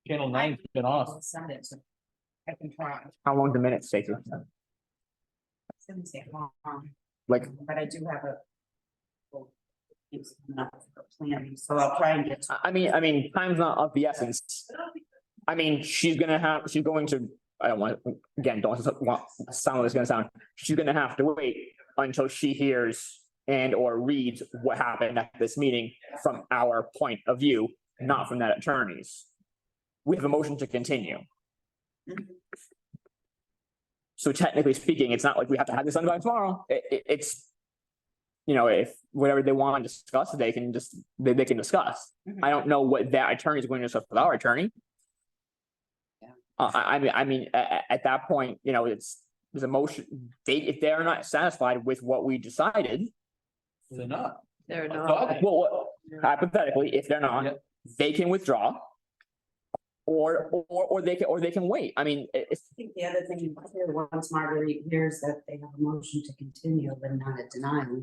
Channel 9's been off. I'll send it to. I can try. How long do minutes take you? Shouldn't say long, Like, but I do have a. It's not for planning, so I'll try and get. I mean, time's not of the essence. I mean, she's going to, I don't want, again, don't want to sound like it's gonna sound, she's gonna have to wait until she hears and or reads what happened at this meeting from our point of view, not from that attorney's. We have a motion to continue. So technically speaking, it's not like we have to have this done by tomorrow. It's, if whatever they want to discuss, they can discuss. I don't know what that attorney is going to discuss with our attorney. I mean, at that point, there's a motion, if they're not satisfied with what we decided. They're not. They're not. Well, hypothetically, if they're not, they can withdraw. Or they can wait. I mean, I think the other thing, here, once Marguerite hears that they have a motion to continue, but not a denial.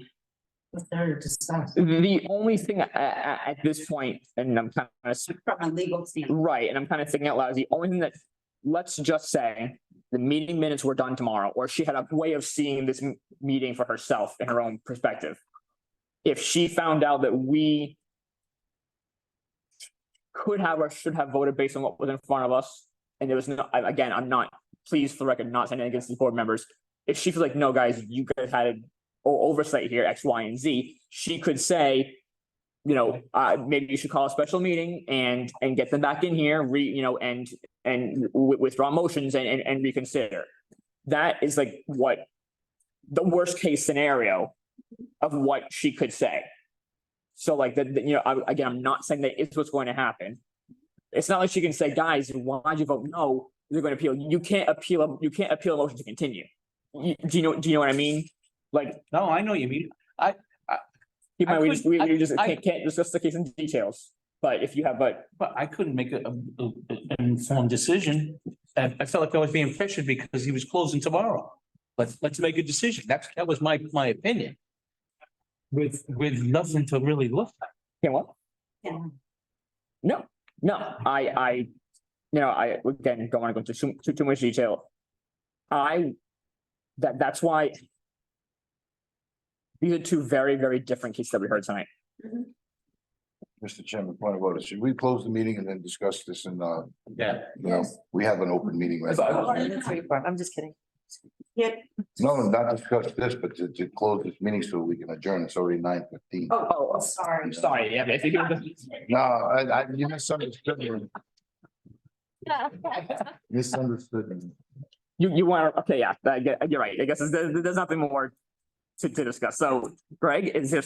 But they're discussed. The only thing at this point, and I'm kind of. From a legal standpoint. Right, and I'm kind of thinking out loud, the only thing that, let's just say, the meeting minutes were done tomorrow, or she had a way of seeing this meeting for herself in her own perspective. If she found out that we could have or should have voted based on what was in front of us, and there was no, again, I'm not, please, for the record, not saying against these board members. If she feels like, no, guys, you guys had oversight here, X, Y, and Z, she could say, maybe you should call a special meeting and get them back in here, and withdraw motions and reconsider. That is like what the worst case scenario of what she could say. So like again, I'm not saying that it's what's going to happen. It's not like she can say, guys, why'd you vote no? You're going to appeal. You can't appeal a motion to continue. Do you know what I mean? Like, No, I know what you mean. we just I- can't discuss the case in details. But if you have, But I couldn't make an informed decision. And I felt like I was being pressured because he was closing tomorrow. Let's make a decision. That was my opinion. With nothing to really look at. can what? Yeah. No, I again, don't want to go into too much detail. That's why these are two very, very different cases that we heard tonight. Mr. Chairman, point of order, should we close the meeting and then discuss this in, Yeah. we have an open meeting right now. I'm just kidding. No, not discuss this, but to close this meeting so we can adjourn. It's already 9:15. Oh, Sorry. sorry, yeah, if you can. No, you misunderstood me. Misunderstood me. You want, okay, yeah, you're right. I guess there's nothing more to discuss. So Greg, is there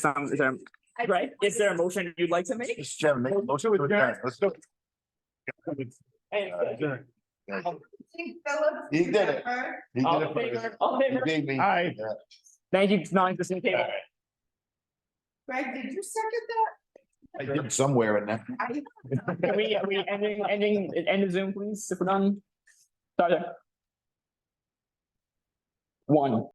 Right? Is there a motion you'd like to make? Mr. Chairman, make a motion to adjourn. Let's do it. He did it. He did All it in first. favor? All in He favor? gave me. Aye. Yeah. Thank you, non-existing table. Greg, did you second that? I did somewhere in there. Can we end the Zoom, please, if we're done? Sorry. One.